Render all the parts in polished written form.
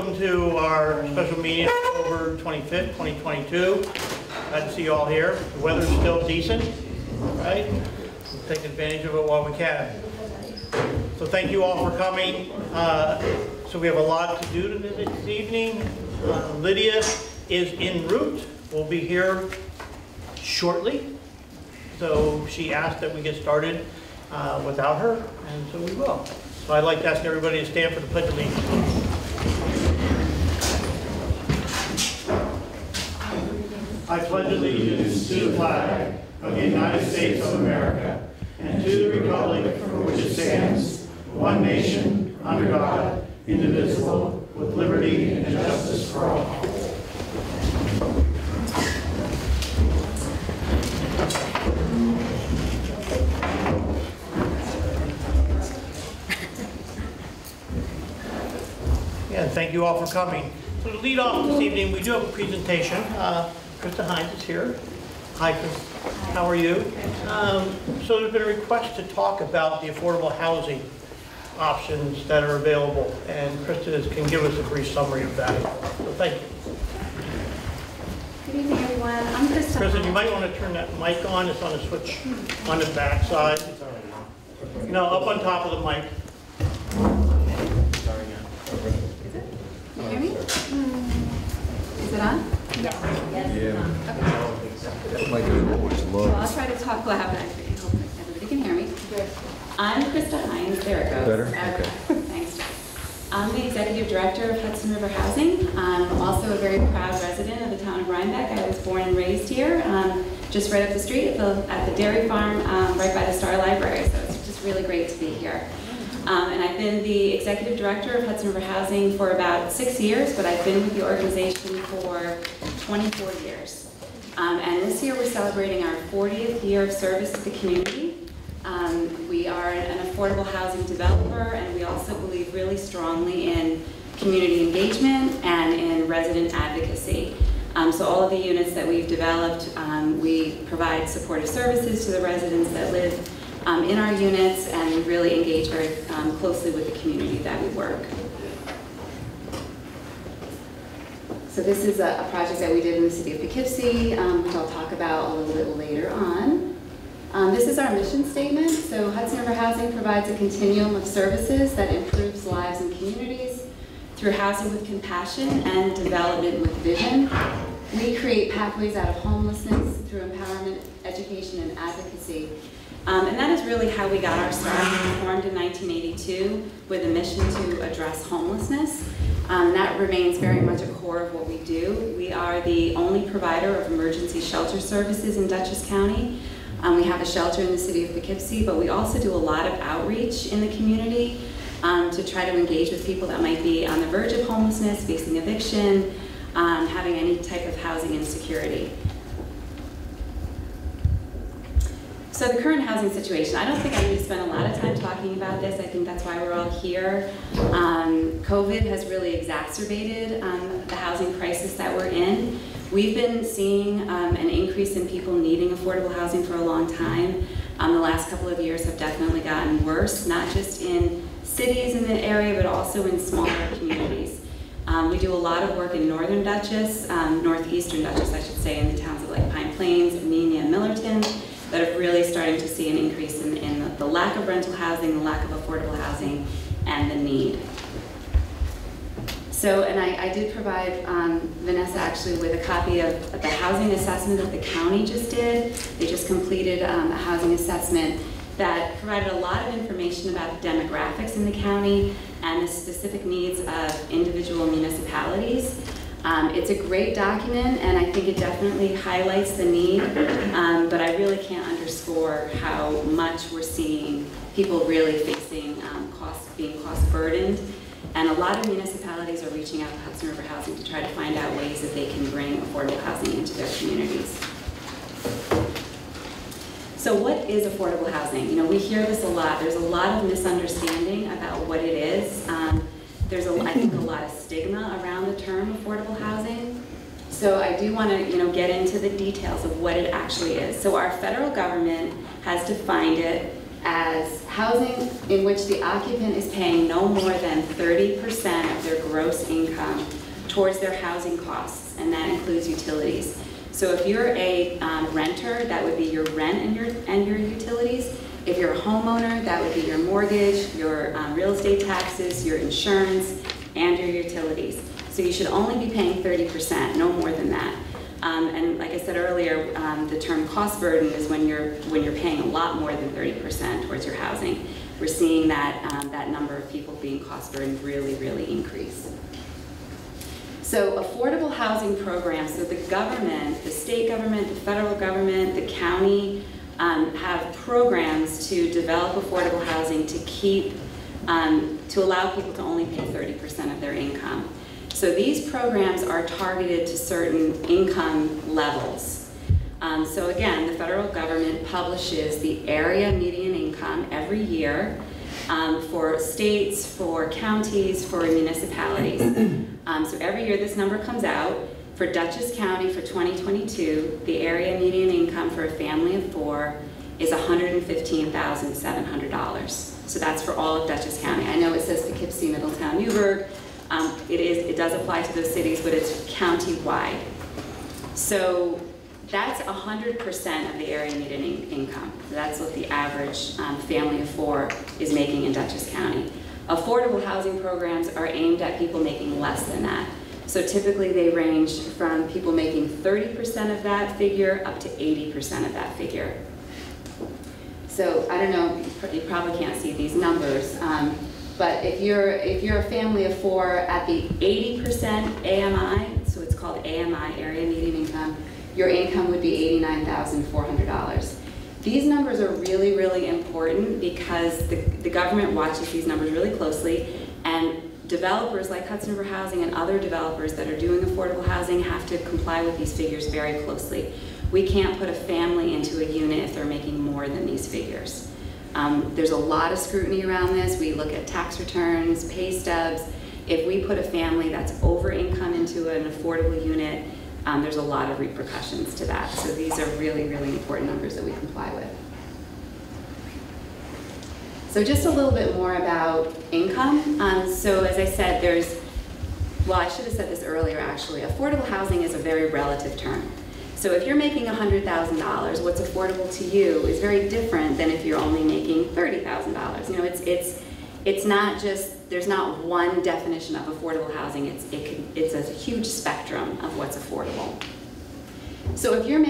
welcome to our special meeting October 25th, 2022. Glad to see you all here. The weather's still decent, right? We'll take advantage of it while we can. So thank you all for coming. So we have a lot to do this evening. Lydia is en route. We'll be here shortly. So she asked that we get started without her, and so we will. So I'd like to ask everybody to stand for the Pledge of Allegiance. I pledge allegiance to the flag of the United States of America and to the republic for which it stands, one nation, under God, indivisible, with liberty and justice for all. Yeah, thank you all for coming. So to lead off this evening, we do have a presentation. Krista Hines is here. Hi, Chris. How are you? So there's been a request to talk about the affordable housing options that are available, and Krista can give us a brief summary of that. So thank you. Good evening, everyone. I'm Krista. Krista, you might want to turn that mic on. It's on a switch on the back side. No, up on top of the mic. Can you hear me? Is it on? Yeah. Okay. That mic is always low. Well, I'll try to talk loud, but I hope everybody can hear me. Good. I'm Krista Hines. There it goes. Better? Okay. Thanks. I'm the Executive Director of Hudson River Housing. I'm also a very proud resident of the town of Rhinebeck. I was born and raised here, just right up the street at the dairy farm, right by the Star Library. So it's just really great to be here. And I've been the Executive Director of Hudson River Housing for about 6 years, but I've been with the organization for 24 years. And this year we're celebrating our 40th year of service to the community. We are an affordable housing developer, and we also believe really strongly in community engagement and in resident advocacy. So all of the units that we've developed, we provide supportive services to the residents that live in our units, and we really engage very closely with the community that we work. So this is a project that we did in the city of Poughkeepsie, which I'll talk about a little bit later on. This is our mission statement. So Hudson River Housing provides a continuum of services that improves lives and communities through housing with compassion and development with vision. We create pathways out of homelessness through empowerment, education, and advocacy. And that is really how we got our start. We were formed in 1982 with a mission to address homelessness. That remains very much a core of what we do. We are the only provider of emergency shelter services in Dutchess County. We have a shelter in the city of Poughkeepsie, but we also do a lot of outreach in the community to try to engage with people that might be on the verge of homelessness, facing eviction, having any type of housing insecurity. So the current housing situation, I don't think I need to spend a lot of time talking about this. I think that's why we're all here. COVID has really exacerbated the housing crisis that we're in. We've been seeing an increase in people needing affordable housing for a long time. The last couple of years have definitely gotten worse, not just in cities in the area, but also in smaller communities. We do a lot of work in northern Dutchess, northeastern Dutchess, I should say, in the towns of like Pine Plains, Amenia, and Millerton, that are really starting to see an increase in the lack of rental housing, the lack of affordable housing, and the need. So, and I did provide Vanessa actually with a copy of the housing assessment that the county just did. They just completed a housing assessment that provided a lot of information about the demographics in the county and the specific needs of individual municipalities. It's a great document, and I think it definitely highlights the need, but I really can't underscore how much we're seeing people really facing being cost burdened. And a lot of municipalities are reaching out to Hudson River Housing to try to find out ways that they can bring affordable housing into their communities. So what is affordable housing? You know, we hear this a lot. There's a lot of misunderstanding about what it is. There's, I think, a lot of stigma around the term affordable housing. So I do want to, get into the details of what it actually is. So our federal government has defined it as housing in which the occupant is paying no more than 30% of their gross income towards their housing costs, and that includes utilities. So if you're a renter, that would be your rent and your utilities. If you're a homeowner, that would be your mortgage, your real estate taxes, your insurance, and your utilities. So you should only be paying 30%, no more than that. And like I said earlier, the term cost burden is when you're paying a lot more than 30% towards your housing. We're seeing that that number of people being cost burdened really, really increase. So affordable housing programs, so the government, the state government, the federal government, the county have programs to develop affordable housing to keep, to allow people to only pay 30% of their income. So these programs are targeted to certain income levels. So again, the federal government publishes the area median income every year for states, for counties, for municipalities. So every year this number comes out. For Dutchess County for 2022, the area median income for a family of 4 is $115,700. So that's for all of Dutchess County. I know it says Poughkeepsie, Middletown, Newburgh. It does apply to those cities, but it's county-wide. So that's 100% of the area median income. That's what the average family of 4 is making in Dutchess County. Affordable housing programs are aimed at people making less than that. So typically they range from people making 30% of that figure up to 80% of that figure. So I don't know, you probably can't see these numbers, but if you're a family of 4 at the 80% AMI, so it's called AMI, area median income, your income would be $89,400. These numbers are really, really important because the government watches these numbers really closely, and developers like Hudson River Housing and other developers that are doing affordable housing have to comply with these figures very closely. We can't put a family into a unit if they're making more than these figures. There's a lot of scrutiny around this. We look at tax returns, pay stubs. If we put a family that's over income into an affordable unit, there's a lot of repercussions to that. So these are really, really important numbers that we comply with. So just a little bit more about income. So as I said, well, I should have said this earlier actually, affordable housing is a very relative term. So if you're making $100,000, what's affordable to you is very different than if you're only making $30,000. You know, it's not just, there's not one definition of affordable housing. It's a huge spectrum of what's affordable. So if you're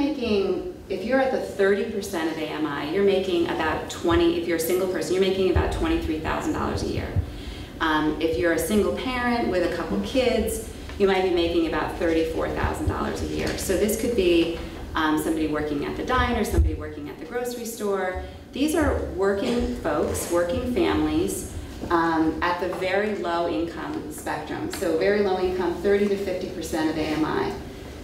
at the 30% of AMI, you're making about if you're a single person, you're making about $23,000 a year. If you're a single parent with a couple kids, you might be making about $34,000 a year. So this could be somebody working at the diner, somebody working at the grocery store. These are working folks, working families at the very low income spectrum. So very low income, 30 to 50% of AMI.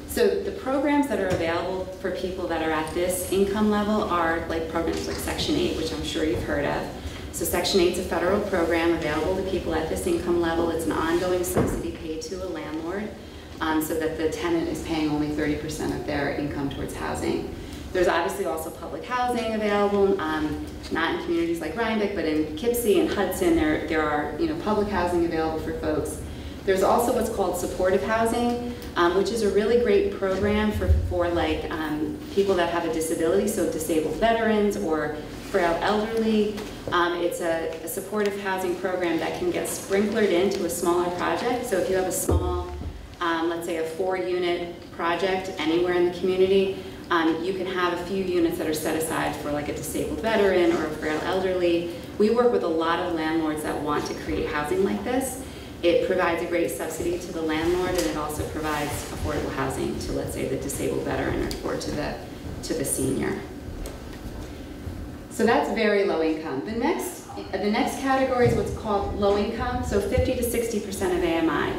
So the programs that are available for people that are at this income level are like programs like Section 8, which I'm sure you've heard of. So Section 8 is a federal program available to people at this income level. It's an ongoing subsidy paid to a landlord so that the tenant is paying only 30% of their income towards housing. There's obviously also public housing available, not in communities like Rhinebeck, but in Poughkeepsie and Hudson, there are public housing available for folks. There's also what's called supportive housing, which is a really great program for like people that have a disability, so disabled veterans or frail elderly. It's a supportive housing program that can get sprinklered into a smaller project. So if you have a small, let's say a 4-unit project anywhere in the community, you can have a few units that are set aside for like a disabled veteran or a frail elderly. We work with a lot of landlords that want to create housing like this. It provides a great subsidy to the landlord, and it also provides affordable housing to, let's say, the disabled veteran or to the senior. So that's very low income. The next category is what's called low income, so 50 to 60% of AMI.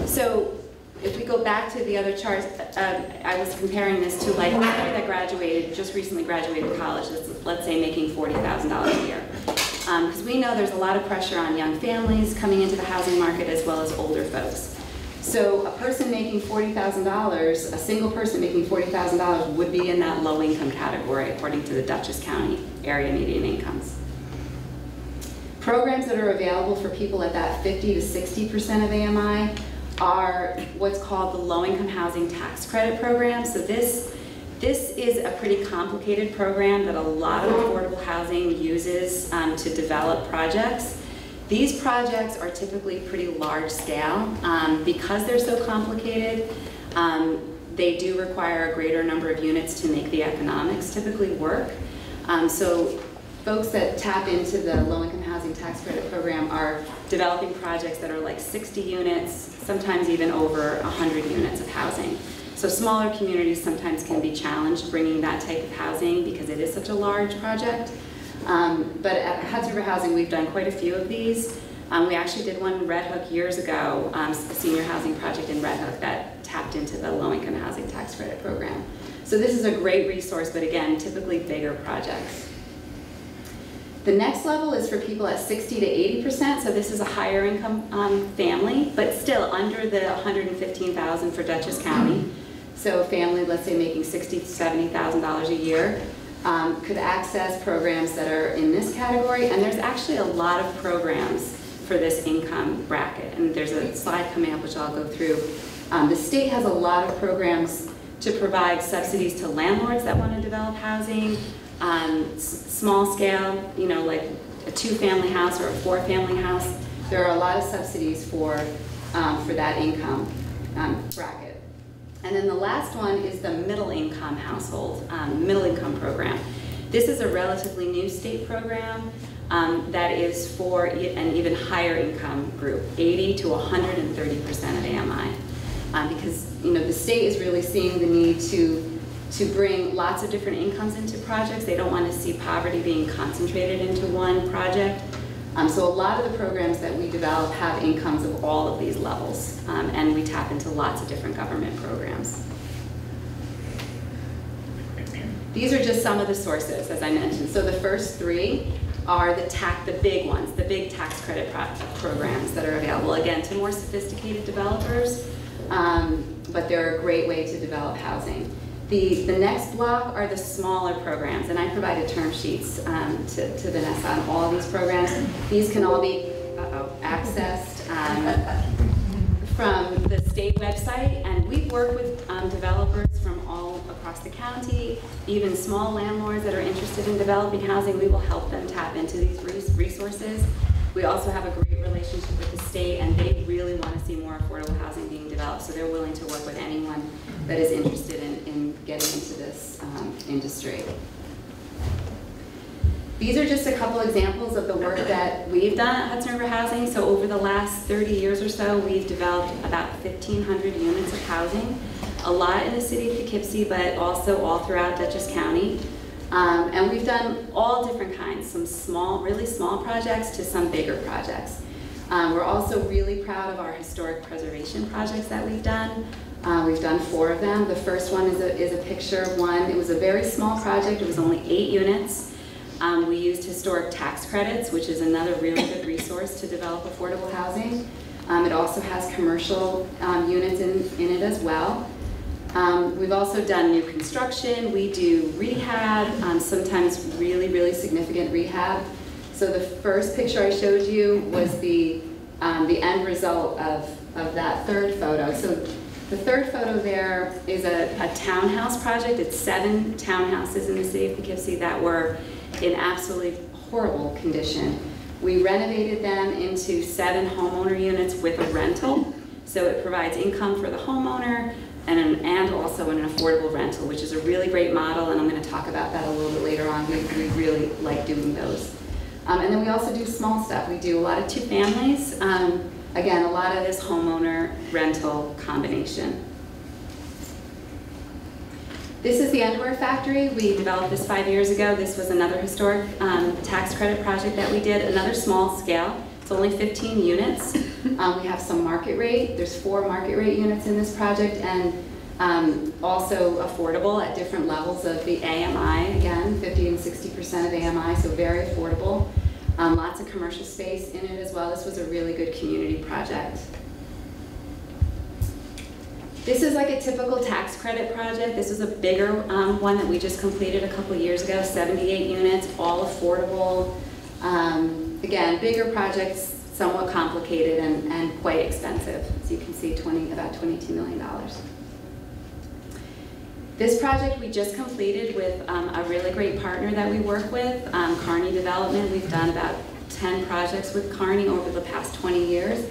So if we go back to the other charts, I was comparing this to like somebody that just recently graduated college, let's say making $40,000 a year. Because we know there's a lot of pressure on young families coming into the housing market as well as older folks. So a person making $40,000, a single person making $40,000 would be in that low income category according to the Dutchess County area median incomes. Programs that are available for people at that 50 to 60% of AMI are what's called the low-income housing tax credit program. So this is a pretty complicated program that a lot of affordable housing uses to develop projects. These projects are typically pretty large scale. Because they're so complicated, they do require a greater number of units to make the economics typically work. So folks that tap into the low-income housing tax credit program are developing projects that are like 60 units, sometimes even over 100 units of housing. So smaller communities sometimes can be challenged bringing that type of housing because it is such a large project. But at Hudson River Housing, we've done quite a few of these. We actually did one in Red Hook years ago, a senior housing project in Red Hook that tapped into the low-income housing tax credit program. So this is a great resource, but again, typically bigger projects. The next level is for people at 60 to 80%, so this is a higher income family, but still under the $115,000 for Dutchess County. So a family, let's say making $60,000 to $70,000 a year, could access programs that are in this category, and there's actually a lot of programs for this income bracket, and there's a slide coming up which I'll go through. The state has a lot of programs to provide subsidies to landlords that want to develop housing, small scale, you know, like a 2-family house or a 4-family house. There are a lot of subsidies for that income bracket. And then the last one is the middle income household, middle income program. This is a relatively new state program that is for an even higher income group, 80 to 130% of AMI. Because, you know, the state is really seeing the need to bring lots of different incomes into projects. They don't want to see poverty being concentrated into one project. So a lot of the programs that we develop have incomes of all of these levels, and we tap into lots of different government programs. These are just some of the sources, as I mentioned. So the first 3 are the big ones, the big tax credit programs that are available, again, to more sophisticated developers, but they're a great way to develop housing. The next block are the smaller programs, and I provided term sheets to Vanessa on all of these programs. These can all be accessed from the state website, and we've worked with developers from all across the county, even small landlords that are interested in developing housing. We will help them tap into these resources. We also have a great relationship with the state, and they really want to see more affordable housing being developed, so they're willing to work with anyone that is interested in getting into this industry. These are just a couple examples of the work that we've done at Hudson River Housing. So over the last 30 years or so, we've developed about 1,500 units of housing, a lot in the city of Poughkeepsie, but also all throughout Dutchess County. And we've done all different kinds, some small, really small projects to some bigger projects. We're also really proud of our historic preservation projects that we've done. We've done 4 of them. The first one is a picture of one. It was a very small project. It was only 8 units. We used historic tax credits, which is another really good resource to develop affordable housing. It also has commercial units in it as well. We've also done new construction. We do rehab, sometimes really, really significant rehab. So the first picture I showed you was the end result of that third photo. So the third photo there is a townhouse project. It's 7 townhouses in the city of Poughkeepsie that were in absolutely horrible condition. We renovated them into 7 homeowner units with a rental. So it provides income for the homeowner and also an affordable rental, which is a really great model, and I'm going to talk about that a little bit later on. We really like doing those. And then we also do small stuff. We do a lot of 2 families. Again, a lot of this homeowner rental combination. This is the underwear factory. We developed this 5 years ago. This was another historic tax credit project that we did, another small scale. It's only 15 units. We have some market rate. There's 4 market rate units in this project, and also affordable at different levels of the AMI, again, 50 and 60% of AMI, so very affordable. Lots of commercial space in it as well. This was a really good community project. This is like a typical tax credit project. This is a bigger one that we just completed a couple years ago, 78 units, all affordable. Again, bigger projects, somewhat complicated and quite expensive. As you can see, about $22 million. This project we just completed with a really great partner that we work with, Kearney Development. We've done about 10 projects with Kearney over the past 20 years.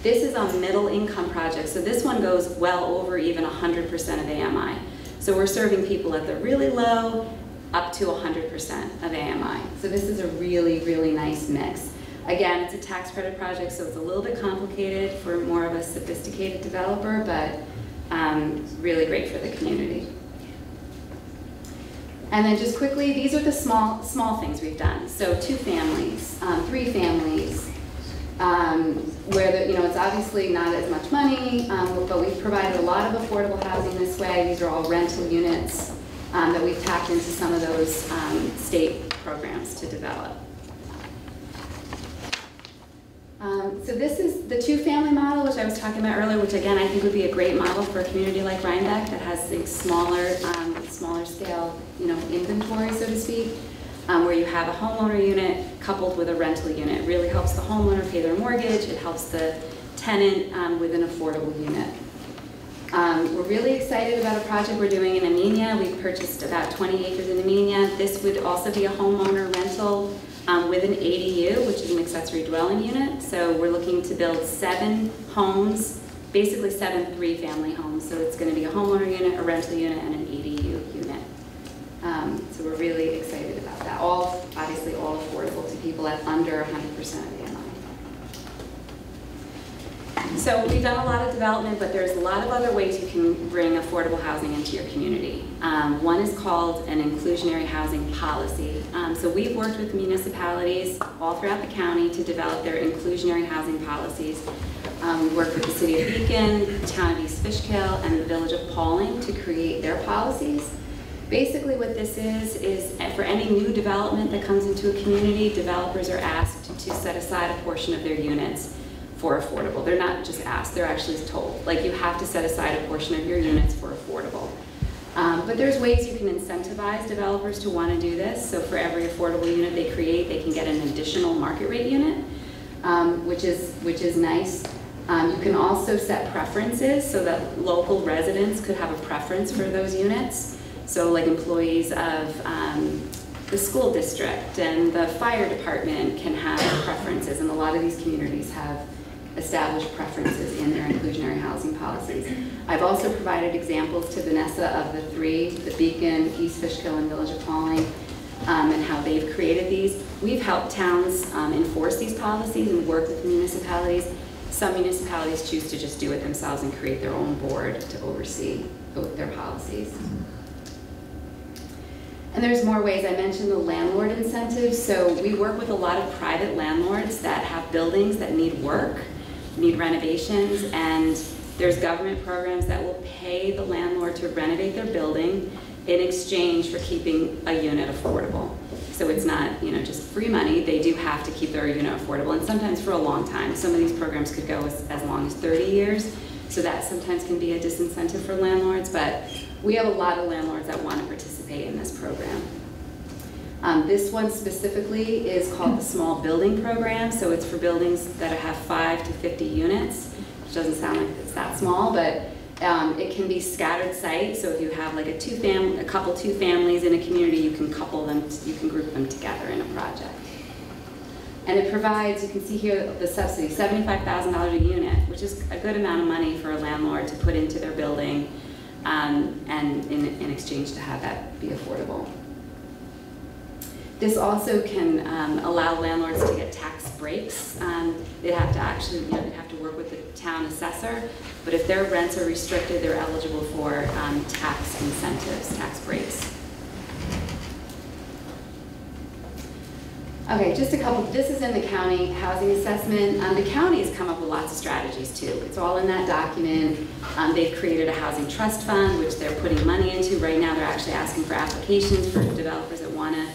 This is a middle income project, so this one goes well over even 100% of AMI. So we're serving people at the really low up to 100% of AMI. So this is a really, really nice mix. Again, it's a tax credit project, so it's a little bit complicated for more of a sophisticated developer, but really great for the community. And then just quickly, these are the small things we've done. So 2 families, 3 families, where it's obviously not as much money, but we've provided a lot of affordable housing this way. These are all rental units that we've tapped into some of those state programs to develop. So this is the 2-family model, which I was talking about earlier, which again I think would be a great model for a community like Rhinebeck that has a smaller scale, inventory, so to speak, where you have a homeowner unit coupled with a rental unit. It really helps the homeowner pay their mortgage. It helps the tenant with an affordable unit. We're really excited about a project we're doing in Amenia. We've purchased about 20 acres in Amenia. This would also be a homeowner rental with an ADU, which is an accessory dwelling unit. So we're looking to build 7 homes, basically 7 3-family homes. So it's going to be a homeowner unit, a rental unit, and an ADU unit. So we're really excited about that. Obviously all affordable to people at under 100% of AMI. So we've done a lot of development, but there's a lot of other ways you can bring affordable housing into your community. One is called an inclusionary housing policy. So we've worked with municipalities all throughout the county to develop their inclusionary housing policies. We worked with the City of Beacon, the Town of East Fishkill, and the Village of Pauling to create their policies. Basically what this is for any new development that comes into a community, developers are asked to set aside a portion of their units for affordable. They're not just asked, they're actually told. Like, you have to set aside a portion of your units for affordable. But there's ways you can incentivize developers to want to do this. So for every affordable unit they create, they can get an additional market rate unit, which is nice. You can also set preferences so that local residents could have a preference for those units. So like employees of the school district and the fire department can have preferences, and a lot of these communities have established preferences in their inclusionary housing policies. I've also provided examples to Vanessa of the 3, the Beacon, East Fishkill, and Village of Pauling, and how they've created these. We've helped towns enforce these policies and work with municipalities. Some municipalities choose to just do it themselves and create their own board to oversee their policies. And there's more ways. I mentioned the landlord incentives. So we work with a lot of private landlords that have buildings that need work, need renovations, and there's government programs that will pay the landlord to renovate their building in exchange for keeping a unit affordable. So it's not, just free money. They do have to keep their unit affordable, and sometimes for a long time. Some of these programs could go as long as 30 years. So that sometimes can be a disincentive for landlords, but we have a lot of landlords that want to participate in this program. This one specifically is called the Small Building Program. So it's for buildings that have 5 to 50 units, which doesn't sound like it's that small, but it can be scattered sites. So if you have like a couple two families in a community, you can couple them, you can group them together in a project. And it provides, you can see here the subsidy, $75,000 a unit, which is a good amount of money for a landlord to put into their building, and in exchange to have that be affordable. This also can allow landlords to get tax breaks. They'd have to actually, they'd have to work with the town assessor, but if their rents are restricted, they're eligible for tax incentives, tax breaks. Okay, just a couple. This is in the county housing assessment. The county has come up with lots of strategies too. It's all in that document. They've created a housing trust fund, which they're putting money into. Right now, they're actually asking for applications for developers that want to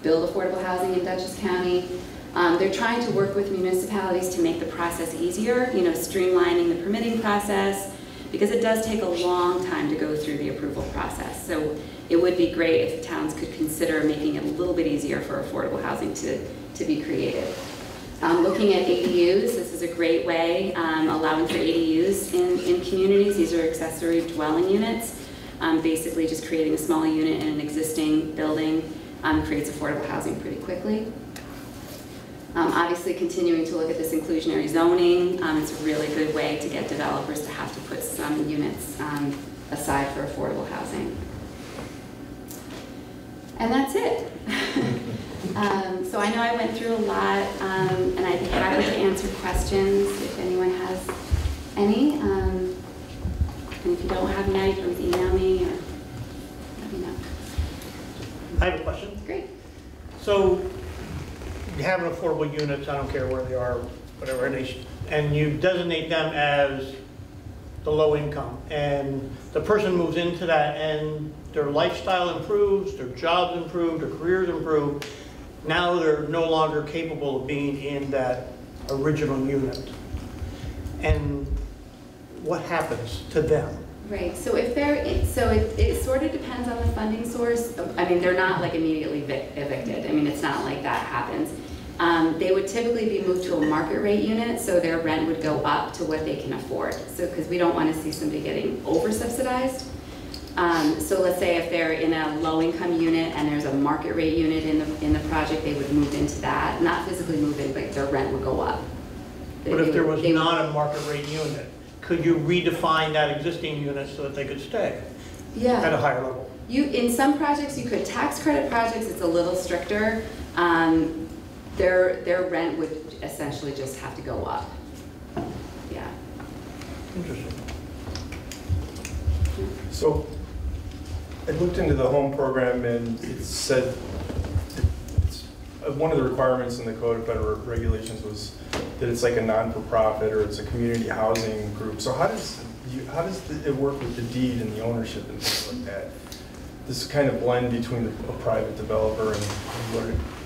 build affordable housing in Dutchess County. They're trying to work with municipalities to make the process easier, streamlining the permitting process, because it does take a long time to go through the approval process. So it would be great if towns could consider making it a little bit easier for affordable housing to be created. Looking at ADUs, this is a great way, allowing for ADUs in communities. These are accessory dwelling units. Basically just creating a small unit in an existing building creates affordable housing pretty quickly. Obviously continuing to look at this inclusionary zoning, it's a really good way to get developers to have to put some units aside for affordable housing. And that's it. So I know I went through a lot, and I'd be happy to answer questions if anyone has any. And if you don't have any, you can always email me or let me know. I have a question. Great. So you have an affordable units, I don't care where they are, whatever, and you designate them as the low income, and the person moves into that and their lifestyle improves, their jobs improve, their careers improve. Now they're no longer capable of being in that original unit. And what happens to them? Right, so if they're, it sort of depends on the funding source. I mean, they're not like immediately evicted. I mean, it's not like that happens. They would typically be moved to a market rate unit, so their rent would go up to what they can afford. So, because we don't want to see somebody getting over-subsidized. So let's say if they're in a low-income unit and there's a market rate unit in the project, they would move into that. Not physically move in, but their rent would go up. But if there was not a market rate unit, could you redefine that existing unit so that they could stay at a higher level? In some projects you could. Tax credit projects, it's a little stricter. Their rent would essentially just have to go up. Yeah. Interesting. So I looked into the home program and it said one of the requirements in the Code of Federal Regulations was that it's like a non-for-profit or it's a community housing group. So how does it work with the deed and the ownership and things like that? This kind of blend between a private developer and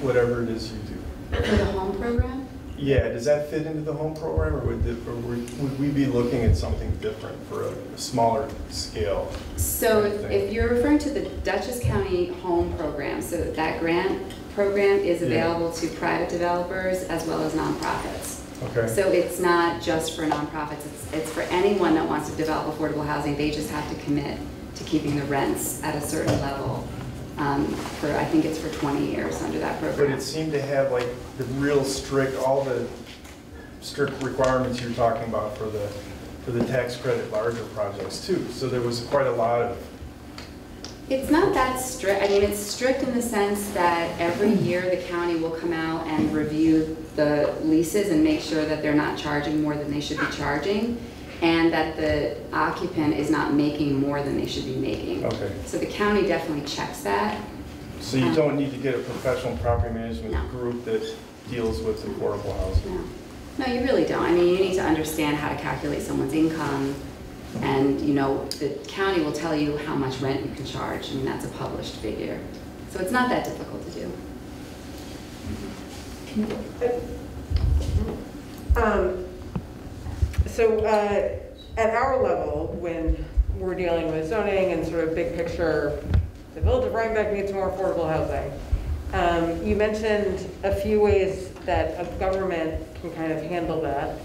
whatever it is you do. For the home program? Yeah, does that fit into the home program, or would we be looking at something different for a smaller scale? So if you're referring to the Dutchess County Home Program, so that grant program is available to private developers as well as nonprofits. Okay. So it's not just for nonprofits, it's for anyone that wants to develop affordable housing. They just have to commit to keeping the rents at a certain level. I think it's for 20 years under that program. But it seemed to have like the real strict, all the strict requirements you're talking about for the tax credit larger projects too. So there was quite a lot of. It's not that strict. I mean, it's strict in the sense that every year the county will come out and review the leases and make sure that they're not charging more than they should be charging, and that the occupant is not making more than they should be making. Okay. So the county definitely checks that. So you don't need to get a professional property management group that deals with affordable housing? No, you really don't. I mean, you need to understand how to calculate someone's income, and the county will tell you how much rent you can charge. I mean, that's a published figure. So it's not that difficult to do. So at our level, when we're dealing with zoning and sort of big picture, the village of Rhinebeck needs more affordable housing. You mentioned a few ways that a government can kind of handle that.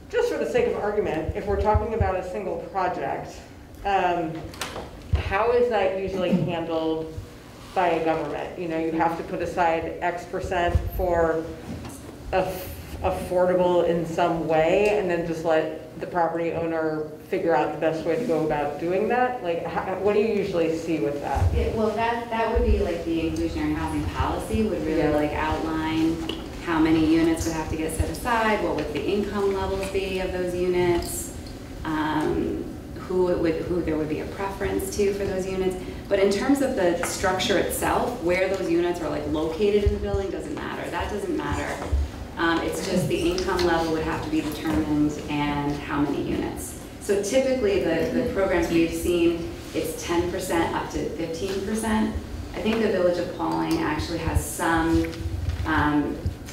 Just for the sake of argument, if we're talking about a single project, how is that usually handled by a government? You have to put aside X% for affordable in some way, and then just let the property owner figure out the best way to go about doing that? Like, what do you usually see with that? Well, that would be like the inclusionary housing policy would really like outline how many units would have to get set aside, what would the income levels be of those units, who there would be a preference to for those units. But in terms of the structure itself, where those units are like located in the building doesn't matter. That doesn't matter. It's just the income level would have to be determined and how many units. So typically the programs we've seen, it's 10% up to 15%. I think the Village of Pauling actually has some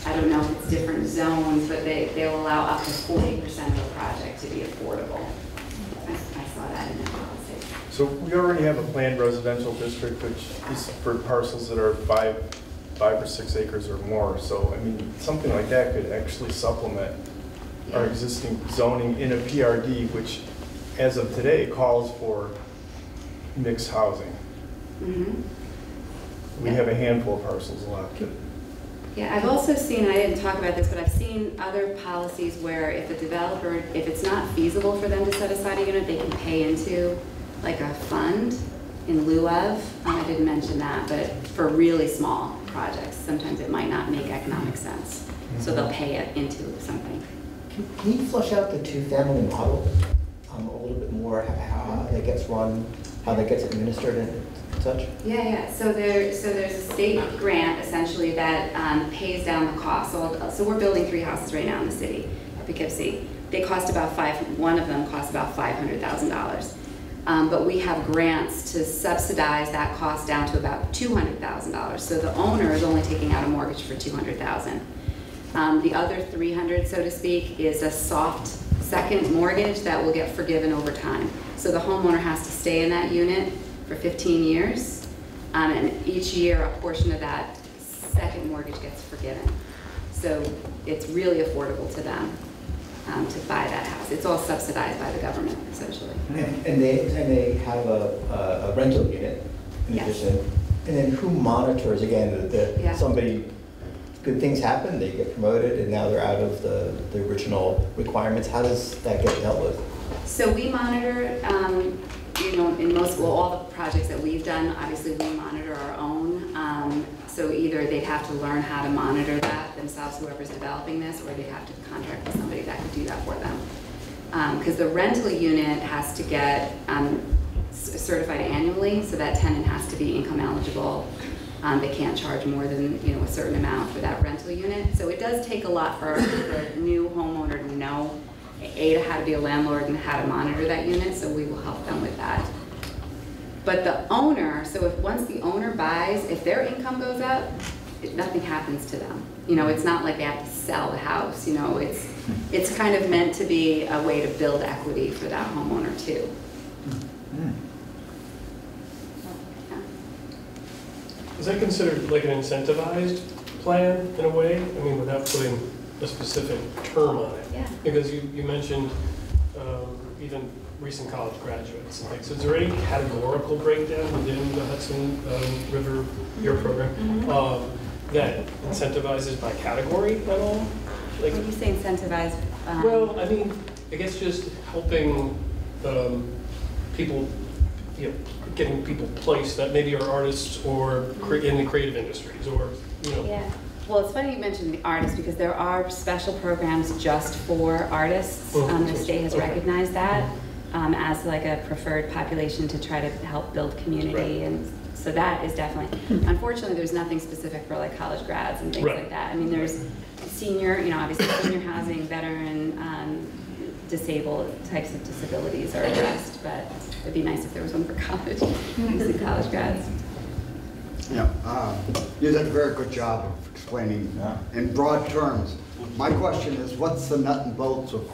I don't know if it's different zones, but they'll allow up to 40% of a project to be affordable. I saw that in the policy. So we already have a planned residential district, which is for parcels that are 5 or 6 acres or more. So, I mean, something like that could actually supplement our existing zoning in a PRD, which, as of today, calls for mixed housing. Mm-hmm. We have a handful of parcels left. Yeah, I've also seen, I didn't talk about this, but I've seen other policies where if a developer, if it's not feasible for them to set aside a unit, they can pay into like a fund in lieu of. I didn't mention that, but for really small projects, sometimes it might not make economic sense. So they'll pay it into something. Can you flesh out the two-family model a little bit more, how that gets run, how that gets administered and such? Yeah. So there's a state grant essentially that pays down the cost. So we're building 3 houses right now in the city of Poughkeepsie. They cost about one of them costs about $500,000. But we have grants to subsidize that cost down to about $200,000. So the owner is only taking out a mortgage for $200,000. The other 300, so to speak, is a soft second mortgage that will get forgiven over time. So the homeowner has to stay in that unit for 15 years, and each year a portion of that second mortgage gets forgiven. So it's really affordable to them to buy that house. It's all subsidized by the government, essentially. And they have a rental unit in addition. And then who monitors, again, somebody, good things happen, they get promoted, and now they're out of the original requirements. How does that get dealt with? So we monitor, in most, all the projects that we've done, obviously we monitor our own. So either they'd have to learn how to monitor that themselves, whoever's developing this, or they'd have to contract with somebody that could do that for them. Because the rental unit has to get certified annually, so that tenant has to be income eligible. They can't charge more than a certain amount for that rental unit. So it does take a lot for a new homeowner to know how to be a landlord and how to monitor that unit. So we will help them with that. But the owner, so once the owner buys, if their income goes up, nothing happens to them. It's not like they have to sell the house. It's kind of meant to be a way to build equity for that homeowner too. Is that considered like an incentivized plan in a way? I mean, without putting a specific term on it. Yeah. Because you mentioned even recent college graduates and things. So is there any categorical breakdown within the Hudson River Year program that incentivizes by category at all? Like, When you say incentivized? well, I mean, I guess just helping people, getting people placed that maybe are artists or in the creative industries or, Yeah. Well, it's funny you mentioned the artists because there are special programs just for artists. The state has recognized that as like a preferred population to try to help build community. And so that is definitely, unfortunately, there's nothing specific for like college grads and things like that. I mean, there's senior, obviously senior housing, veteran, disabled types of disabilities are addressed, but it'd be nice if there was one for college, mostly college grads. Yeah, you did a very good job of explaining in broad terms. My question is, what's the nut and bolts of,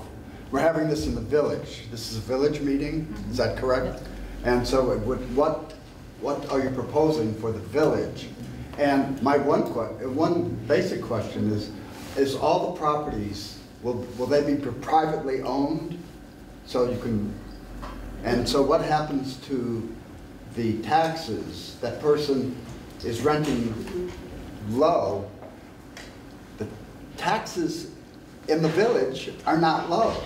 we're having this in the village. This is a village meeting, is that correct? And so what are you proposing for the village? And my one basic question is all the properties, will they be privately owned? So you can, and so what happens to the taxes? That person is renting low. The taxes in the village are not low.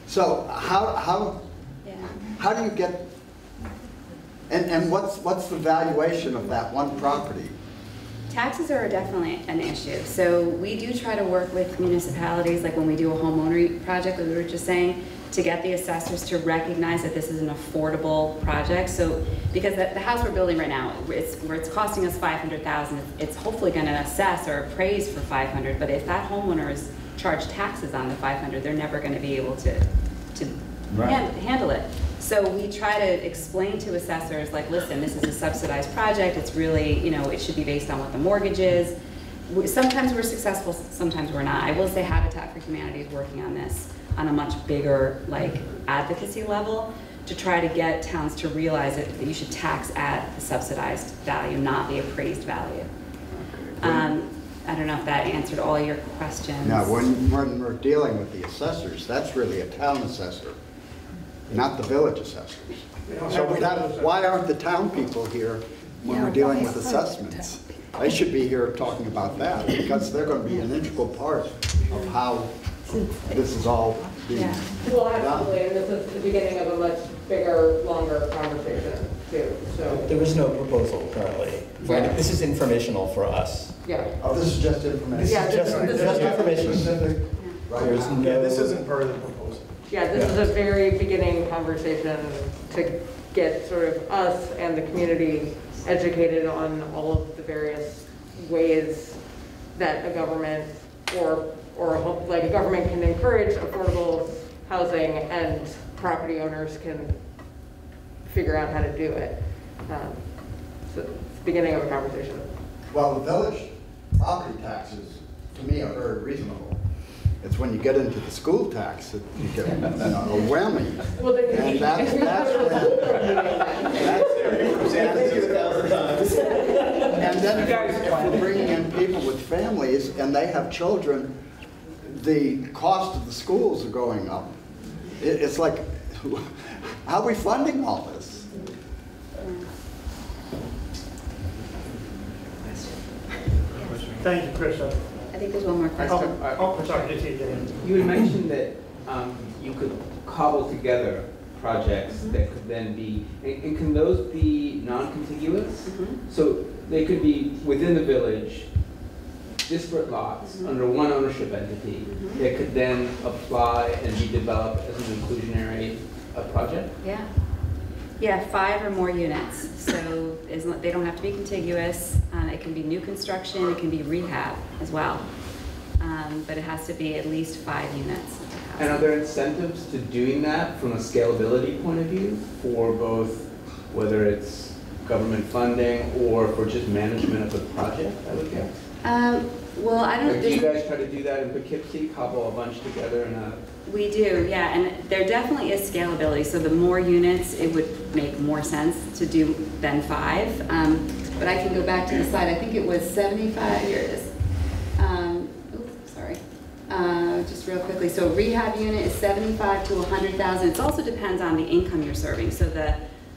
So how do you get, and what's the valuation of that one property? Taxes are definitely an issue. So we do try to work with municipalities, like when we do a homeowner project, like we were just saying, to get the assessors to recognize that this is an affordable project. So because the house we're building right now, it's costing us $500,000, it's hopefully going to assess or appraise for $500,000. But if that homeowner is charged taxes on the $500,000, they're never going to be able to handle it. So we try to explain to assessors, like, listen, this is a subsidized project. It's really, it should be based on what the mortgage is. sometimes we're successful, sometimes we're not. I will say Habitat for Humanity is working on this on a much bigger like advocacy level to try to get towns to realize that you should tax at the subsidized value, not the appraised value. I don't know if that answered all your questions. Now, when we're dealing with the assessors, that's really a town assessor, not the village assessors. So why aren't the town people here when we're dealing with assessments? They should be here talking about that, because they're going to be an integral part of how this is all being done. Well, absolutely, and this is the beginning of a much bigger, longer conversation too, so. There is no proposal currently. This is informational for us. Yeah. Oh, this is just information. Yeah, Just information. There's no. Yeah, this isn't part of the proposal. Yeah, this is a very beginning conversation to get sort of us and the community educated on all of the various ways that a government like a government can encourage affordable housing and property owners can figure out how to do it. So it's the beginning of a conversation. Well, the village property taxes, to me, are very reasonable. It's when you get into the school tax that you get a whammy. Well, then And that's and then if we're bringing in people with families and they have children, the cost of the schools are going up. It's like, how are we funding all this? Thank you, Chris. I think there's one more question. Sorry, You had mentioned that you could cobble together projects that could then be, and can those be non-contiguous? So they could be within the village, disparate lots under one ownership entity that could then apply and be developed as an inclusionary project? Yeah. Yeah, 5 or more units. So they don't have to be contiguous. It can be new construction, it can be rehab as well. But it has to be at least 5 units. And are there incentives to doing that from a scalability point of view for both, whether it's government funding or for just management of the project, I would guess? Well, I don't. Like, do you guys try to do that in Poughkeepsie, cobble a bunch together in a? We do, yeah, and there definitely is scalability. So the more units, it would make more sense to do than 5. But I can go back to the slide. I think it was 75. Here it is. Oops, sorry. Just real quickly. So rehab unit is 75 to 100,000. It also depends on the income you're serving. So the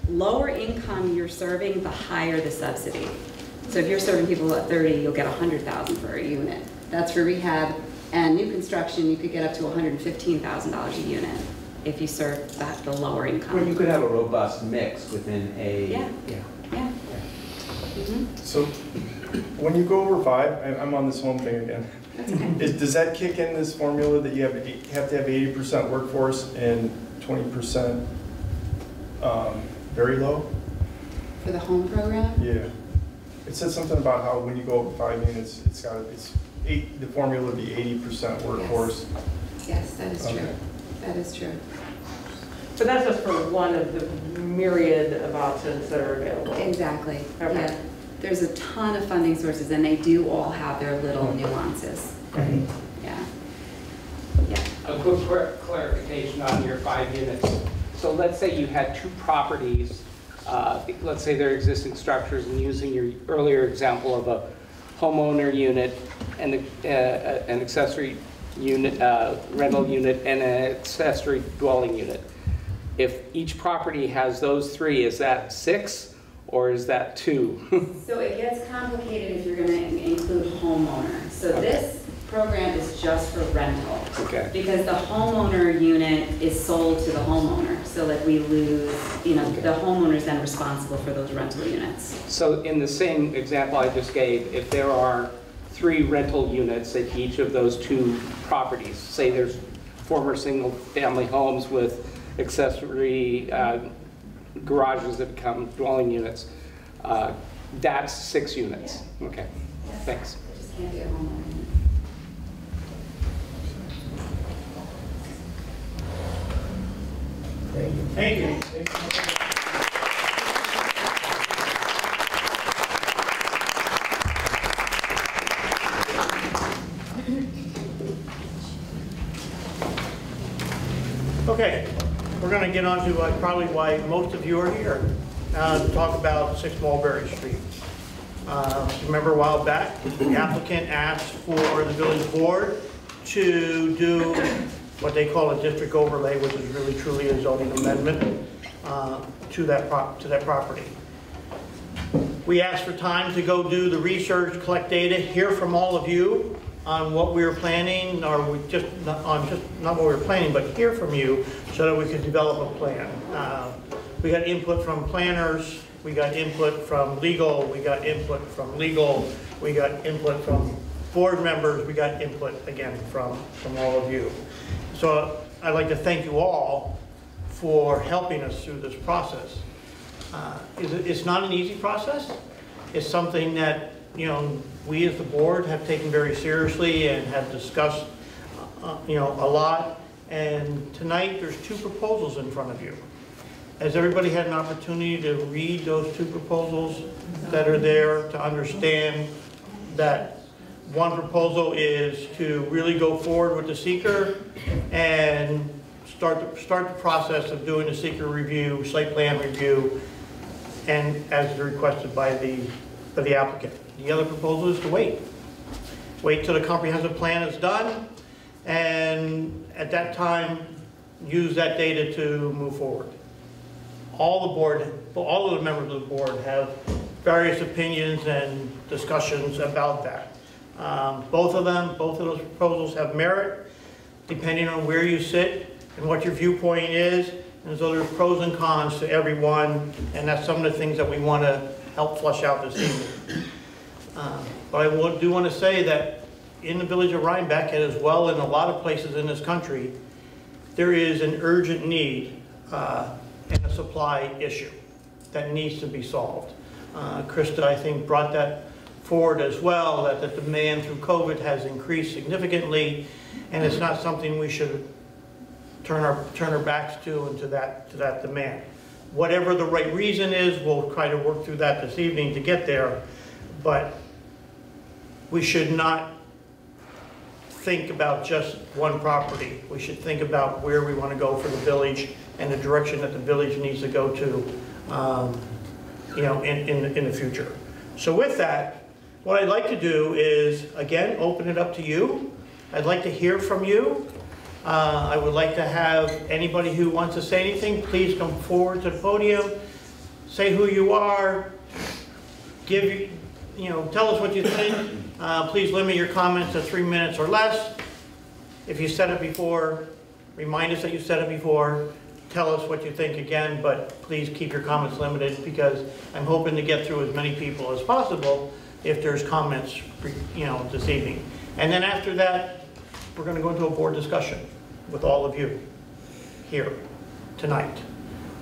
lower income you're serving, the higher the subsidy. So if you're serving people at 30, you'll get 100,000 for a unit. That's for rehab. And new construction, you could get up to $115,000 a unit if you serve the lower income. Well, you could have a robust mix within a. Yeah. So when you go over 5, I'm on this home thing again. Does that kick in this formula that you have to have 80% workforce and 20% very low? For the home program? Yeah. It said something about how when you go over 5 units, the formula would be 80% workforce. Yes, that is true. Okay. That is true. But that's just for one of the myriad of options that are available. Exactly. Okay. Yeah. There's a ton of funding sources, and they do all have their little nuances. Yeah. Yeah. A quick clarification on your 5 units. So let's say you had 2 properties, let's say they're existing structures, and using your earlier example of a homeowner unit and an accessory unit, rental unit, and an accessory dwelling unit. If each property has those 3, is that 6 or is that 2? So it gets complicated if you're going to include homeowner. So this program is just for rental. Okay. Because the homeowner unit is sold to the homeowner. So like we lose, the homeowner is then responsible for those rental units. So in the same example I just gave, if there are 3 rental units at each of those 2 properties, say there's former single-family homes with accessory garages that become dwelling units, that's 6 units. Yeah. Okay, thanks. It just can't be a homeowner unit. Thank you. Okay, we're going to get on to probably why most of you are here, to talk about 6 Mulberry Street. Remember a while back, the applicant asked for the village board to do what they call a district overlay, which is really truly a zoning amendment to that property. We asked for time to go do the research, collect data, hear from all of you on what we were planning, or not what we were planning, but hear from you so that we could develop a plan. We got input from planners, we got input from legal, we got input from legal, we got input from board members, we got input again from all of you. So I'd like to thank you all for helping us through this process. It's not an easy process. It's something that, you know, we as the board have taken very seriously and have discussed, you know, a lot. And tonight there's 2 proposals in front of you. Has everybody had an opportunity to read those 2 proposals that are there, to understand that one proposal is to really go forward with the seeker and start the process of doing the seeker review, site plan review, and as requested by the applicant. The other proposal is to wait. Wait till the comprehensive plan is done, and at that time, use that data to move forward. All of the members of the board have various opinions and discussions about that. Both of those proposals have merit, depending on where you sit and what your viewpoint is. And so there's pros and cons to everyone, and that's some of the things that we want to help flush out this evening. But I do want to say that in the village of Rhinebeck, and as well in a lot of places in this country, there is an urgent need and a supply issue that needs to be solved. Krista, I think, brought that forward as well, that the demand through COVID has increased significantly, and it's not something we should turn our backs to that demand. Whatever the right reason is, we'll try to work through that this evening to get there, but we should not think about just one property. We should think about where we want to go for the village and the direction that the village needs to go to, you know, in the future. So with that, what I'd like to do is, again, open it up to you. I'd like to hear from you. I would like to have anybody who wants to say anything, please come forward to the podium, say who you are, tell us what you think. Please limit your comments to 3 minutes or less. If you said it before, remind us that you said it before. Tell us what you think again, but please keep your comments limited, because I'm hoping to get through as many people as possible if there's comments, this evening. And then after that, we're going to go into a board discussion with all of you here tonight.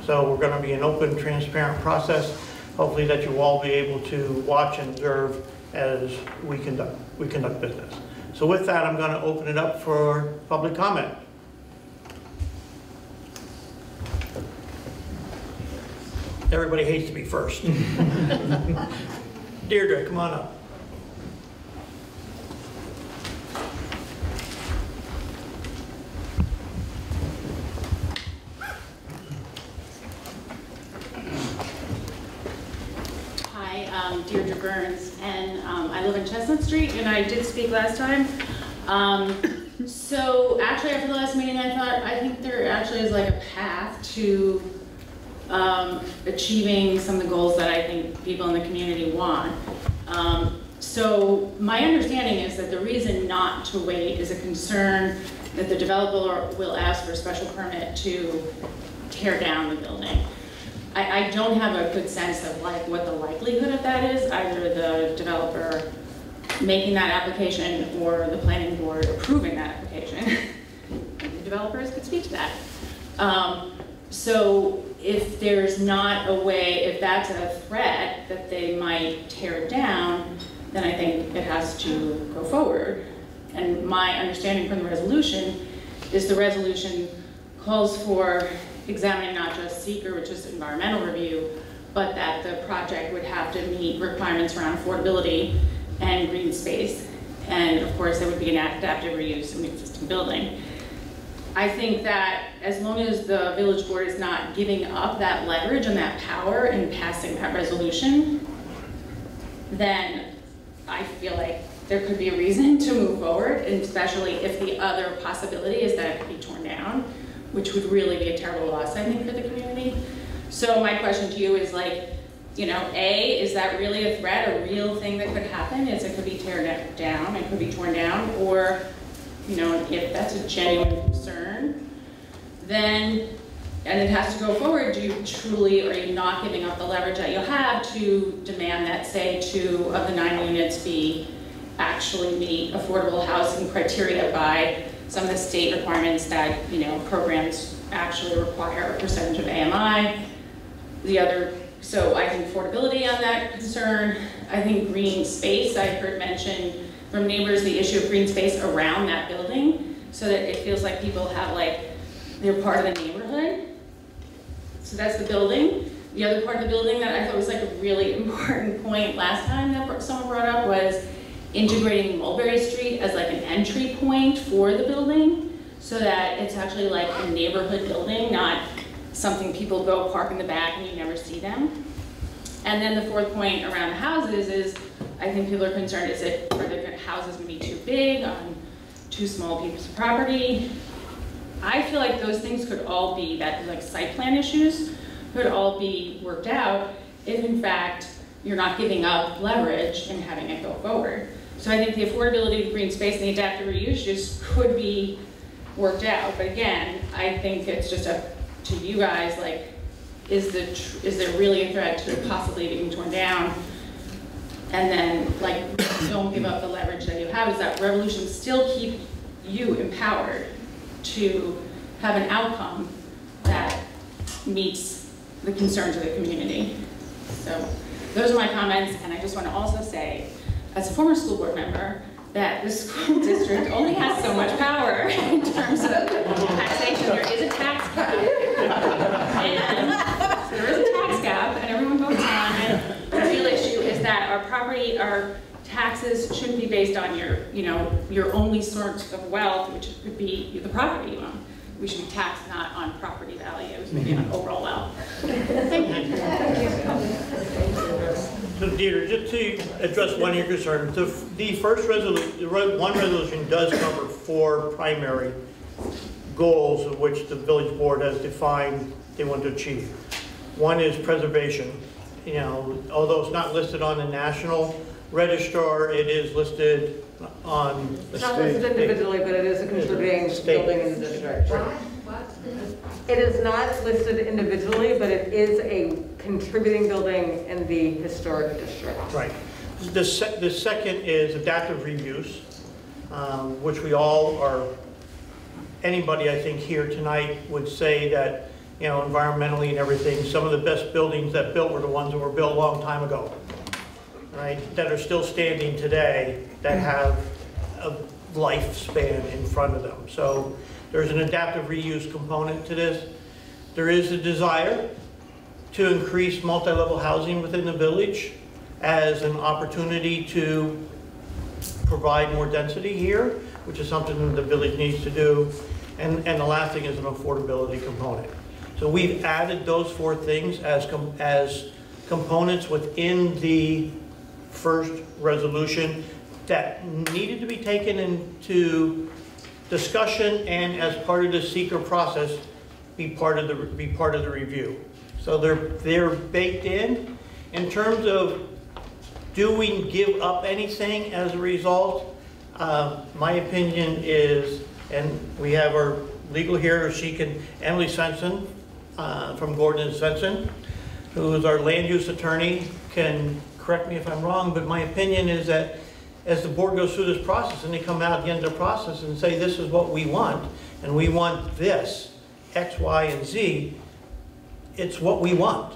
So we're going to be an open, transparent process. Hopefully that you all be able to watch and observe as we conduct business. So with that, I'm going to open it up for public comment. Everybody hates to be first. Deirdre, come on up. Deirdre Burns, and I live in Chestnut Street, and I did speak last time. So actually after the last meeting I think there actually is like a path to achieving some of the goals that I think people in the community want. So my understanding is that the reason not to wait is a concern that the developer will ask for a special permit to tear down the building. I don't have a good sense of like what the likelihood of that is, either the developer making that application or the planning board approving that application. The developers could speak to that. So if there's not a way, if that's a threat that they might tear it down, then I think it has to go forward. And my understanding from the resolution is the resolution calls for examining not just seeker, which is environmental review, but that the project would have to meet requirements around affordability and green space. And of course, there would be an adaptive reuse of an existing building. I think that as long as the village board is not giving up that leverage and that power in passing that resolution, then I feel like there could be a reason to move forward, and especially if the other possibility is that it could be torn down, which would really be a terrible loss, I think, for the community. So my question to you is like, you know, A, is that really a threat, a real thing that could happen? Is it could be torn down, it could be torn down, or, you know, if that's a genuine concern, then, and it has to go forward, do you truly, are you not giving up the leverage that you have to demand that, say, 2 of the 9 units be actually meet affordable housing criteria by some of the state requirements that, you know, programs actually require a percentage of AMI. The other, so I think affordability on that concern. I think green space, I heard mentioned from neighbors the issue of green space around that building, so that it feels like people have like, they're part of the neighborhood. So that's the building. The other part of the building that I thought was like a really important point last time that someone brought up was integrating Mulberry Street as like an entry point for the building, so that it's actually like a neighborhood building, not something people go park in the back and you never see them. And then the fourth point around the houses is, I think people are concerned, are the houses gonna be too big on too small pieces of property? I feel like those things could all be, that like site plan issues could all be worked out if in fact you're not giving up leverage and having it go forward. So I think the affordability of green space and the adaptive reuse just could be worked out. But again, I think it's just up to you guys, like, is there really a threat to it possibly being torn down? And then, like, don't give up the leverage that you have. Is that revolution still keep you empowered to have an outcome that meets the concerns of the community? So those are my comments, and I just want to also say, as a former school board member, that the school district only has so much power in terms of taxation. There is a tax cap, and there is a tax cap, and everyone votes on it. The real issue is that our taxes shouldn't be based on your only source of wealth, which could be the property you own. We should be taxed not on property values, maybe on overall wealth. Thank you. So Deirdre, just to address one of your concerns, the first resolution, one resolution does cover 4 primary goals of which the village board has defined they want to achieve. One is preservation. You know, although it's not listed on the national register, it is listed on the It's not listed individually, but it is a contributing building in the district. It is not listed individually, but it is a contributing building in the historic district. Right. The second is adaptive reuse, which we all are, anybody I think here tonight would say that, you know, environmentally and everything, some of the best buildings that built were the ones that were built a long time ago, right? That are still standing today, that have a lifespan in front of them. So there's an adaptive reuse component to this. There is a desire to increase multi-level housing within the village as an opportunity to provide more density here, which is something that the village needs to do. And the last thing is an affordability component. So we've added those 4 things as components within the first resolution that needed to be taken into discussion and as part of the seeker process be part of the review. So they're baked in. In terms of do we give up anything as a result, my opinion is, and we have our legal here, Emily Svensson from Gordon & Svensson, who is our land use attorney, can correct me if I'm wrong, but my opinion is that as the board goes through this process and they come out at the end of the process and say this is what we want, and we want this, X, Y, and Z, it's what we want,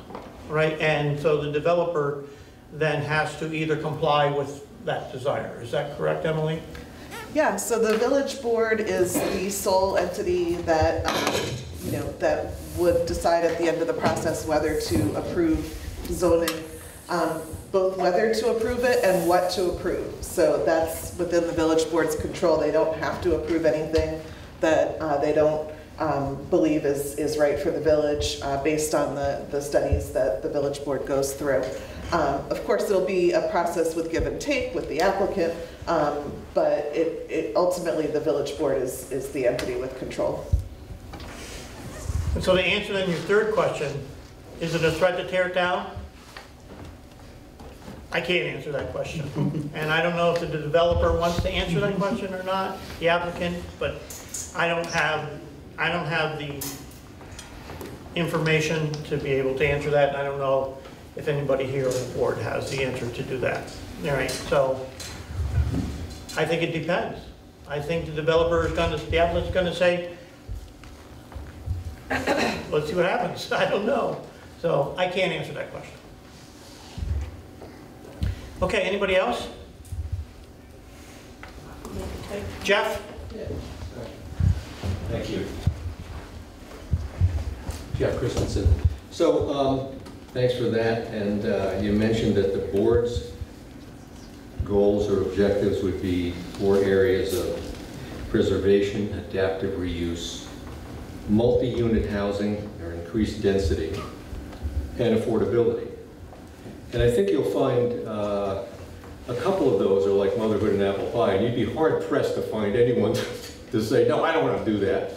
right? And so the developer then has to either comply with that desire. Is that correct, Emily? Yeah, so the village board is the sole entity that, that would decide at the end of the process whether to approve zoning, both whether to approve it and what to approve. So that's within the village board's control. They don't have to approve anything that they don't believe is right for the village based on the studies that the village board goes through. Of course, there'll be a process with give and take with the applicant, but it ultimately the village board is the entity with control. And so the answer then your third question, is it a threat to tear it down? I can't answer that question. And I don't know if the developer wants to answer that question or not, the applicant, but I don't have the information to be able to answer that, and I don't know if anybody here on the board has the answer to do that. All right, so I think it depends. I think the developer is going to, the applicant's going to say, let's see what happens. I don't know. So I can't answer that question. Okay, anybody else? Jeff? Thank you. Jeff Christensen. So, thanks for that. And you mentioned that the board's goals or objectives would be 4 areas of preservation, adaptive reuse, multi-unit housing or increased density, and affordability. And I think you'll find a couple of those are like motherhood and apple pie, and you'd be hard-pressed to find anyone to say, no, I don't want to do that.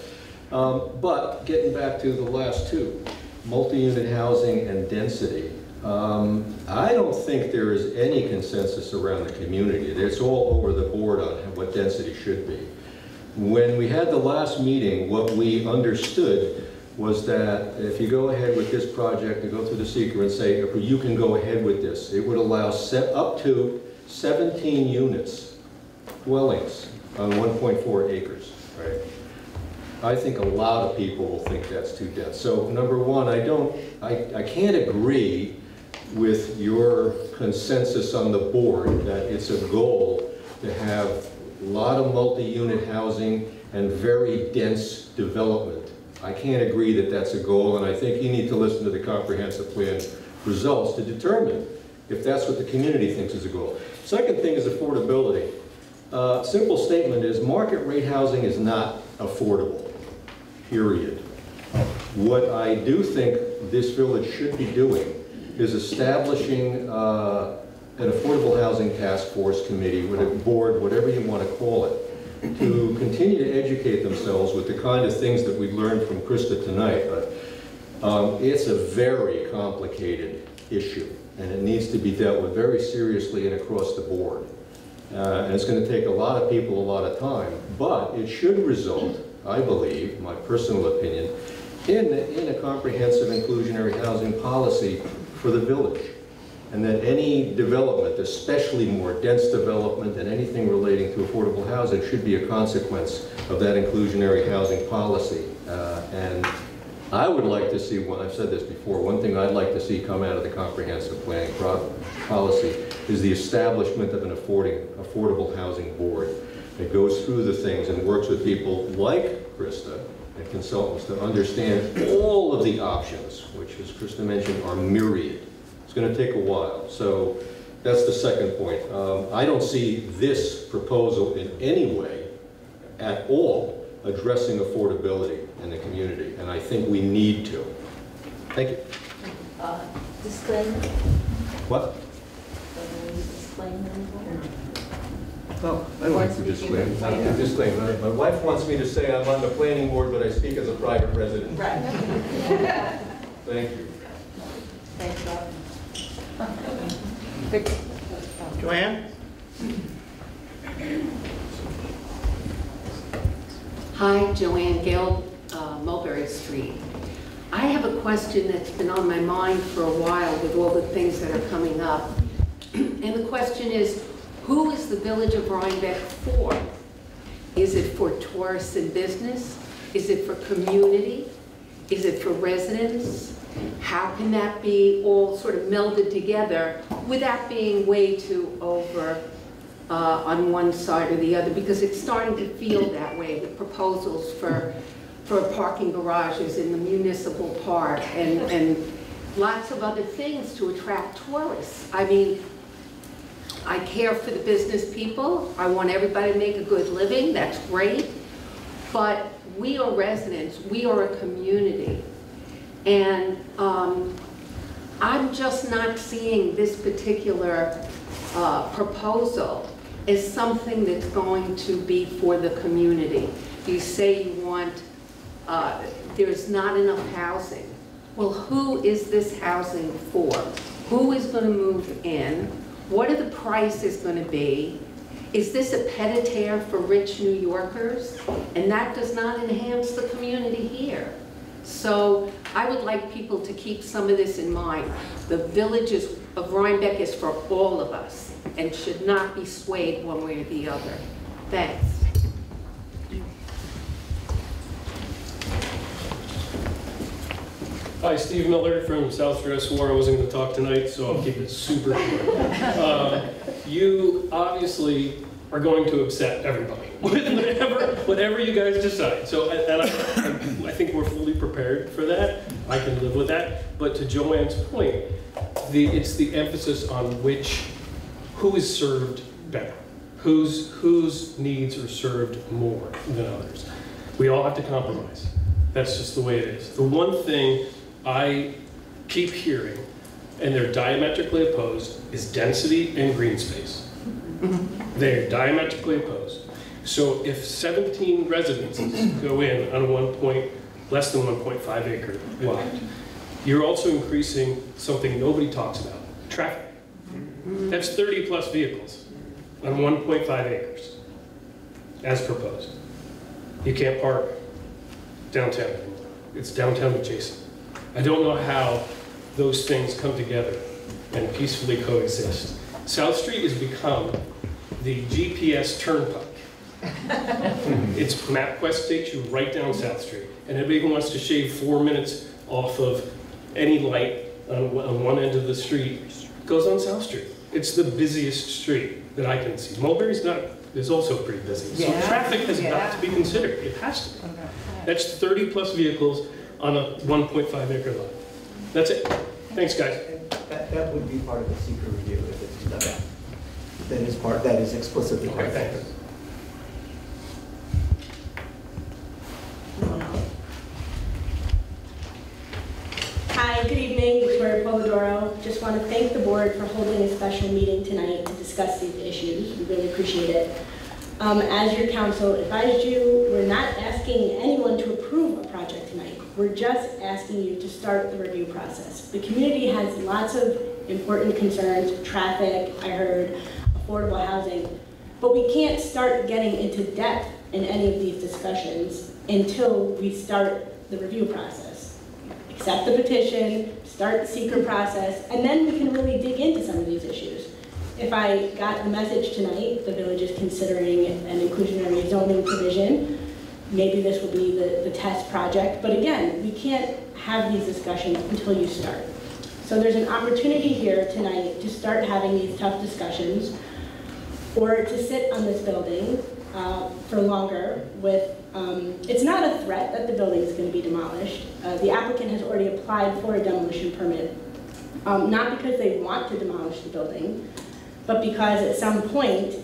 But getting back to the last 2, multi-unit housing and density, I don't think there is any consensus around the community. It's all over the board on what density should be. When we had the last meeting, what we understood was that if you go ahead with this project, you go through the seeker and say, you can go ahead with this, it would allow up to 17 units, dwellings, on 1.4 acres, right? I think a lot of people will think that's too dense. So number one, I can't agree with your consensus on the board that it's a goal to have a lot of multi-unit housing and very dense development. I can't agree that that's a goal, and I think you need to listen to the comprehensive plan results to determine if that's what the community thinks is a goal. Second thing is affordability. Simple statement is market rate housing is not affordable, period. What I do think this village should be doing is establishing an affordable housing task force committee, with a board, whatever you want to call it, to continue to educate themselves with the kind of things that we learned from Krista tonight. But it's a very complicated issue, and it needs to be dealt with very seriously and across the board. And it's going to take a lot of people a lot of time, but it should result, I believe, my personal opinion, in a comprehensive inclusionary housing policy for the village. And that any development, especially more dense development and anything relating to affordable housing, should be a consequence of that inclusionary housing policy. And I would like to see, I've said this before, one thing I'd like to see come out of the comprehensive planning policy is the establishment of an affordable housing board that goes through the things and works with people like Krista and consultants to understand all of the options, which, as Krista mentioned, are myriad. It's going to take a while. So that's the second point. I don't see this proposal in any way at all addressing affordability in the community, and I think we need to. Thank you. Disclaimer? What? Disclaimer? No, I don't like to disclaim. My wife wants me to say I'm on the planning board, but I speak as a private resident. Right. Thank you. Thanks, Bob. Joanne? Hi, Joanne Gale, Mulberry Street. I have a question that's been on my mind for a while with all the things that are coming up. And the question is, who is the village of Rhinebeck for? Is it for tourists and business? Is it for community? Is it for residents? How can that be all sort of melded together without being way too over on one side or the other? Because it's starting to feel that way with proposals for parking garages in the municipal park and lots of other things to attract tourists. I mean, I care for the business people. I want everybody to make a good living. That's great. but we are residents, we are a community. And I'm just not seeing this particular proposal as something that's going to be for the community. You say you want, there's not enough housing. Well, who is this housing for? Who is going to move in? What are the prices going to be? Is this a pied-à-terre for rich New Yorkers? And that does not enhance the community here. So I would like people to keep some of this in mind. The Village of Rhinebeck is for all of us and should not be swayed one way or the other. Thanks. Hi, Steve Miller from South Stress War. I wasn't going to talk tonight, so I'll keep it super short. You obviously are going to upset everybody, whatever you guys decide. So, and I think we're fully prepared for that. I can live with that. But to Joanne's point, it's the emphasis on who is served better, whose needs are served more than others. We all have to compromise. That's just the way it is. The one thing I keep hearing, and they're diametrically opposed, is density and green space. They're diametrically opposed. So if 17 residences go in on a less than 1.5 acre lot, you're also increasing something nobody talks about, traffic. That's 30 plus vehicles on 1.5 acres, as proposed. You can't park downtown anymore. It's downtown adjacent. I don't know how those things come together and peacefully coexist. South Street has become the GPS turnpike. It's MapQuest takes you right down South Street. And anybody who wants to shave 4 minutes off of any light on one end of the street goes on South Street. It's the busiest street that I can see. Mulberry's is also pretty busy. So traffic has got to be considered. It has to be. That's 30 plus vehicles on a 1.5 acre lot. That's it. Thanks, guys. That would be part of the secret review if it's done. That is explicitly part of it. Hi, good evening, Victoria Polidoro. Just want to thank the board for holding a special meeting tonight to discuss these issues. We really appreciate it. As your council advised you, we're not asking anyone to approve a project tonight. We're just asking you to start the review process. The community has lots of important concerns, traffic, I heard, affordable housing, but we can't start getting into depth in any of these discussions until we start the review process. Accept the petition, start the seeker process, and then we can really dig into some of these issues. If I got the message tonight, the village is considering an inclusionary zoning provision. Maybe this will be the test project, but again, we can't have these discussions until you start. So there's an opportunity here tonight to start having these tough discussions, or to sit on this building for longer with, it's not a threat that the building is going to be demolished. The applicant has already applied for a demolition permit, not because they want to demolish the building, but because at some point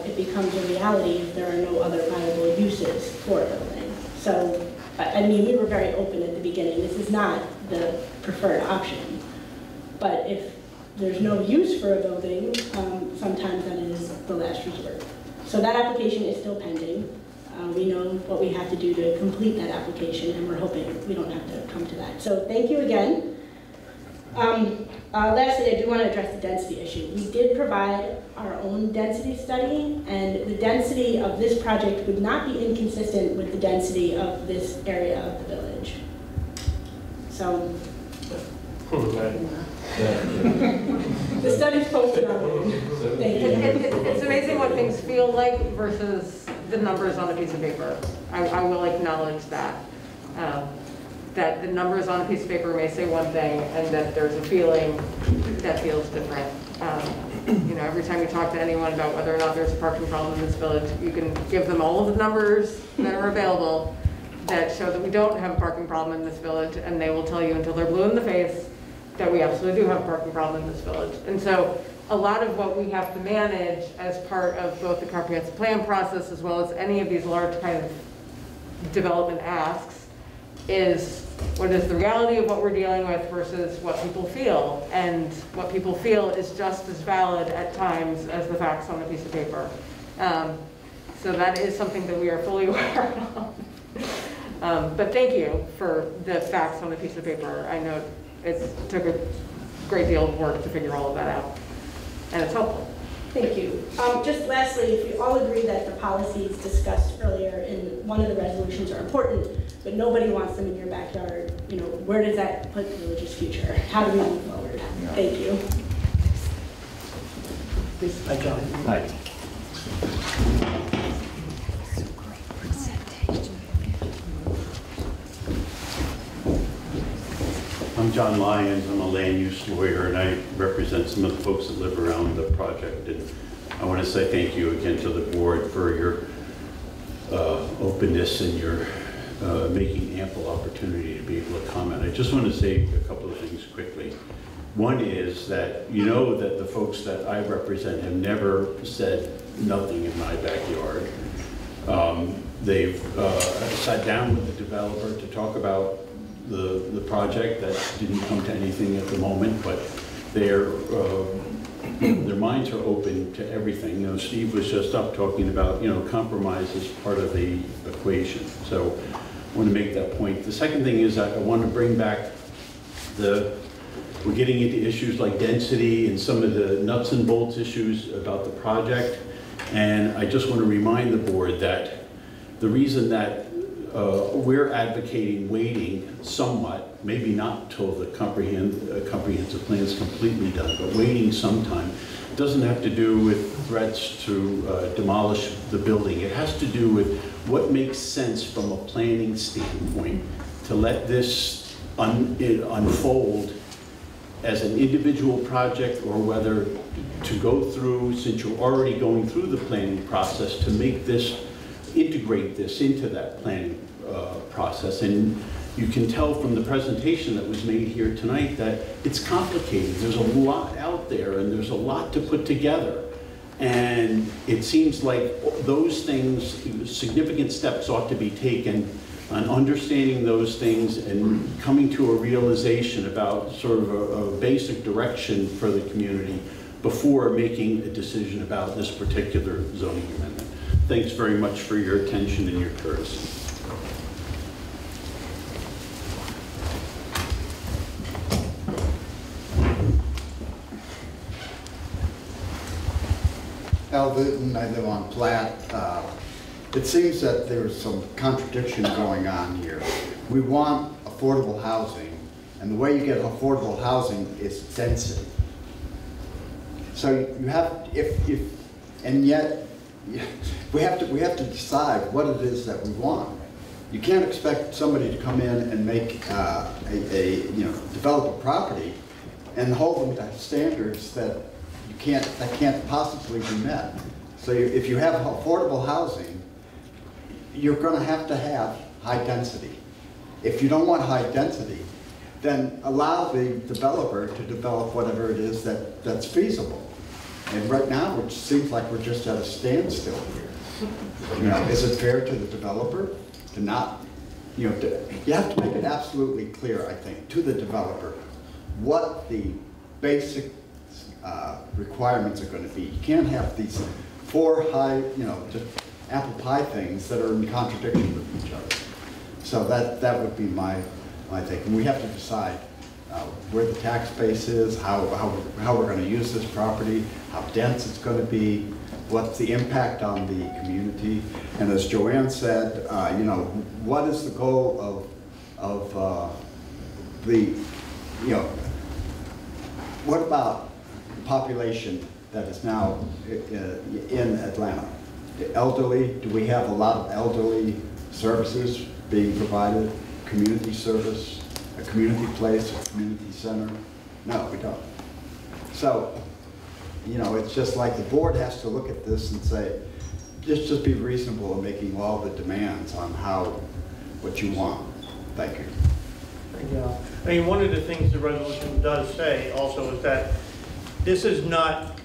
it becomes a reality if there are no other viable uses for a building. So, I mean, we were very open at the beginning. This is not the preferred option. But if there's no use for a building, sometimes that is the last resort. So that application is still pending. We know what we have to do to complete that application, and we're hoping we don't have to come to that. So thank you again. Lastly, I do want to address the density issue. We did provide our own density study, and the density of this project would not be inconsistent with the density of this area of the village. So, the study's posted on It's amazing what things feel like versus the numbers on a piece of paper. I will acknowledge that. That the numbers on a piece of paper may say one thing, and that there's a feeling that feels different. You know, every time you talk to anyone about whether or not there's a parking problem in this village, you can give them all of the numbers that are available that show that we don't have a parking problem in this village, and they will tell you until they're blue in the face that we absolutely do have a parking problem in this village. And so a lot of what we have to manage as part of both the comprehensive plan process as well as any of these large kind of development asks is what is the reality of what we're dealing with versus what people feel. And what people feel is just as valid at times as the facts on a piece of paper. So that is something that we are fully aware of. But thank you for the facts on a piece of paper. I know it took a great deal of work to figure all of that out, and it's helpful. Thank you. Just lastly, if you all agree that the policies discussed earlier in one of the resolutions are important, but nobody wants them in your backyard, you know, where does that put the village's future? How do we move forward? Thank you. Hi, John. Hi. I'm John Lyons. I'm a land use lawyer, and I represent some of the folks that live around the project. And I want to say thank you again to the board for your openness and your making ample opportunity to be able to comment. I just want to say a couple of things quickly. One is that you know that the folks that I represent have never said nothing in my backyard. They've sat down with the developer to talk about the project. That didn't come to anything at the moment, but their minds are open to everything. You know, Steve was just up talking about, you know, compromise is part of the equation. So I want to make that point. The second thing is I want to bring back we're getting into issues like density and some of the nuts and bolts issues about the project. And I just want to remind the board that the reason that we're advocating waiting somewhat, maybe not till the comprehensive plan is completely done, but waiting sometime, doesn't have to do with threats to demolish the building. It has to do with what makes sense from a planning standpoint to let this unfold as an individual project, or whether to go through, since you're already going through the planning process, to make this, integrate this into that planning process. And you can tell from the presentation that was made here tonight that it's complicated. There's a lot out there and there's a lot to put together. And it seems like those things, significant steps ought to be taken on understanding those things and coming to a realization about sort of a basic direction for the community before making a decision about this particular zoning amendment. Thanks very much for your attention and your courtesy. Al Vinton, I live on Platte. It seems that there's some contradiction going on here. We want affordable housing, and the way you get affordable housing is density. So you have, and yet we have to decide what it is that we want. You can't expect somebody to come in and make develop a property and hold them to standards that can't possibly be met. So if you have affordable housing, you're going to have high density. If you don't want high density, then allow the developer to develop whatever it is that's feasible. And right now, it seems like we're just at a standstill here. You know, is it fair to the developer to not, you have to make it absolutely clear, I think, to the developer what the basic requirements are going to be. You can't have these four just apple pie things that are in contradiction with each other. So that would be my take. And we have to decide where the tax base is, how we're going to use this property, how dense it's going to be, what's the impact on the community. And as Joanne said, what is the goal of what about the population that is now in Atlanta? The elderly, do we have a lot of elderly services being provided? Community service, a community place, a community center? No, we don't. So, it's just like the board has to look at this and say, just be reasonable in making all the demands on what you want. Thank you. Yeah. I mean, one of the things the resolution does say also is that this is not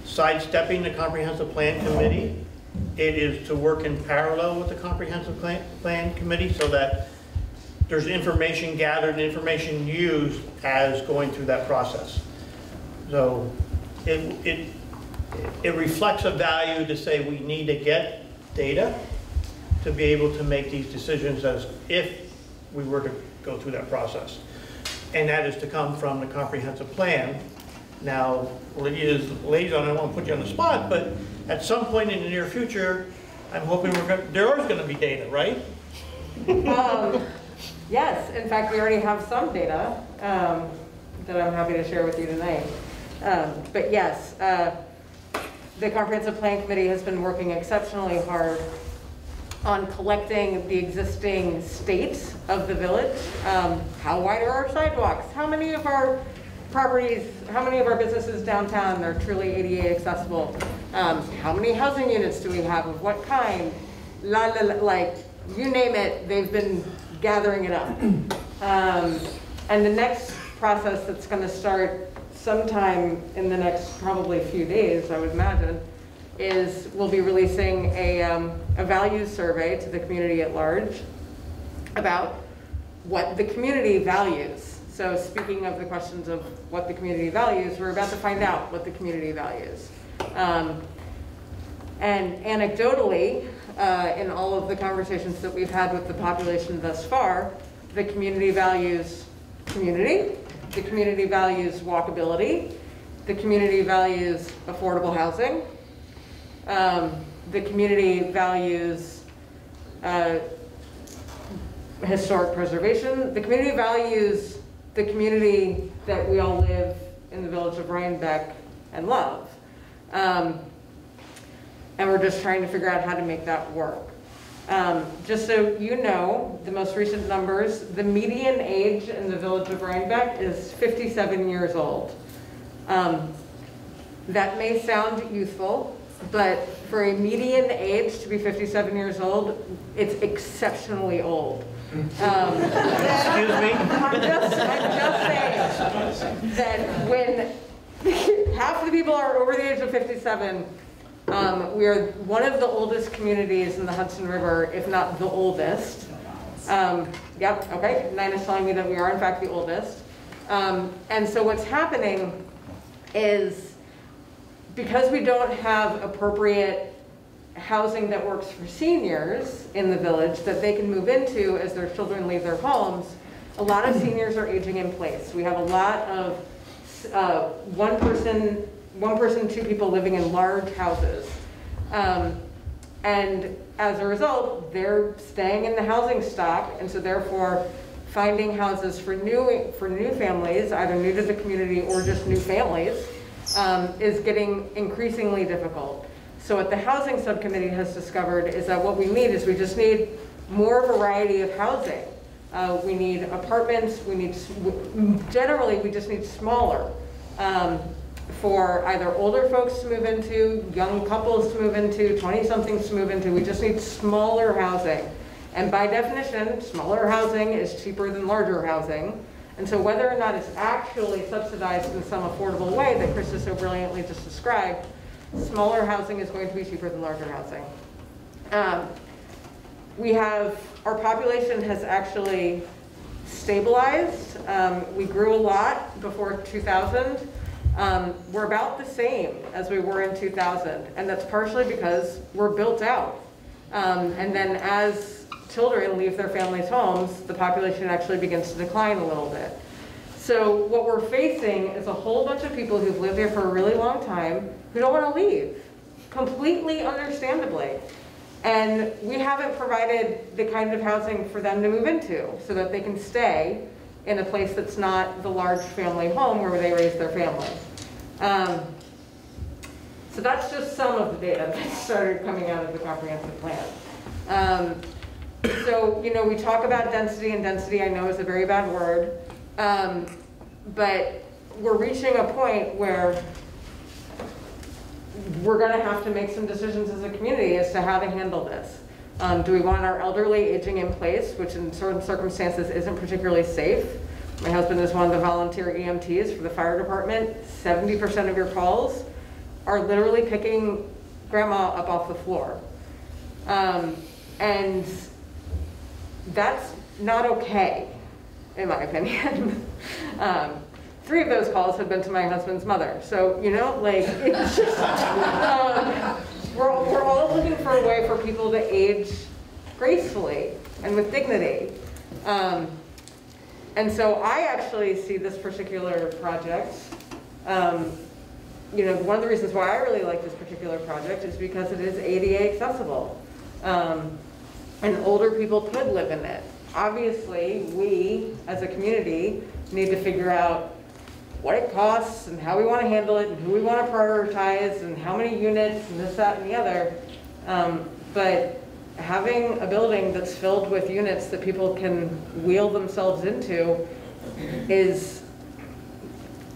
sidestepping the comprehensive plan committee. it is to work in parallel with the comprehensive plan committee so that there's information gathered and information used as going through that process. So it reflects a value to say we need to get data to be able to make these decisions as if we were to go through that process. And that is to come from the comprehensive plan. Now, Lydia's liaison, I don't want to put you on the spot, but at some point in the near future, I'm hoping there is going to be data, right? Yes, in fact, we already have some data that I'm happy to share with you tonight. But yes, the Comprehensive Plan Committee has been working exceptionally hard on collecting the existing state of the village. How wide are our sidewalks? How many of our properties, how many of our businesses downtown are truly ADA accessible? How many housing units do we have? Of what kind? Like, you name it, they've been gathering it up. And the next process that's going to start sometime in the next probably few days, I would imagine, is we'll be releasing a values survey to the community at large about what the community values. So speaking of the questions of what the community values, we're about to find out what the community values. And anecdotally, in all of the conversations that we've had with the population thus far, the community values community, the community values walkability, the community values affordable housing, the community values historic preservation, the community values the community that we all live in the village of Rhinebeck and love. And we're just trying to figure out how to make that work. Just so you know, the most recent numbers, the median age in the village of Rhinebeck is 57 years old. That may sound youthful, but for a median age to be 57 years old, it's exceptionally old. Excuse me? I'm just saying that when half the people are over the age of 57, we are one of the oldest communities in the Hudson River, if not the oldest. Yep, okay, Nina's telling me that we are in fact the oldest. And so what's happening is, because we don't have appropriate housing that works for seniors in the village that they can move into as their children leave their homes, a lot of seniors are aging in place. We have a lot of one person, two people living in large houses. And as a result, they're staying in the housing stock, and so therefore finding houses for new families, either new to the community or just new families, is getting increasingly difficult. So what the housing subcommittee has discovered is that what we need is we just need more variety of housing. We need apartments, generally we just need smaller for either older folks to move into, young couples to move into, 20-somethings to move into. We just need smaller housing. And by definition, smaller housing is cheaper than larger housing. And so whether or not it's actually subsidized in some affordable way that Chris has so brilliantly just described, smaller housing is going to be cheaper than larger housing. Our population has actually stabilized. We grew a lot before 2000. We're about the same as we were in 2000, and that's partially because we're built out. And then as children leave their families' homes, the population actually begins to decline a little bit. So what we're facing is a whole bunch of people who've lived here for a really long time who don't want to leave, completely understandably. And we haven't provided the kind of housing for them to move into so that they can stay in a place that's not the large family home where they raise their family. So that's just some of the data that started coming out of the comprehensive plan. So, you know, we talk about density, and density I know is a very bad word, but we're reaching a point where we're going to have to make some decisions as a community as to how to handle this. Do we want our elderly aging in place, which in certain circumstances isn't particularly safe? My husband is one of the volunteer EMTs for the fire department. 70% of your calls are literally picking grandma up off the floor. And that's not okay, in my opinion. 3 of those calls have been to my husband's mother. So, you know, like, it's just, we're all looking for a way for people to age gracefully and with dignity. And so I actually see this particular project, you know, one of the reasons why I really like this particular project is because it is ADA accessible. And older people could live in it. Obviously, we, as a community, need to figure out what it costs and how we want to handle it and who we want to prioritize and how many units and this, that, and the other. But having a building that's filled with units that people can wheel themselves into is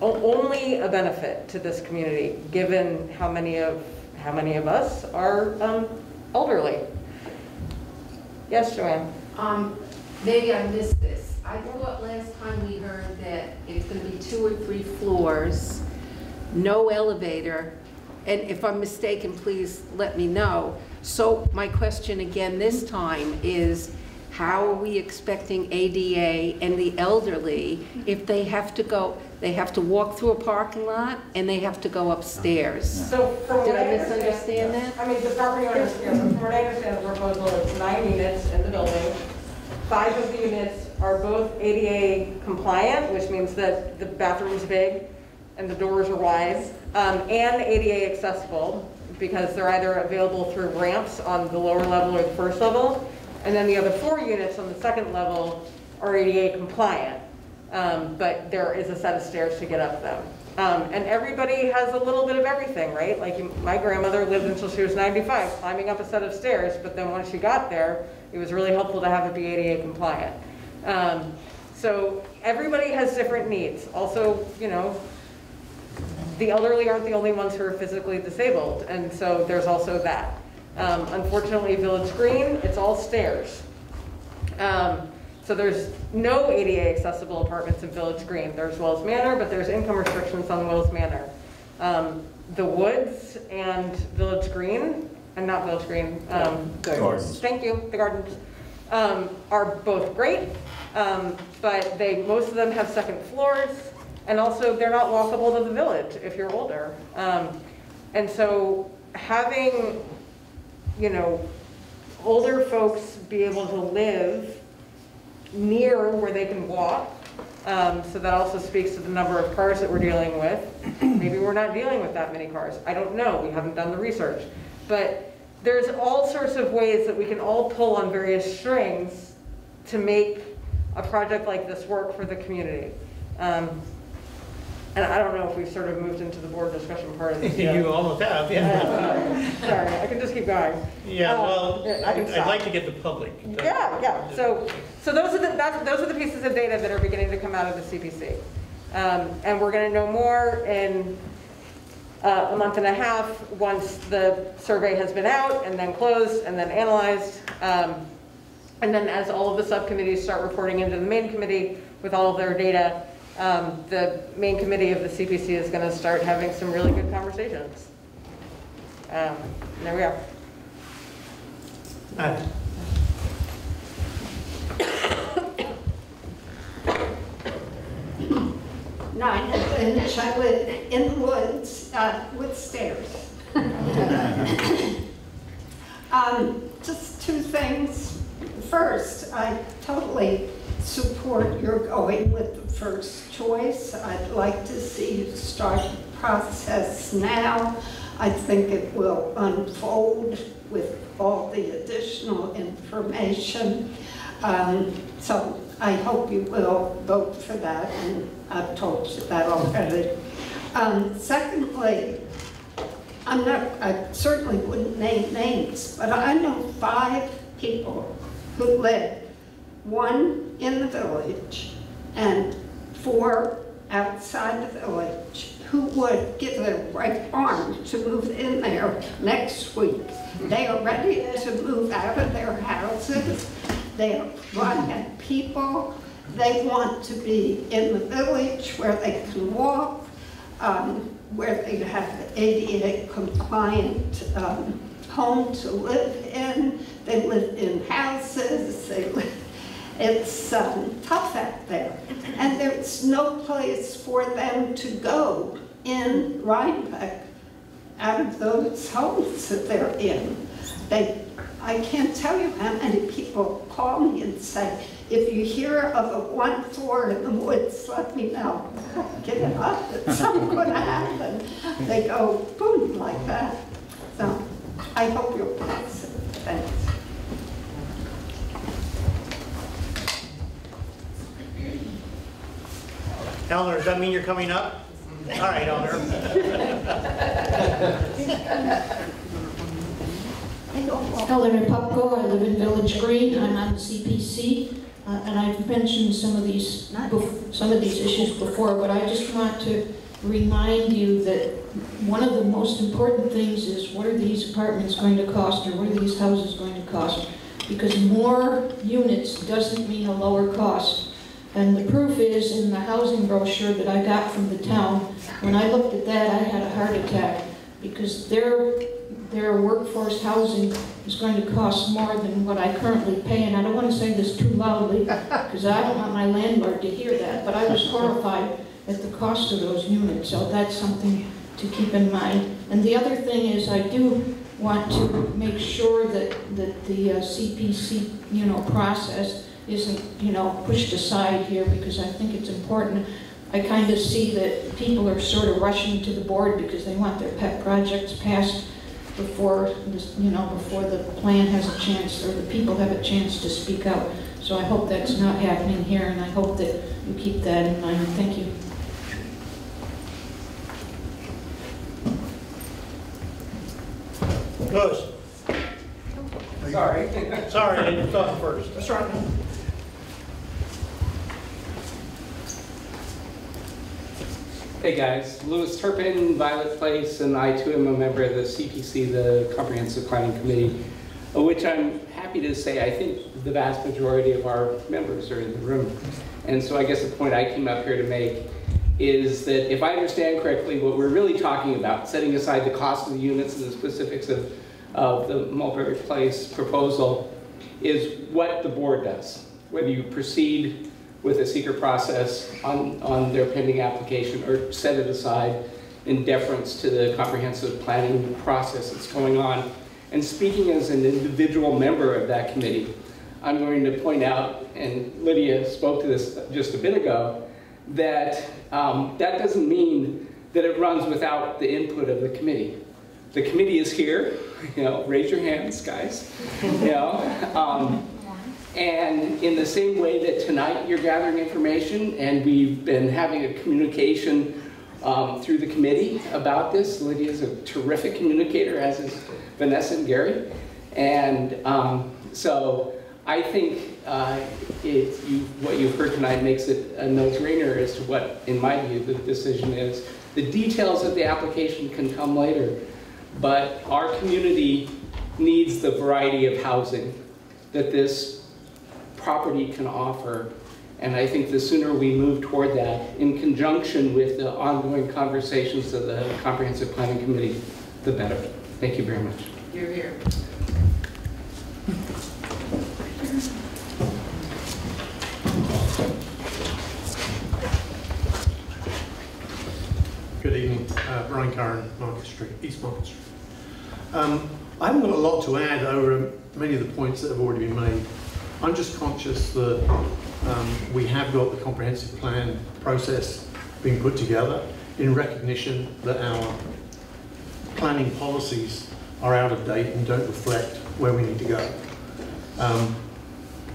only a benefit to this community, given how many of us are elderly. Yes, Joanne? Maybe I missed this. I thought last time we heard that it's going to be 2 or 3 floors, no elevator, and if I'm mistaken, please let me know. So my question again this time is, how are we expecting ADA and the elderly if they have to go, they have to walk through a parking lot and they have to go upstairs? So from Did what I misunderstand that? I mean, the property owner, from what I understand, the proposal is 9 units in the building. 5 of the units are both ADA compliant, which means that the bathroom's big and the doors are wide, and ADA accessible, because they're either available through ramps on the lower level or the first level, and then the other 4 units on the second level are ADA compliant, but there is a set of stairs to get up them. And everybody has a little bit of everything, right? Like my grandmother lived until she was 95, climbing up a set of stairs, but then once she got there, it was really helpful to have it be ADA compliant. So everybody has different needs. Also, you know, the elderly aren't the only ones who are physically disabled, and so there's also that. Unfortunately, Village Green, it's all stairs. So there's no ADA accessible apartments in Village Green. There's Wells Manor, but there's income restrictions on Wells Manor. The Woods and Village Green, and not Village Green, Gardens. Thank you, the Gardens, are both great, but most of them have second floors, and also they're not walkable to the village if you're older. And so having, you know, older folks be able to live near where they can walk, so that also speaks to the number of cars that we're dealing with. Maybe we're not dealing with that many cars. I don't know, we haven't done the research. But there's all sorts of ways that we can all pull on various strings to make a project like this work for the community. And I don't know if we've sort of moved into the board discussion part of this yet. You almost have, yeah. Sorry, I can just keep going. Yeah, well, I'd like to get the public. Yeah. So those are the pieces of data that are beginning to come out of the CPC. And we're going to know more in a month and a half once the survey has been out and then closed and then analyzed. And then as all of the subcommittees start reporting into the main committee with all of their data, the main committee of the CPC is going to start having some really good conversations. There we are. No, I live in the woods with stairs. Just 2 things. First, I totally support your going with the first choice. I'd like to see you start the process now. I think it will unfold with all the additional information. So I hope you will vote for that, and I've told you that already. Secondly, I certainly wouldn't name names, but I know 5 people who live, 1 in the village and 4 outside the village, who would give their right arm to move in there next week. They are ready to move out of their houses. They are quiet people. They want to be in the village where they can walk, where they have ADA compliant home to live in. They live in houses. It's tough out there. And there's no place for them to go in Rhinebeck out of those homes that they're in. I can't tell you how many people call me and say, if you hear of a one floor in the woods, let me know. Get it up, it's not going to happen. They go boom like that. So I hope you'll pass it. Thanks. Eleanor, does that mean you're coming up? All right, Eleanor. Eleanor Popko, I live in Village Green. I'm on the CPC, and I've mentioned some of these issues before, but I just want to remind you that one of the most important things is what are these apartments going to cost, or what are these houses going to cost? Because more units doesn't mean a lower cost. And the proof is in the housing brochure that I got from the town. When I looked at that, I had a heart attack, because their workforce housing is going to cost more than what I currently pay. And I don't want to say this too loudly, because I don't want my landlord to hear that, but I was horrified at the cost of those units. So that's something to keep in mind. And the other thing is, I do want to make sure that the CPC, process isn't, pushed aside here, because I think it's important. I kind of see that people are sort of rushing to the board because they want their pet projects passed before before the plan has a chance, or the people have a chance to speak out. So I hope that's not happening here, and I hope that you keep that in mind. Thank you. Louis. Sorry. Sorry, I didn't talk first. That's right. Hey guys, Louis Turpin, Violet Place, and I too am a member of the CPC, the Comprehensive Planning Committee, which I'm happy to say I think the vast majority of our members are in the room. And so I guess the point I came up here to make is that if I understand correctly, what we're really talking about, setting aside the cost of the units and the specifics of the Mulberry Place proposal, is what the board does. Whether you proceed with a seeker process on their pending application, or set it aside in deference to the comprehensive planning process that's going on. And speaking as an individual member of that committee, I'm going to point out, and Lydia spoke to this just a bit ago, that that doesn't mean that it runs without the input of the committee. The committee is here, raise your hands, guys. And in the same way that tonight you're gathering information, and we've been having a communication through the committee about this. Lydia's a terrific communicator, as is Vanessa and Gary. And so I think what you've heard tonight makes it a no-brainer as to what, in my view, the decision is. The details of the application can come later, but our community needs the variety of housing that this property can offer, and I think the sooner we move toward that, in conjunction with the ongoing conversations of the Comprehensive Planning Committee, the better. Thank you very much. You're here. Good evening, Brian Curran, Market Street, East Market Street. I haven't got a lot to add over many of the points that have already been made. I'm just conscious that we have got the comprehensive plan process being put together in recognition that our planning policies are out of date and don't reflect where we need to go.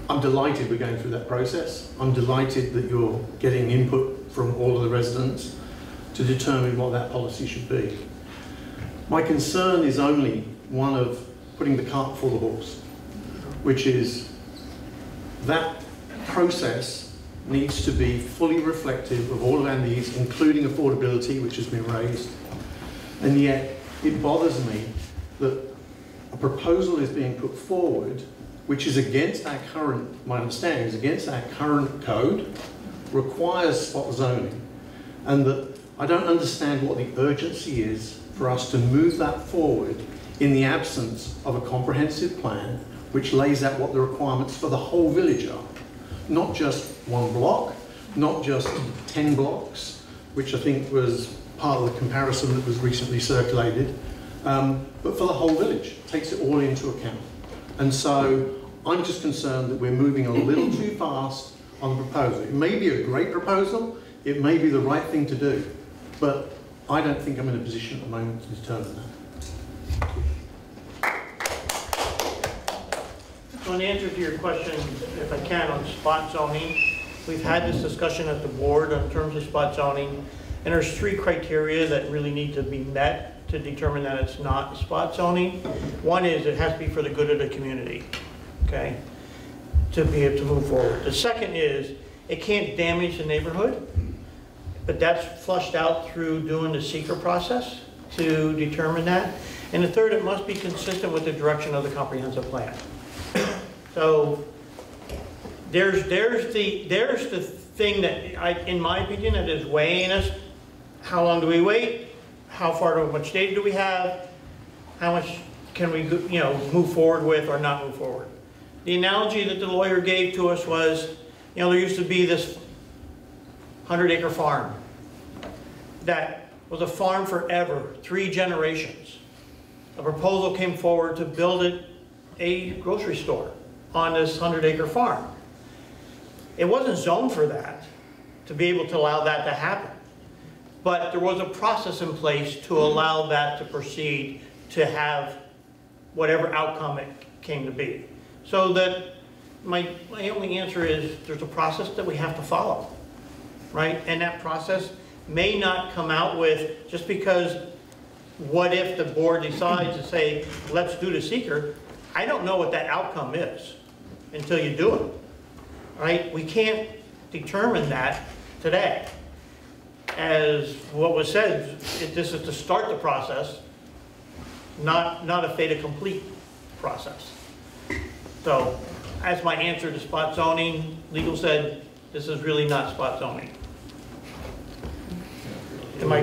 I'm delighted we're going through that process. I'm delighted that you're getting input from all of the residents to determine what that policy should be. My concern is only one of putting the cart before the horse, which is that process needs to be fully reflective of all of our needs, including affordability, which has been raised. And yet, it bothers me that a proposal is being put forward which is against our current, my understanding is against our current code, requires spot zoning, and that I don't understand what the urgency is for us to move that forward in the absence of a comprehensive plan which lays out what the requirements for the whole village are. Not just one block, not just 10 blocks, which I think was part of the comparison that was recently circulated, but for the whole village. Takes it all into account. And so I'm just concerned that we're moving a little too fast on the proposal. It may be a great proposal, it may be the right thing to do, but I don't think I'm in a position at the moment to determine that. So in answer to your question, if I can, on spot zoning, we've had this discussion at the board in terms of spot zoning, and there's 3 criteria that really need to be met to determine that it's not spot zoning. One is it has to be for the good of the community, okay, to be able to move forward. The second is it can't damage the neighborhood, but that's flushed out through doing the seeker process to determine that. And the third, it must be consistent with the direction of the comprehensive plan. So there's the thing that, in my opinion, that is weighing us. How long do we wait? How much data do we have? How much can we, move forward with or not move forward? The analogy that the lawyer gave to us was, there used to be this 100-acre farm that was a farm forever, 3 generations. A proposal came forward to build it a grocery store on this 100-acre farm. It wasn't zoned for that, to be able to allow that to happen. But there was a process in place to allow that to proceed to have whatever outcome it came to be. So that my only answer is there's a process that we have to follow, right? And that process may not come out with, just because what if the board decides to say, let's do the seeker, I don't know what that outcome is until you do it, right? We can't determine that today. As what was said, this is to start the process, not a fait accompli process. So, as my answer to spot zoning, legal said, this is really not spot zoning. Am I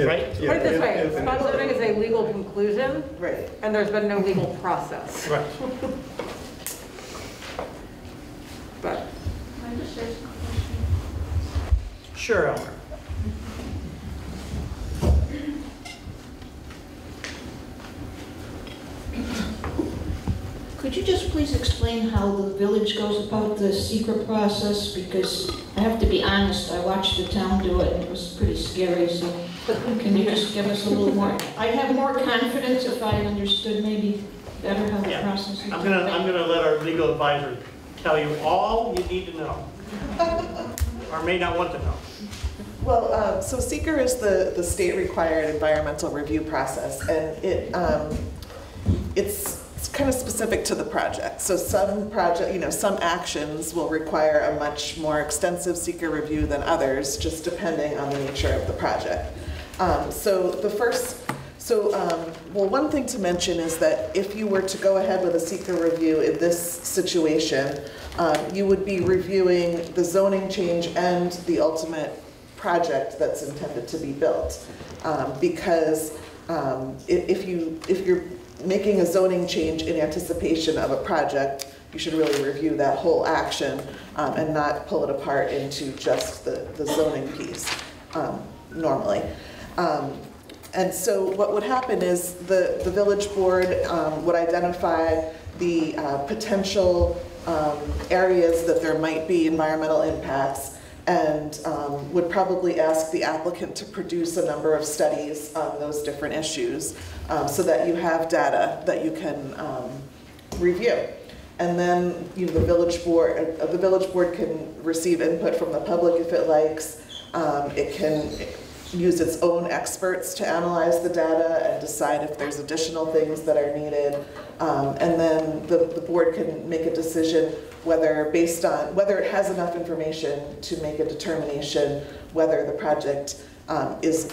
right? Put it this way, spot zoning is a legal conclusion, right? And there's been no legal process. Right. But. Sure, Elmer. Could you just please explain how the village goes about the secret process? Because I have to be honest, I watched the town do it and it was pretty scary, so can you just give us a little more? I'd have more confidence if I understood maybe better how the process is. I'm gonna let our legal advisor tell you all you need to know, or may not want to know. Well, so seeker is the state-required environmental review process, and it's kind of specific to the project. So some some actions will require a much more extensive seeker review than others, just depending on the nature of the project. One thing to mention is that if you were to go ahead with a seeker review in this situation, you would be reviewing the zoning change and the ultimate project that's intended to be built. Because if you're making a zoning change in anticipation of a project, you should really review that whole action and not pull it apart into just the zoning piece normally. And so what would happen is the village board would identify the potential areas that there might be environmental impacts, and would probably ask the applicant to produce a number of studies on those different issues so that you have data that you can review. And then the village board can receive input from the public if it likes. It can use its own experts to analyze the data and decide if there's additional things that are needed. And then the board can make a decision whether it has enough information to make a determination whether the project has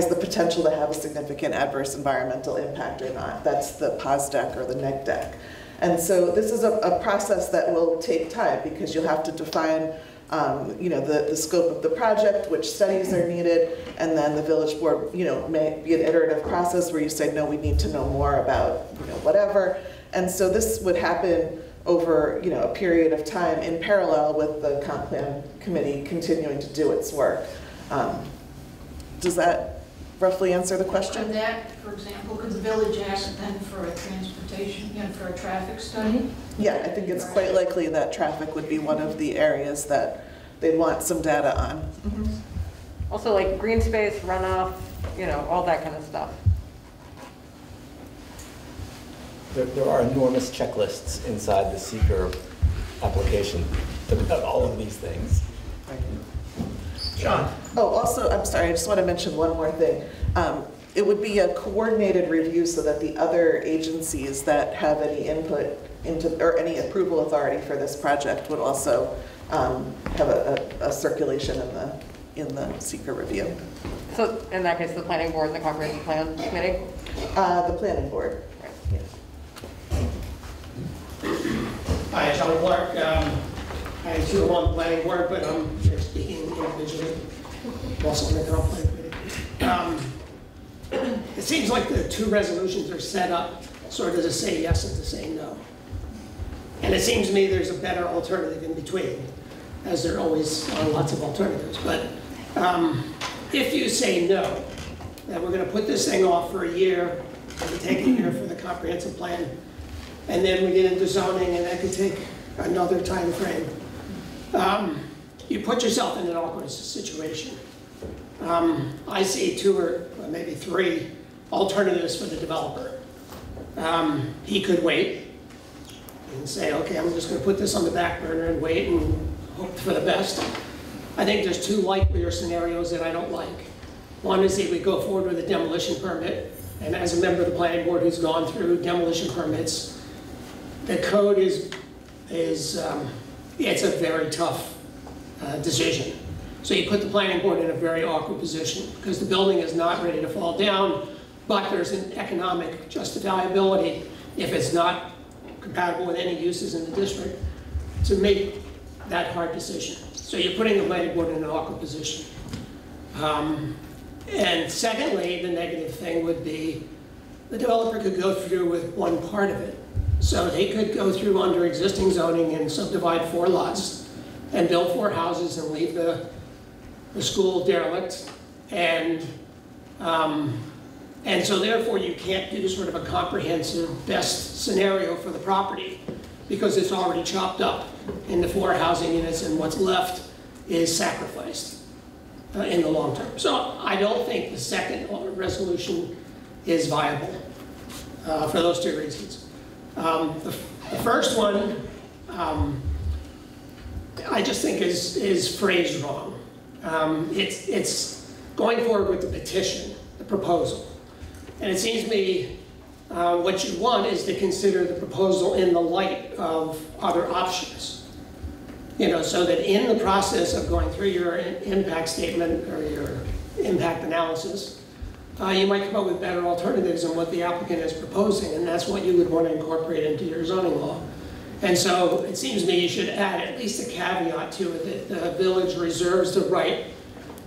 the potential to have a significant adverse environmental impact or not. That's the POSDEC or the NEGDEC. And so this is a process that will take time because you'll have to define you know, the scope of the project, which studies are needed, and then the village board, you know, may be an iterative process where you say, no, we need to know more about, you know, whatever. And so this would happen over, you know, a period of time in parallel with the comp plan committee continuing to do its work. Does that roughly answer the question? For that, for example, could the village ask then for a transportation, you know, for a traffic study? Yeah, I think it's quite likely that traffic would be one of the areas that they'd want some data on. Also like green space, runoff, you know, all that kind of stuff. There are enormous checklists inside the seeker application about all of these things. John. Oh, also, I'm sorry, I just want to mention one more thing. It would be a coordinated review so that the other agencies that have any input into, or any approval authority for this project would also have a circulation in the seeker review. So in that case, the planning board and the comprehensive plan committee? The planning board. Right. Yeah. Hi, John Clark. I too am on the planning board, but I'm here speaking individually, also on the comp plan committee. It seems like the two resolutions are set up sort of to say yes and to say no. And it seems to me there's a better alternative in between, as there always are lots of alternatives. But if you say no, that we're going to put this thing off for a year, it could take a year for the comprehensive plan, and then we get into zoning, and that could take another time frame. You put yourself in an awkward situation. I see two or maybe three alternatives for the developer. He could wait and say, okay, I'm just going to put this on the back burner and wait and hope for the best. I think there's two likelier scenarios that I don't like. One is that we go forward with a demolition permit, and as a member of the planning board who's gone through demolition permits, the code is it's a very tough decision. So you put the planning board in a very awkward position because the building is not ready to fall down, but there's an economic justifiability if it's not compatible with any uses in the district to make that hard decision. So you're putting the planning board in an awkward position. And secondly, the negative thing would be the developer could go through with one part of it. So they could go through under existing zoning and subdivide 4 lots and build 4 houses and leave the school derelict. And so therefore you can't do sort of a comprehensive best scenario for the property because it's already chopped up into 4 housing units and what's left is sacrificed in the long term. So I don't think the second resolution is viable for those 2 reasons. The first one, I just think is phrased wrong. It's going forward with the petition, the proposal. And it seems to me what you want is to consider the proposal in the light of other options. You know, so that in the process of going through your impact statement or your impact analysis, you might come up with better alternatives than what the applicant is proposing, and that's what you would want to incorporate into your zoning law. And so it seems to me you should add at least a caveat to it that the village reserves the right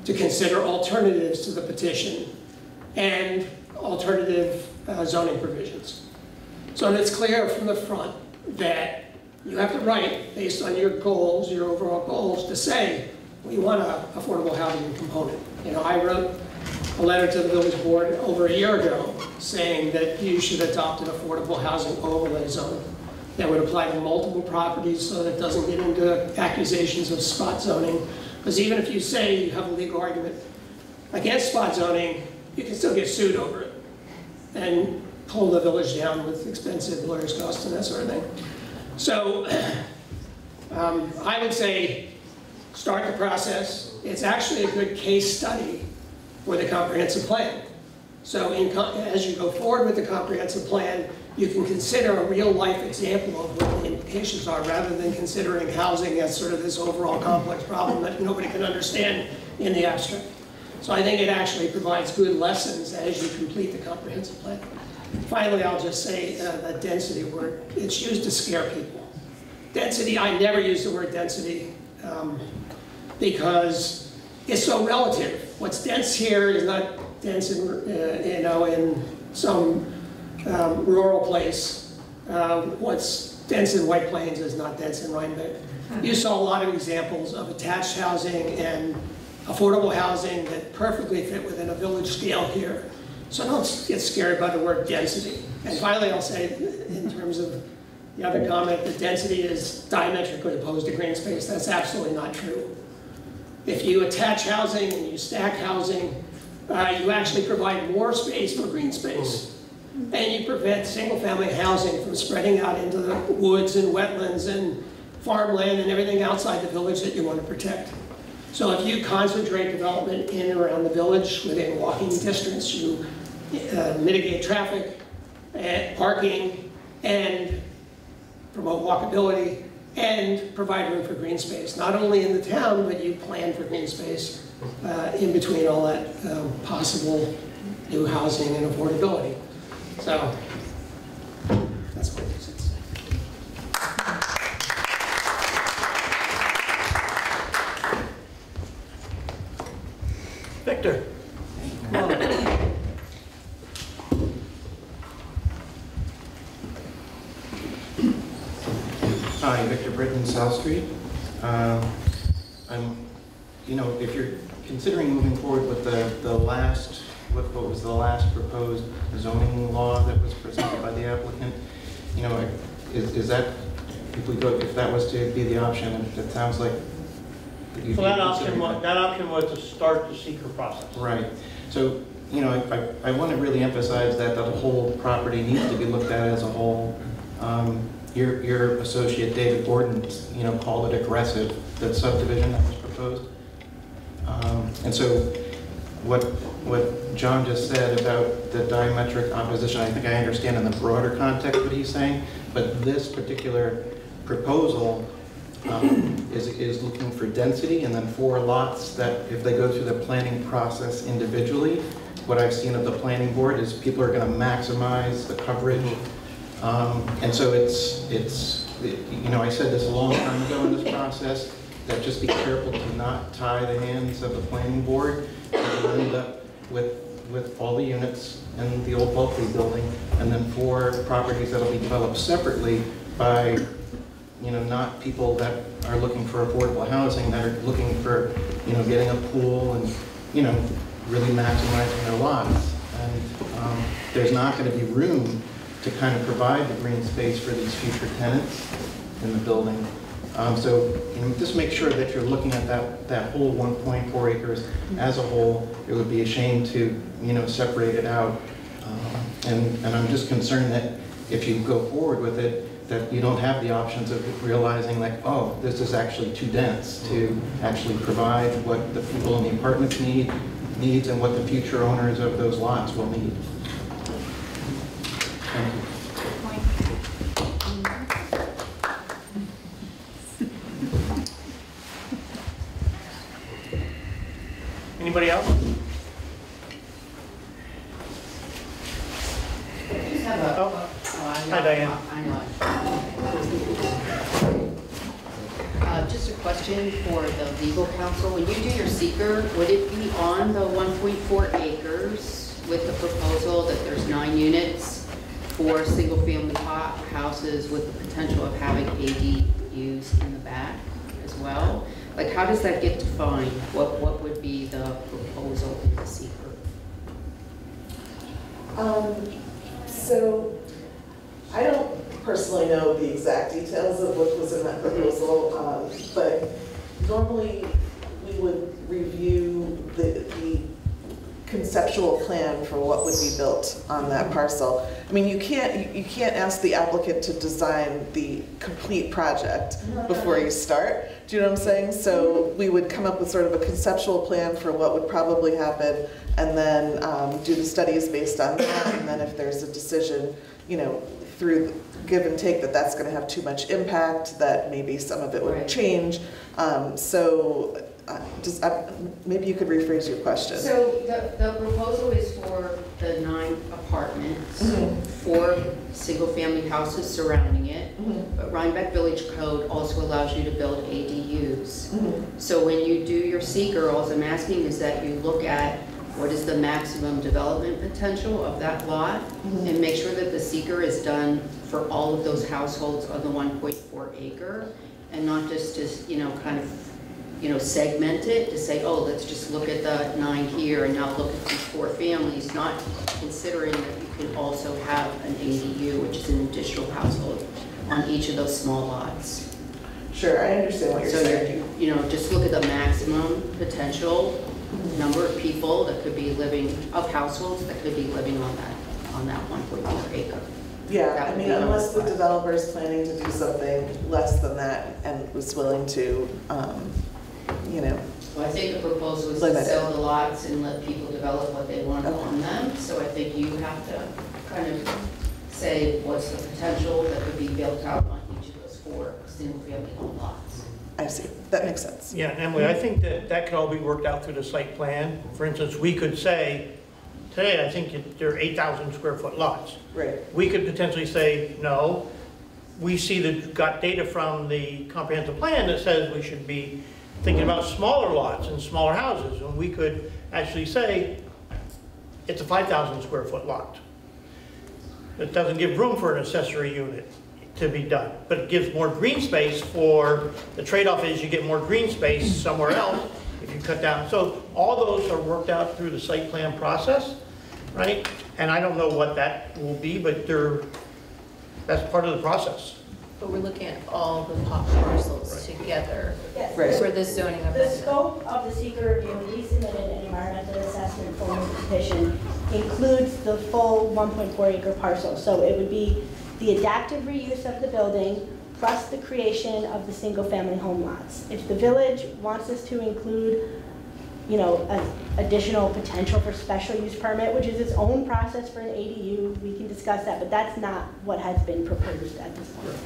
to consider alternatives to the petition and alternative zoning provisions. So that it's clear from the front that you have the right, based on your goals, your overall goals, to say, we want an affordable housing component. You know, I wrote a letter to the village board over a year ago saying that you should adopt an affordable housing overlay zone that would apply to multiple properties so that it doesn't get into accusations of spot zoning. Because even if you say you have a legal argument against spot zoning, you can still get sued over it and pull the village down with expensive lawyers' costs and that sort of thing. So I would say start the process. It's actually a good case study for the comprehensive plan. So as you go forward with the comprehensive plan, you can consider a real-life example of what the implications are rather than considering housing as sort of this overall complex problem that nobody can understand in the abstract. So I think it actually provides good lessons as you complete the comprehensive plan. Finally, I'll just say that density word, it's used to scare people. Density, I never use the word density. because it's so relative. What's dense here is not dense in, in some rural place. What's dense in White Plains is not dense in Rhinebeck. You saw a lot of examples of attached housing and affordable housing that perfectly fit within a village scale here. So don't get scared by the word density. And finally, I'll say, in terms of the other comment, that density is diametrically opposed to green space. That's absolutely not true. If you attach housing and you stack housing, you actually provide more space for green space. And you prevent single-family housing from spreading out into the woods and wetlands and farmland and everything outside the village that you want to protect. So if you concentrate development in and around the village within walking distance, you mitigate traffic, and parking, and promote walkability, and provide room for green space. Not only in the town, but you plan for green space in between all that possible new housing and affordability. So that's what it is. Victor. Hi, Victor Britton, South Street. If you're considering moving forward with the last, what was the last proposed zoning law that was presented by the applicant, is that, if that was to be the option, it sounds like. So that option was to start the seeker process. Right. So, I want to really emphasize that the whole property needs to be looked at as a whole. Your associate David Gordon, called it aggressive, that subdivision that was proposed. And so, what John just said about the diametric opposition, I think I understand in the broader context what he's saying, but this particular proposal is looking for density, and then 4 lots that, if they go through the planning process individually, what I've seen of the planning board is people are going to maximize the coverage. And so I said this a long time ago in this process, that just be careful to not tie the hands of the planning board, and you'll end up with all the units in the old Bulkley building, and then 4 properties that'll be developed separately by, not people that are looking for affordable housing, that are looking for, getting a pool and, really maximizing their lots. And there's not going to be room to kind of provide the green space for these future tenants in the building. So just make sure that you're looking at that whole 1.4 acres as a whole. It would be a shame to separate it out. And I'm just concerned that if you go forward with it, that you don't have the options of realizing like, oh, this is actually too dense to actually provide what the people in the apartments needs and what the future owners of those lots will need. Thank you. Anybody else? Hi, Diane. Just a question for the legal counsel. When you do your seeker, would it be on the 1.4 acres with the proposal that there's 9 units for single-family houses with the potential of having ADUs in the back as well? Like, how does that get defined? What would be the proposal in the seeker? So I don't personally know the exact details of what was in that proposal, but normally we would review the conceptual plan for what would be built on that parcel. I mean, you can't ask the applicant to design the complete project before you start. Do you know what I'm saying? So we would come up with sort of a conceptual plan for what would probably happen, and then do the studies based on that. And then if there's a decision, through give and take that that's going to have too much impact, that maybe some of it would change. So maybe you could rephrase your question. So the proposal is for the 9 apartments, 4 single-family houses surrounding it, but Rhinebeck Village Code also allows you to build ADUs. So when you do your seeker, all I'm asking is that you look at what is the maximum development potential of that lot, and make sure that the seeker is done for all of those households on the 1.4 acre, and not just to, kind of, segment it to say, oh, let's just look at the 9 here and now look at these 4 families, not considering that you can also have an ADU, which is an additional household, on each of those small lots. Sure, I understand what you're saying. So, just look at the maximum potential number of people that could be living, of households that could be living on that 1.4 acre. Yeah, I mean, unless the developer is planning to do something less than that and was willing to, Well, I think the proposal is to sell the lots and let people develop what they want on them. So I think you have to kind of say what's the potential that could be built out on each of those 4 single-family home lots. I see. That makes sense. Yeah, Emily, I think that could all be worked out through the site plan. For instance, we could say, today I think there are 8,000 square foot lots. Right. We could potentially say, no, we got data from the comprehensive plan that says we should be thinking about smaller lots and smaller houses, and we could actually say it's a 5,000 square foot lot. It doesn't give room for an accessory unit to be done, but it gives more green space for, the trade-off is you get more green space somewhere else if you cut down. So all those are worked out through the site plan process, right? And I don't know what that will be, but that's part of the process. But we're looking at all the parcels together for this zoning amendment. The scope of the seeker review, we submitted an environmental assessment form of the petition, includes the full 1.4 acre parcel. So it would be the adaptive reuse of the building plus the creation of the single family home lots. If the village wants us to include additional potential for special use permit, which is its own process for an ADU, we can discuss that, but that's not what has been proposed at this point.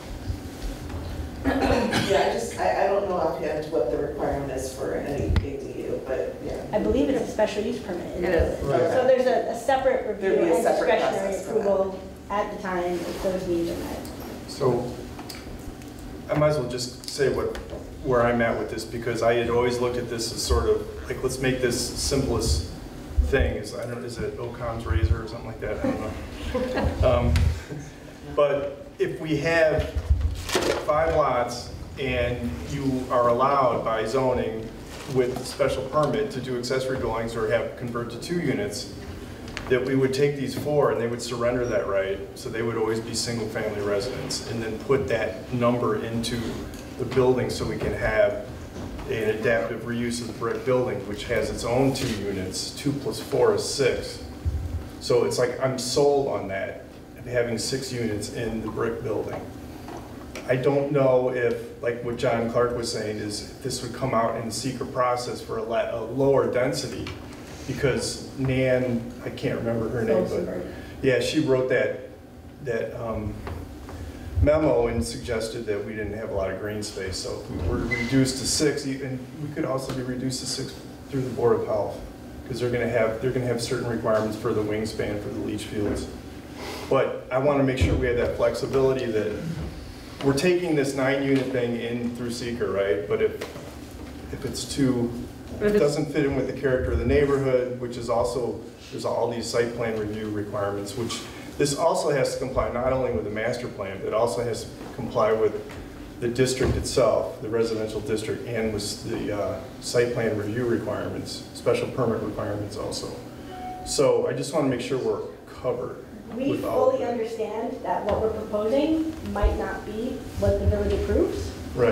Yeah, I don't know offhand what the requirement is for an ADU, but yeah. I believe it's a special use permit. It is. Right. So there's a separate review There'd be a and separate discretionary process for approval at the time if those needs are met. So I might as well just say where I'm at with this, because I had always looked at this as sort of like, let's make this simplest thing. Is it Occam's razor or something like that? I don't know. But if we have 5 lots and you are allowed by zoning with special permit to do accessory dwellings or convert to 2 units, that we would take these 4 and they would surrender that right, so they would always be single family residents, and then put that number into the building so we can have an adaptive reuse of the brick building, which has its own 2 units. 2 plus 4 is 6. So it's like I'm sold on that, having 6 units in the brick building. I don't know if, like what John Clark was saying, is if this would come out in the secret process for a lower density, because Nan, I can't remember her name, but yeah, she wrote that memo and suggested that we didn't have a lot of green space. So if we were reduced to 6, and we could also be reduced to 6 through the Board of Health, because they're going to have certain requirements for the wingspan for the leach fields. But I want to make sure we have that flexibility that we're taking this 9-unit thing in through seeker, right? But if it's too, it doesn't fit in with the character of the neighborhood, which is also, there's all these site plan review requirements, which this also has to comply not only with the master plan, but it also has to comply with the district itself, the residential district, and with the site plan review requirements, special permit requirements also. So I just want to make sure we're covered. We fully understand that what we're proposing might not be what the village approves. Right.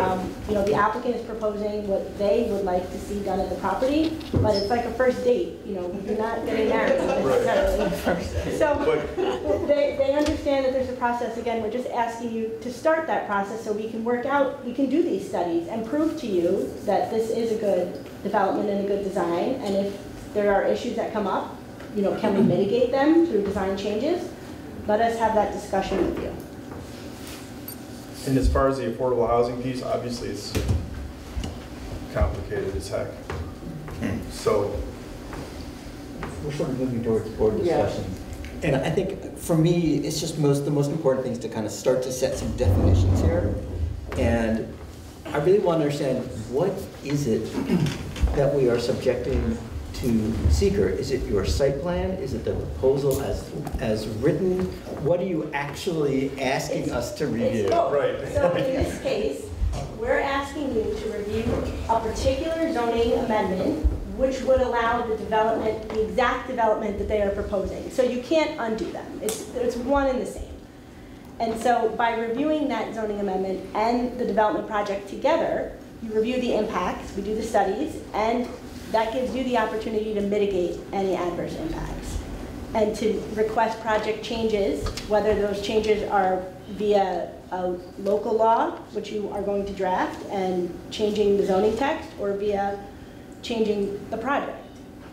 The applicant is proposing what they would like to see done at the property, but it's like a first date. You're not getting married necessarily. So they understand that there's a process. Again, we're just asking you to start that process so we can we can do these studies and prove to you that this is a good development and a good design. And if there are issues that come up, can we mitigate them through design changes? Let us have that discussion with you. And as far as the affordable housing piece, obviously it's complicated as heck. So we're sort of moving towards board discussion. Yeah. And I think for me, it's just the most important thing is to kind of start to set some definitions here. And I really want to understand, what is it that we are subjecting to seeker? Is it your site plan? Is it the proposal as written? What are you actually asking us to review? Right. So in this case, we're asking you to review a particular zoning amendment which would allow the development, the exact development that they are proposing. So you can't undo them. It's one and the same. And so by reviewing that zoning amendment and the development project together, you review the impacts, we do the studies, and that gives you the opportunity to mitigate any adverse impacts and to request project changes, whether those changes are via a local law, which you are going to draft and changing the zoning text, or via changing the project.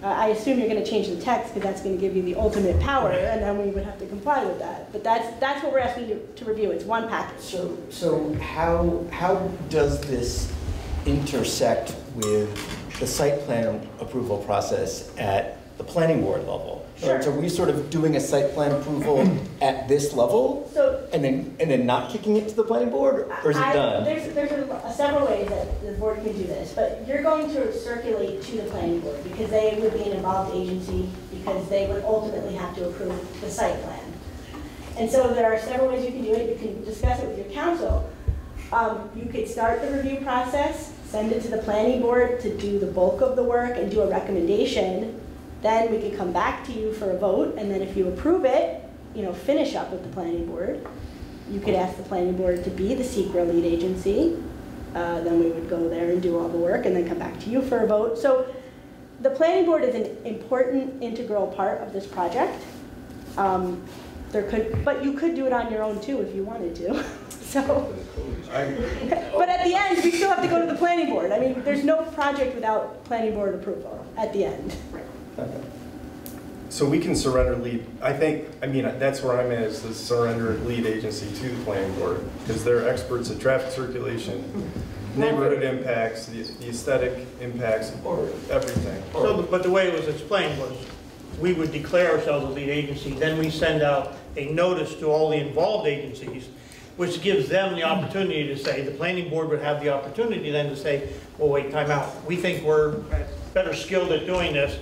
I assume you're going to change the text because that's going to give you the ultimate power, and then we would have to comply with that. But that's what we're asking you to review. It's one package. So how does this intersect with the site plan approval process at the planning board level? Sure. Right, so are we sort of doing a site plan approval at this level, and then not kicking it to the planning board, or is it done? There's several ways that the board can do this, but you're going to circulate to the planning board because they would be an involved agency, because they would ultimately have to approve the site plan. And so there are several ways you can do it. You can discuss it with your council. You could start the review process, send it to the planning board to do the bulk of the work and do a recommendation. Then we could come back to you for a vote, and then if you approve it, finish up with the planning board. You could ask the planning board to be the SECRA lead agency. Then we would go there and do all the work and then come back to you for a vote. So the planning board is an important, integral part of this project. But you could do it on your own too if you wanted to. But at the end, we still have to go to the planning board. I mean, there's no project without planning board approval at the end. So we can surrender lead. I mean, that's where I'm at, is the surrender lead agency to the planning board, because they're experts at traffic circulation, neighborhood impacts, the aesthetic impacts, everything. So, but the way it was explained was, we would declare ourselves a lead agency, then we send out a notice to all the involved agencies, which gives them the opportunity to say, the planning board would have the opportunity then to say, well, wait, time out. We think we're better skilled at doing this.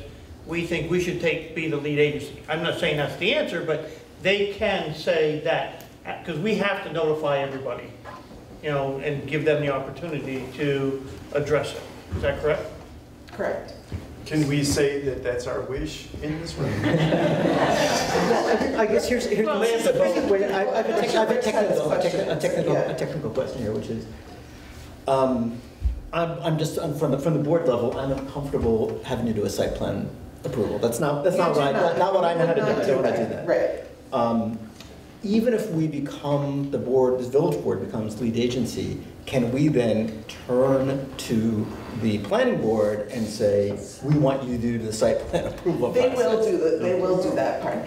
We think we should be the lead agency. I'm not saying that's the answer, but they can say that, because we have to notify everybody, and give them the opportunity to address it. Is that correct? Correct. Can we say that that's our wish in this room? I guess here's the answer. I have a technical question here, which is, I'm just from the board level, I'm uncomfortable having to do a site plan approval. That's not what I know how to do. I don't want to do that. Right. Even if we become the village board becomes lead agency, can we then turn to the planning board and say, we want you to do the site plan approval process? They will do that part.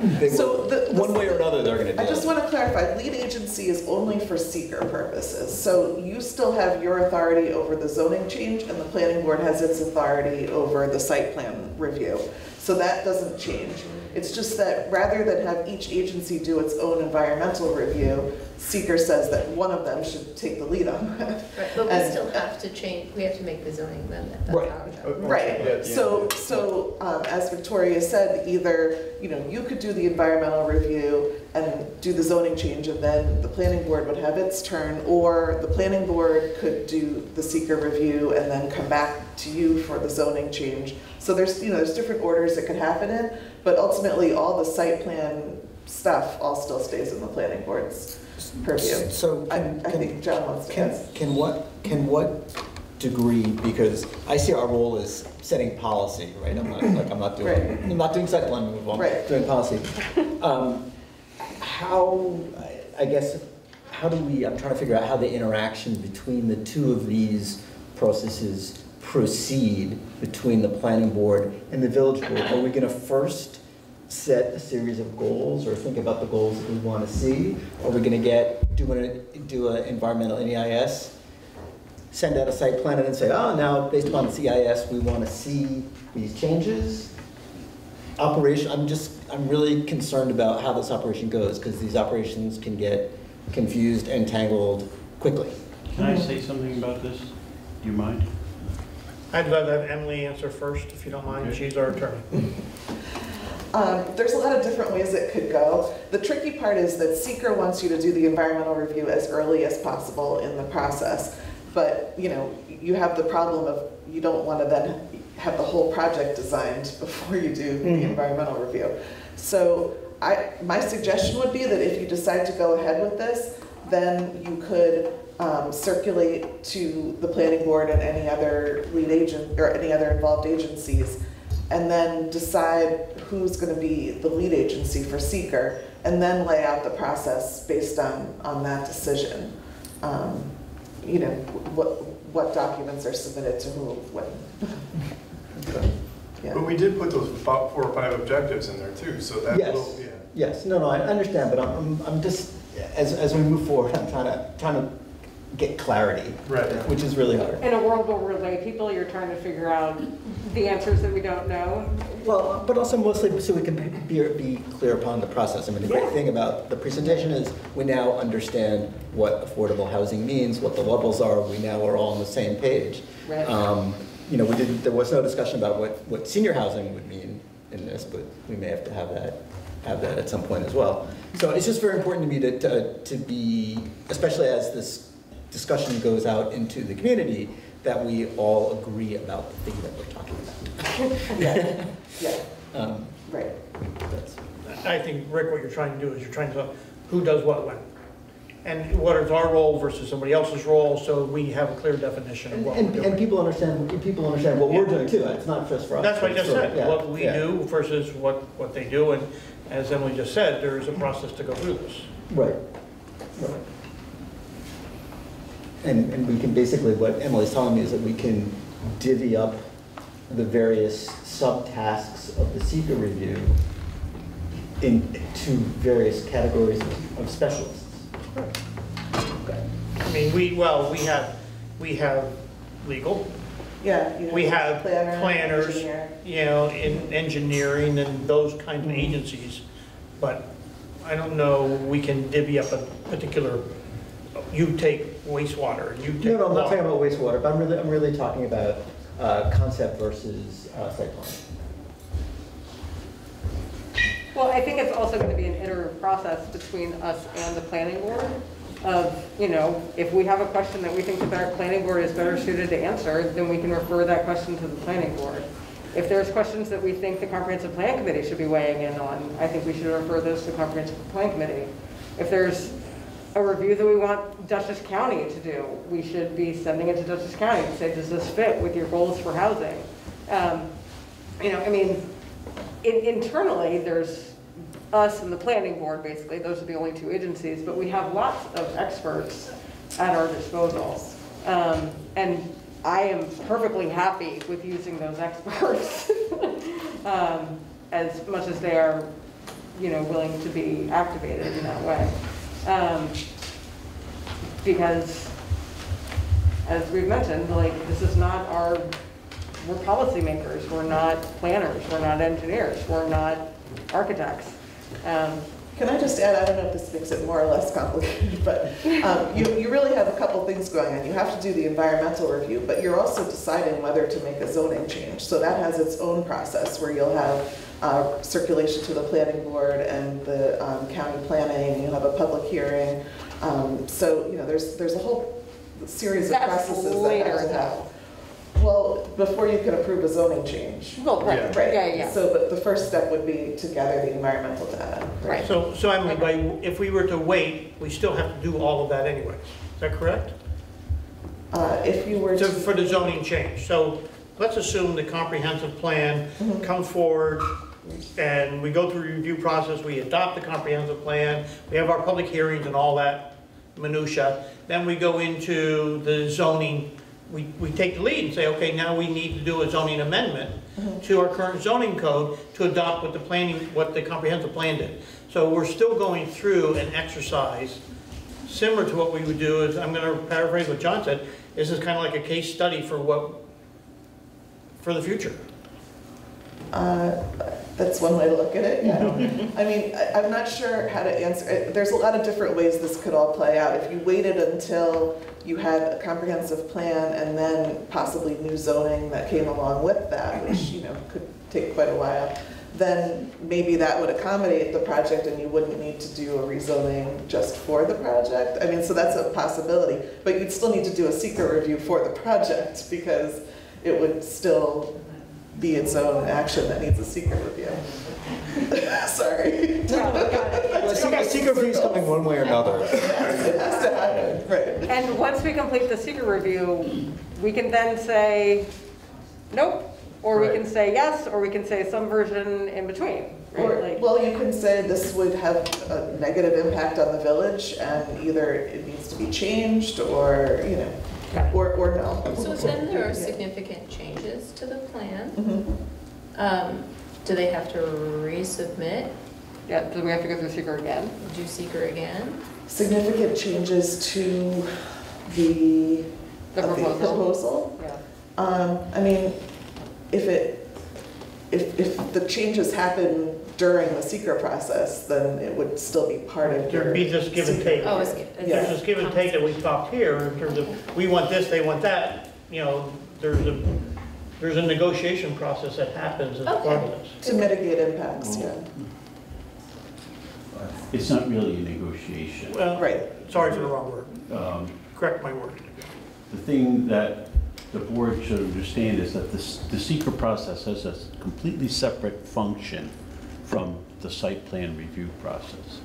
One way or another, they're going to do it. I just want to clarify, lead agency is only for seeker purposes. So you still have your authority over the zoning change, and the planning board has its authority over the site plan review. So that doesn't change. It's just that rather than have each agency do its own environmental review, seeker says that one of them should take the lead on that. Right, but we still have to change, we have to make the zoning amendment. That's how it goes. Right. So as Victoria said, either you could do the environmental review and do the zoning change, and then the planning board would have its turn, or the planning board could do the seeker review and then come back to you for the zoning change. So there's different orders that could happen in, but ultimately all the site plan stuff all still stays in the planning board's purview. So I think John wants to ask. Can what degree, because I see our role as setting policy, right? I'm not doing site plan removal, I'm doing policy. How do we, I'm trying to figure out how the interaction between the two of these processes proceed between the planning board and the village board. Are we going to first set a series of goals or think about the goals that we want to see? Are we going to do an environmental NEIS send out a site plan and then say, oh, now based upon the CIS, we want to see these changes. Operation, I'm really concerned about how this operation goes, because these operations can get confused and tangled quickly. Can I say something about this? Do you mind? I'd love to have Emily answer first, if you don't mind. Okay. She's our attorney. There's a lot of different ways it could go. The tricky part is that seeker wants you to do the environmental review as early as possible in the process. But you have the problem of you don't want to then have the whole project designed before you do the environmental review. So my suggestion would be that if you decide to go ahead with this, then you could circulate to the planning board and any other lead agent or any other involved agencies, and then decide who's going to be the lead agency for seeker, and then lay out the process based on that decision. What documents are submitted to who, when. Yeah. But we did put those 4 or 5 objectives in there too, so that will, yeah. Yes, no, I understand, but I'm just, as we move forward, I'm trying to get clarity, right, which is really hard. In a world where we're lay people, you're trying to figure out the answers that we don't know. Well, but also mostly so we can be clear upon the process. I mean, the great thing about the presentation is we now understand what affordable housing means, what the levels are. We now are all on the same page. Right. There was no discussion about what senior housing would mean in this, but we may have to have that at some point as well. So it's just very important to me to be, especially as this discussion goes out into the community, that we all agree about the thing that we're talking about. Right. I think, Rick, what you're trying to do is you're trying to tell who does what when. And what is our role versus somebody else's role, so we have a clear definition of what we're doing. And people understand what we're doing too. It's not just for us. That's what I just said, what we do versus what they do. And as Emily just said, there is a process to go through this. Right. And we can basically, what Emily's telling me is that we can divvy up the various subtasks of the seeker review into various categories of specialists. Okay. I mean, we have legal. Yeah. We have planners, engineer. In engineering and those kinds of agencies. But I don't know, we can divvy up a particular, you take wastewater, you take No, I'm not water. talking about wastewater, but I'm really talking about concept versus site plan. Well, I think it's also going to be an iterative process between us and the planning board of, if we have a question that we think the planning board is better suited to answer, then we can refer that question to the planning board. If there's questions that we think the comprehensive plan committee should be weighing in on, I think we should refer those to the comprehensive plan committee. If there's a review that we want Dutchess County to do, we should be sending it to Dutchess County to say, does this fit with your goals for housing? Internally, there's us and the planning board, basically. Those are the only 2 agencies, but we have lots of experts at our disposal. And I am perfectly happy with using those experts as much as they are, willing to be activated in that way. Because, as we've mentioned, this is not we're policymakers, we're not planners, we're not engineers, we're not architects. Can I just add, I don't know if this makes it more or less complicated, but you really have a couple things going on. You have to do the environmental review, but you're also deciding whether to make a zoning change. So that has its own process where you'll have circulation to the planning board and the county planning, you'll have a public hearing. So, there's a whole series of processes that have to happen. Well, before you can approve a zoning change. Well, right. Yeah. So the first step would be to gather the environmental data. Right. So Emily, if we were to wait, we still have to do all of that anyway. Is that correct? If you were for the zoning change. So let's assume the comprehensive plan comes forward and we go through the review process, we adopt the comprehensive plan, we have our public hearings and all that minutia. Then we go into the zoning. We take the lead and say, okay, now we need to do a zoning amendment to our current zoning code to adopt what the comprehensive plan did. So we're still going through an exercise similar to what we would do is, I'm going to paraphrase what John said, this is kind of like a case study for the future. That's one way to look at it, yeah. I mean, I'm not sure how to answer. There's a lot of different ways this could all play out. If you waited until you had a comprehensive plan and then possibly new zoning that came along with that, which, you know, could take quite a while, then maybe that would accommodate the project and you wouldn't need to do a rezoning just for the project. I mean, so that's a possibility, but you'd still need to do a seeker review for the project because it would still be its own action that needs a seeker review. Sorry. Well, seeker review is coming one way or another. It has to happen, right. And once we complete the seeker review, we can then say, nope, or we can say yes, or we can say some version in between. Right? Or, well, you can say this would have a negative impact on the village and either it needs to be changed or, you know, or no. So then there are significant changes to the plan. Mm-hmm. Do they have to resubmit? Yeah, do we have to go through seeker again? Do seeker again? Significant changes to the proposal? Yeah. I mean, if the changes happen during the seeker process, then it would still be part of your... There'd be this give and take. Oh, There's this give and take that we talked here in terms of, we want this, they want that. You know, there's a negotiation process that happens as part of this. To mitigate impacts, yeah. It's not really a negotiation. Well, sorry for the wrong word. Correct my word. The thing that the board should understand is that the seeker process has a completely separate function from the site plan review process.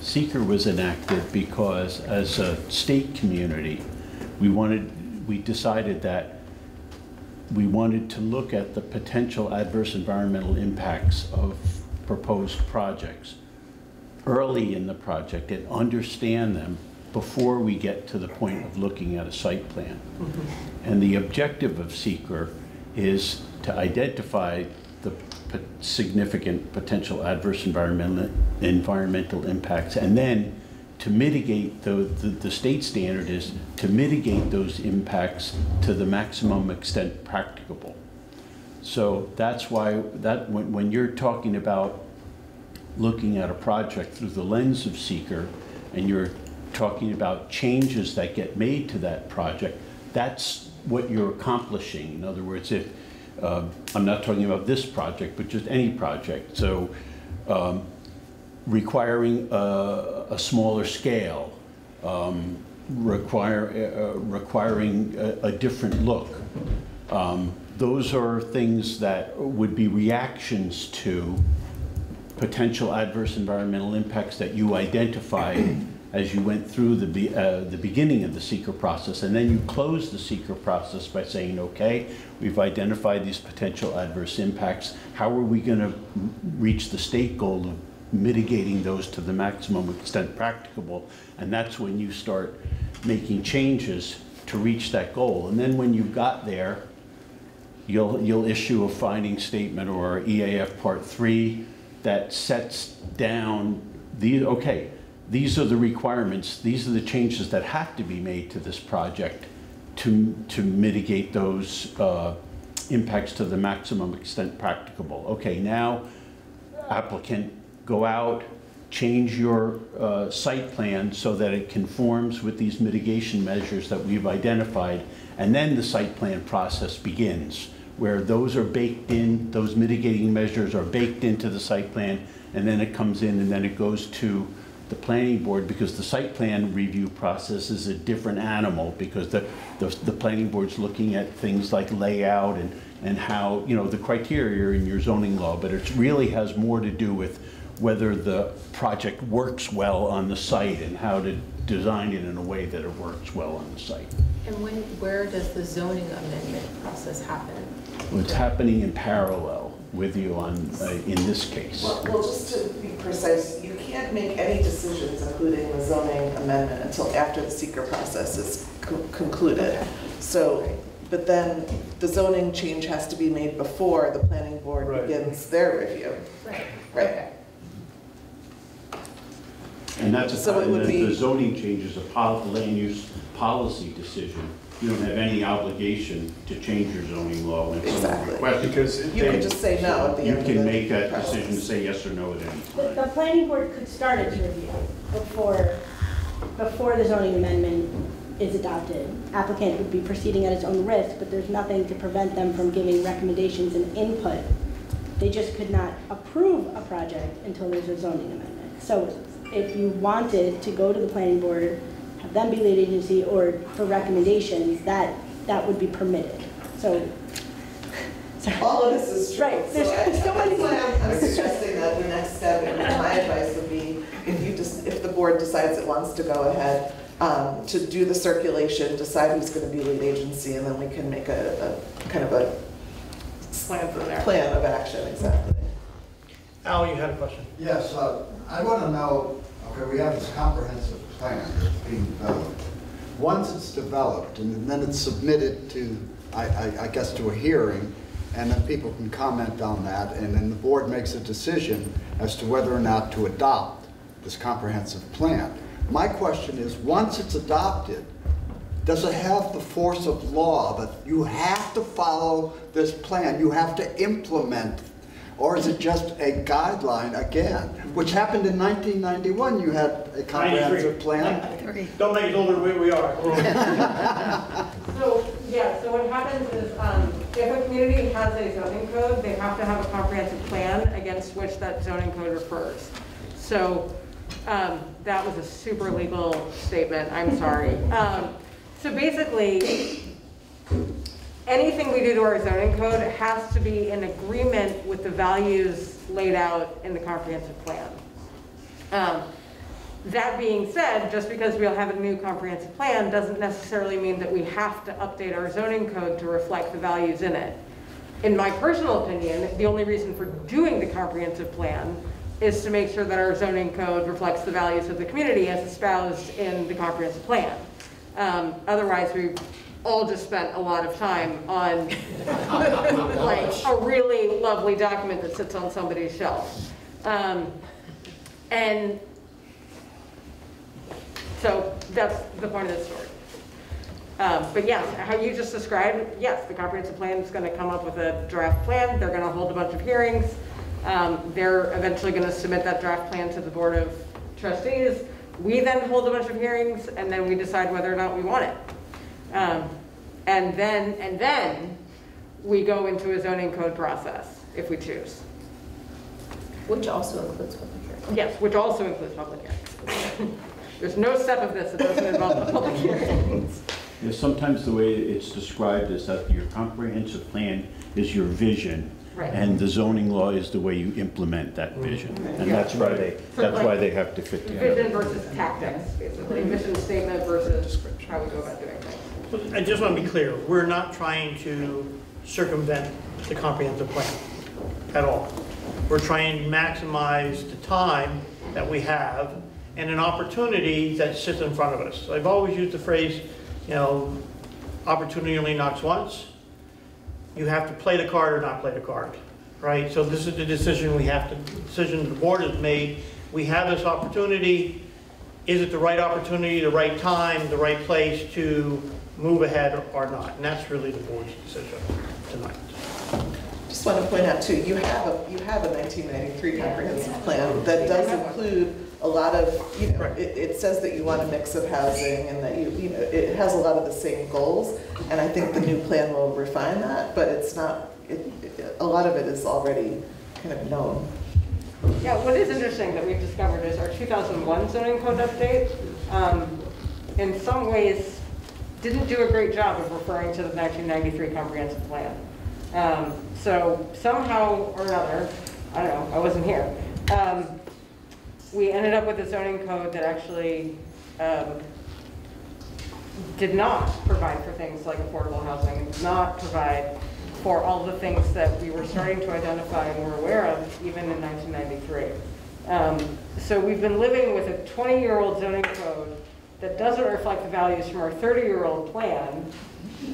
Seeker was enacted because as a state community, we decided that we wanted to look at the potential adverse environmental impacts of proposed projects early in the project and understand them before we get to the point of looking at a site plan. And the objective of seeker is to identify the significant potential adverse environmental impacts, and then to mitigate the state standard is to mitigate those impacts to the maximum extent practicable. So that's why when you're talking about looking at a project through the lens of seeker and you're talking about changes that get made to that project, that's what you're accomplishing. In other words, if I'm not talking about this project, but just any project. So requiring a smaller scale, requiring a different look. Those are things that would be reactions to potential adverse environmental impacts that you identified as you went through the beginning of the seeker process, and then you close the seeker process by saying, okay, we've identified these potential adverse impacts. How are we going to reach the state goal of mitigating those to the maximum extent practicable? And that's when you start making changes to reach that goal. And then when you've got there, you'll issue a finding statement or EAF Part 3 that sets down these are the requirements, these are the changes that have to be made to this project to mitigate those impacts to the maximum extent practicable. Okay, now applicant, go out, change your site plan so that it conforms with these mitigation measures that we've identified, and then the site plan process begins, where those are baked in, those mitigating measures are baked into the site plan, and then it comes in and then it goes to the planning board, because the site plan review process is a different animal, because the planning board's looking at things like layout and how, you know, the criteria in your zoning law, but it really has more to do with whether the project works well on the site and how to design it in a way that it works well on the site. And where does the zoning amendment process happen? Well, it's happening in parallel with you on in this case. Well, just to be precise, you can't make any decisions, including the zoning amendment, until after the seeker process is concluded. So, but then the zoning change has to be made before the planning board begins their review. Right. Right. And that's So it would be- the zoning change is a land use policy decision. You don't have any obligation to change your zoning law when someone Exactly. requests it. Because You can just say no at the You end of the can make that process. decision to say yes or no at any time. The planning board could start its review before the zoning amendment is adopted. Applicant would be proceeding at its own risk, but there's nothing to prevent them from giving recommendations and input. They just could not approve a project until there's a zoning amendment. So if you wanted to go to the planning board, have them be lead agency, or for recommendations, that would be permitted. So all of this is true. Right. So There's so many. that's why I'm suggesting that the next step, and my advice would be, if the board decides it wants to go ahead, to do the circulation, decide who's going to be lead agency, and then we can make a kind of a plan of action, exactly. Al, you had a question? Yes, I want to know, okay, we have this comprehensive plan that's being developed. Once it's developed and then it's submitted to, I guess, to a hearing, and then people can comment on that, and then the board makes a decision as to whether or not to adopt this comprehensive plan. My question is, once it's adopted, does it have the force of law that you have to follow this plan, you have to implement, or is it just a guideline again, which happened in 1991, you had a comprehensive plan? Don't make it older than we are. So, yeah, so what happens is, if a community has a zoning code, they have to have a comprehensive plan against which that zoning code refers. So, that was a super legal statement, I'm sorry. So basically, anything we do to our zoning code has to be in agreement with the values laid out in the comprehensive plan. That being said, just because we'll have a new comprehensive plan doesn't necessarily mean that we have to update our zoning code to reflect the values in it. In my personal opinion, the only reason for doing the comprehensive plan is to make sure that our zoning code reflects the values of the community as espoused in the comprehensive plan. Otherwise, we've all just spent a lot of time on like a really lovely document that sits on somebody's shelf. And so that's the point of this story. But yes, how you just described, yes, the comprehensive plan is going to come up with a draft plan. They're going to hold a bunch of hearings. They're eventually going to submit that draft plan to the Board of Trustees. We then hold a bunch of hearings, and then we decide whether or not we want it. And then we go into a zoning code process if we choose. Which also includes public hearings. Yes, which also includes public hearings. There's no step of this that doesn't involve the public hearings. Yeah, sometimes the way it's described is that your comprehensive plan is your vision, right, and the zoning law is the way you implement that vision, and yeah, that's why they have to fit together. Vision versus tactics, basically. Mission statement versus how we go about doing things. I just want to be clear, we're not trying to circumvent the comprehensive plan at all. We're trying to maximize the time that we have and an opportunity that sits in front of us. I've always used the phrase, you know, opportunity only knocks once. You have to play the card or not play the card, right? So this is the decision decision the board has made. We have this opportunity. Is it the right opportunity, the right time, the right place to move ahead or not? And that's really the board's decision tonight. Just want to point out too, you have a 1993 comprehensive plan that does include a lot of, you know, it says that you want a mix of housing and that you know, it has a lot of the same goals. And I think the new plan will refine that, but it's not, a lot of it is already kind of known. Yeah, what is interesting that we've discovered is our 2001 zoning code update, in some ways, didn't do a great job of referring to the 1993 comprehensive plan. So somehow or another, I don't know, I wasn't here, we ended up with a zoning code that actually did not provide for things like affordable housing, did not provide for all the things that we were starting to identify and were aware of even in 1993. So we've been living with a 20-year-old zoning code that doesn't reflect the values from our 30-year-old plan,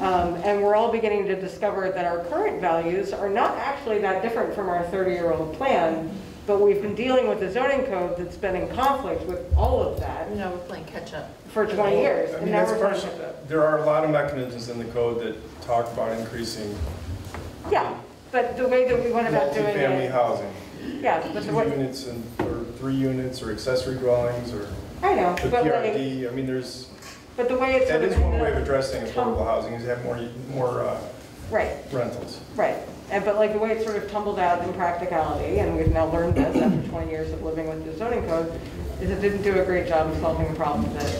And we're all beginning to discover that our current values are not actually that different from our 30-year-old plan, but we've been dealing with a zoning code that's been in conflict with all of that. Now we're playing catch up. For 20 years. I And mean, now that's we're playing partially, catch up. there are a lot of mechanisms in the code that talk about increasing Yeah, but the way that we went about doing multifamily it. housing. Yeah, but 2 the way, units or 3 units or accessory dwellings or I know, the but like, PRD. I mean, there's, but the way it's. that sort is of one way ended of up- addressing affordable housing is to have more Right. rentals. Right, but like the way it sort of tumbled out in practicality, and we've now learned this after 20 years of living with the zoning code, is it didn't do a great job of solving the problems that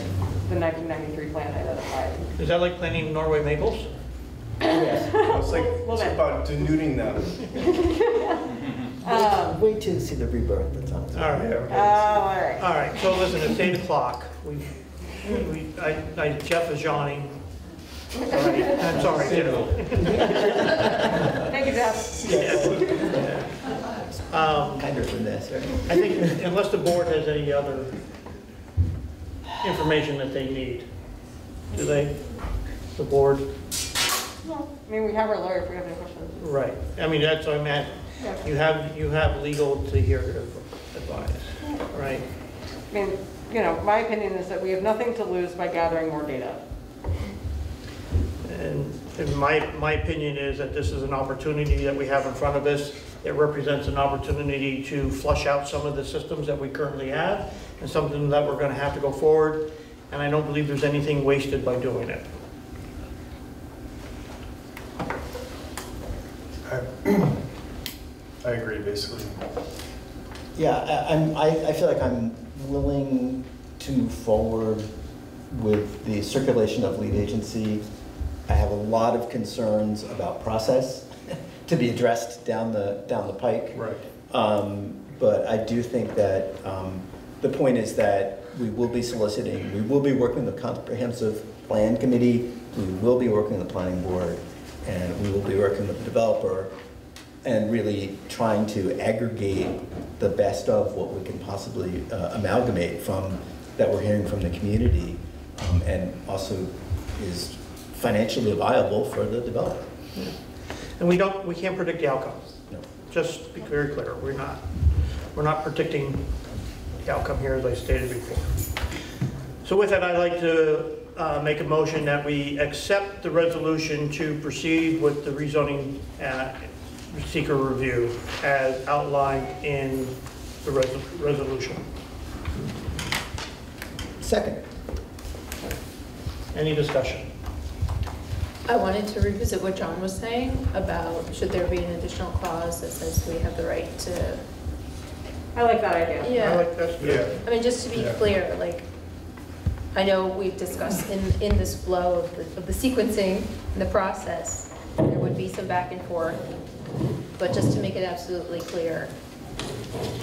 the 1993 plan identified. Is that like planting Norway maples? Yes. It's like, it's about denuding them. Wait till you see the rebirth, that's all. All right. All right. All right, so listen, it's 8 o'clock. Jeff is yawning. All right, I'm sorry, you know. Thank you, Jeff. Kind of finesse, right? I think unless the board has any other information that they need, do they, the board? No, I mean, we have our lawyer if we have any questions. Right, I mean, that's what I meant. Yeah. You have legal to hear advice, right? I mean, you know, my opinion is that we have nothing to lose by gathering more data. And my opinion is that this is an opportunity that we have in front of us. It represents an opportunity to flush out some of the systems that we currently have and something that we're going to have to go forward. And I don't believe there's anything wasted by doing it. I agree, basically. Yeah, I feel like I'm willing to move forward with the circulation of lead agency. I have a lot of concerns about process to be addressed down the pike. Right. But I do think that the point is that we will be soliciting, we will be working with the comprehensive plan committee, we will be working with the planning board, and we will be working with the developer, and really trying to aggregate the best of what we can possibly amalgamate from that we're hearing from the community, and also is financially viable for the developer. Yeah. And we can't predict the outcome. No. Just to be very clear, we're not predicting the outcome here, as I stated before. So with that, I'd like to make a motion that we accept the resolution to proceed with the rezoning seeker review as outlined in the resolution. Second. Any discussion? I wanted to revisit what John was saying about should there be an additional clause that says we have the right to. I like that idea. Yeah. I like that. Yeah. I mean, just to be clear, like, I know we've discussed in this flow of the sequencing and the process, there would be some back and forth, but just to make it absolutely clear.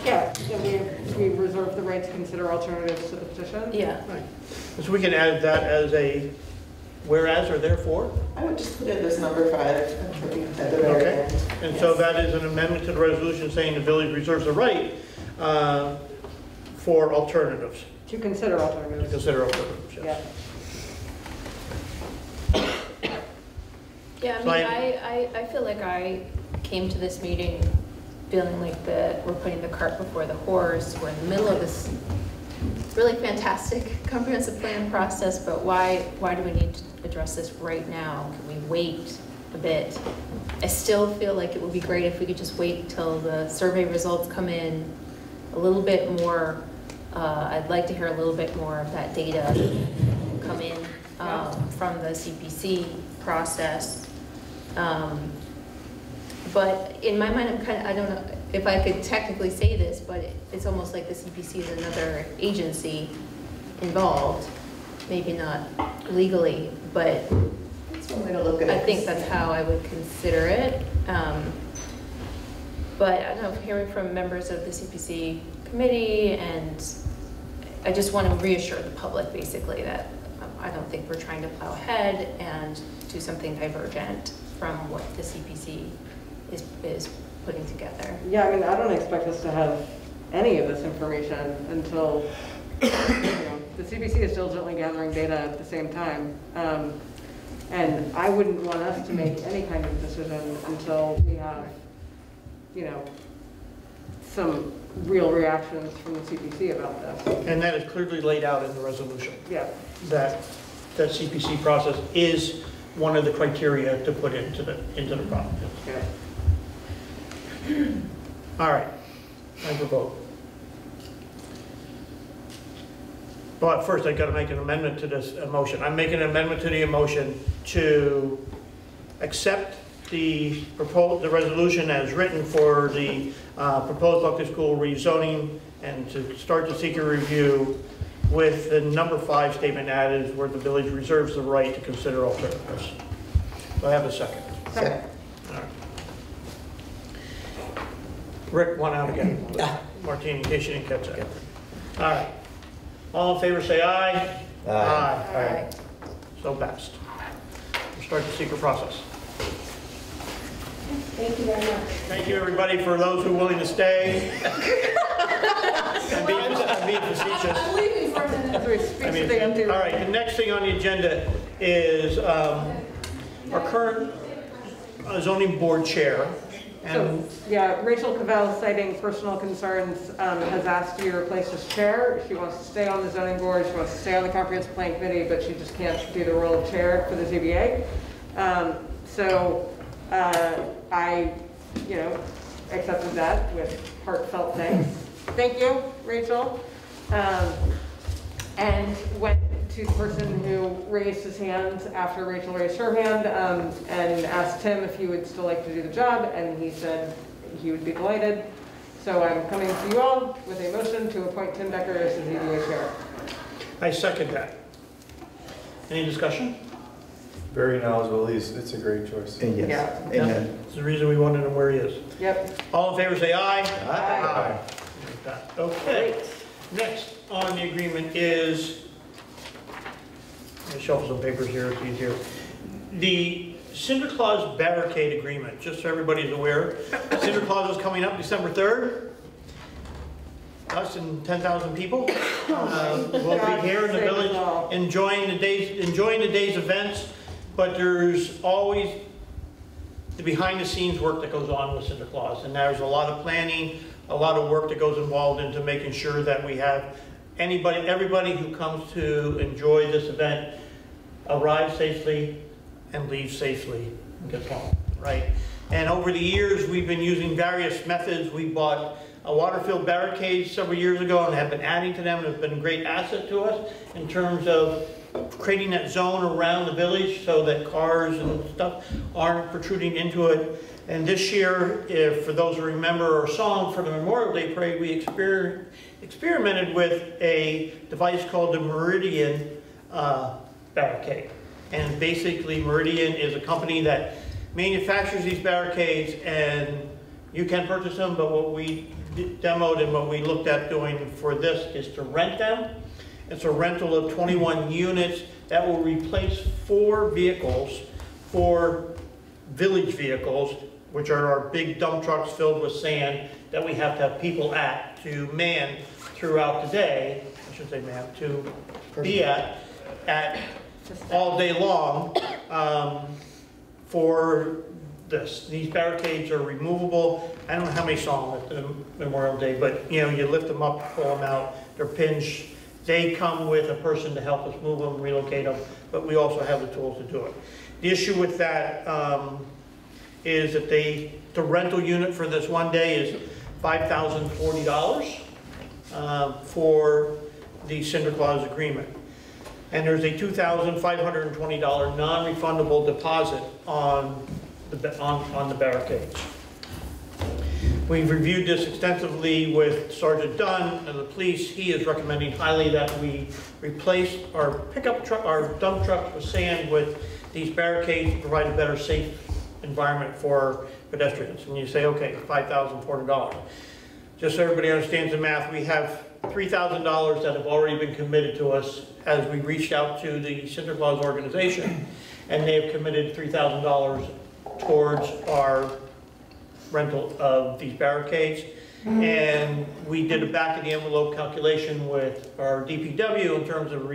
Yeah, and we reserve the right to consider alternatives to the petition. Yeah. Right. So we can add that as a whereas or therefore? I would just put it as number 5 at the very Okay. end. And so that is an amendment to the resolution saying the village reserves the right for alternatives. To consider To alternatives. consider alternatives, yes. Yeah, I So mean, I feel like I came to this meeting feeling like we're putting the cart before the horse. We're in the middle of this really fantastic comprehensive plan process, but why do we need to address this right now? Can we wait a bit? I still feel like it would be great if we could just wait till the survey results come in a little bit more. I'd like to hear a little bit more of that data come in from the CPC process. But in my mind, I don't know if I could technically say this, but it's almost like the CPC is another agency involved, maybe not legally, but That's one way to look at it. I think that's how I would consider it. But I don't know, hearing from members of the CPC committee, and I just want to reassure the public basically that I don't think we're trying to plow ahead and do something divergent from what the CPC is putting together. Yeah, I mean, I don't expect us to have any of this information until, you know, the CPC is diligently gathering data at the same time. And I wouldn't want us to make any kind of decision until we have, you know, some real reactions from the CPC about this. And that is clearly laid out in the resolution. Yeah. That CPC process is one of the criteria to put into the process. Yeah. All right, time for vote. But first, I got to make an amendment to this motion. I'm making an amendment to the motion to accept the resolution as written for the proposed Buckley School rezoning and to start the seeker review with the number 5 statement added where the village reserves the right to consider alternatives. Do I have a second? Second. All right. Rick, one out again. Martine, in case you didn't catch that. All right. All in favor say aye. Aye. Aye. So passed. We'll start the secret process. Thank you very much. Thank you, everybody, for those who are willing to stay. I'm being facetious. I'm leaving for a minute. All right, the next thing on the agenda is our current zoning board chair. So, yeah, Rachel Cavell, citing personal concerns, has asked to be replaced as chair. She wants to stay on the zoning board, she wants to stay on the comprehensive plan committee, but she just can't do the role of chair for the ZBA. I, you know, accepted that with heartfelt thanks. Thank you, Rachel. And went to the person who raised his hand after Rachel raised her hand and asked him if he would still like to do the job, and he said he would be delighted. So I'm coming to you all with a motion to appoint Tim Decker as the ZBA chair. I second that. Any discussion? Very knowledgeable. It's a great choice. Yes. Yeah. Amen. It's the reason we wanted him where he is. Yep. All in favor say aye. Aye. Okay. Next on the agreement is, let me shuffle some papers here, it's easier. The Cinder Claus barricade agreement, just so everybody's aware. Cinder Claus is coming up December 3rd. Us and 10,000 people will be here in the village enjoying the day's events, but there's always the behind the scenes work that goes on with Cinder Claus, and there's a lot of planning, a lot of work that goes involved into making sure that we have everybody who comes to enjoy this event arrive safely and leave safely and get home, right? And over the years, we've been using various methods. We bought a water-filled barricade several years ago and have been adding to them, and it's been a great asset to us in terms of creating that zone around the village so that cars and stuff aren't protruding into it. And this year, for those who remember our song for the Memorial Day Parade, we experimented with a device called the Meridian barricade. And basically, Meridian is a company that manufactures these barricades, and you can purchase them, but what we demoed and what we looked at doing for this is to rent them. It's a rental of 21 units that will replace 4 vehicles, 4 village vehicles, which are our big dump trucks filled with sand that we have to have people to man throughout the day. I should say man, to be at all day long for this. These barricades are removable. I don't know how many saw them at the Memorial Day, but you know, you lift them up, pull them out, they're pinched. They come with a person to help us move them, relocate them, but we also have the tools to do it. The issue with that is that the rental unit for this one day is $5,040 for the Cinder Claus agreement. And there's a $2,520 non-refundable deposit on the barricades. We've reviewed this extensively with Sergeant Dunn and the police. He is recommending highly that we replace our pickup truck, our dump trucks with sand with these barricades to provide a better safe environment for pedestrians. And you say, okay, $5,400. Just so everybody understands the math, we have $3,000 that have already been committed to us as we reached out to the Cinder Claus organization, and they have committed $3,000 towards our rental of these barricades. And we did a back of the envelope calculation with our DPW in terms of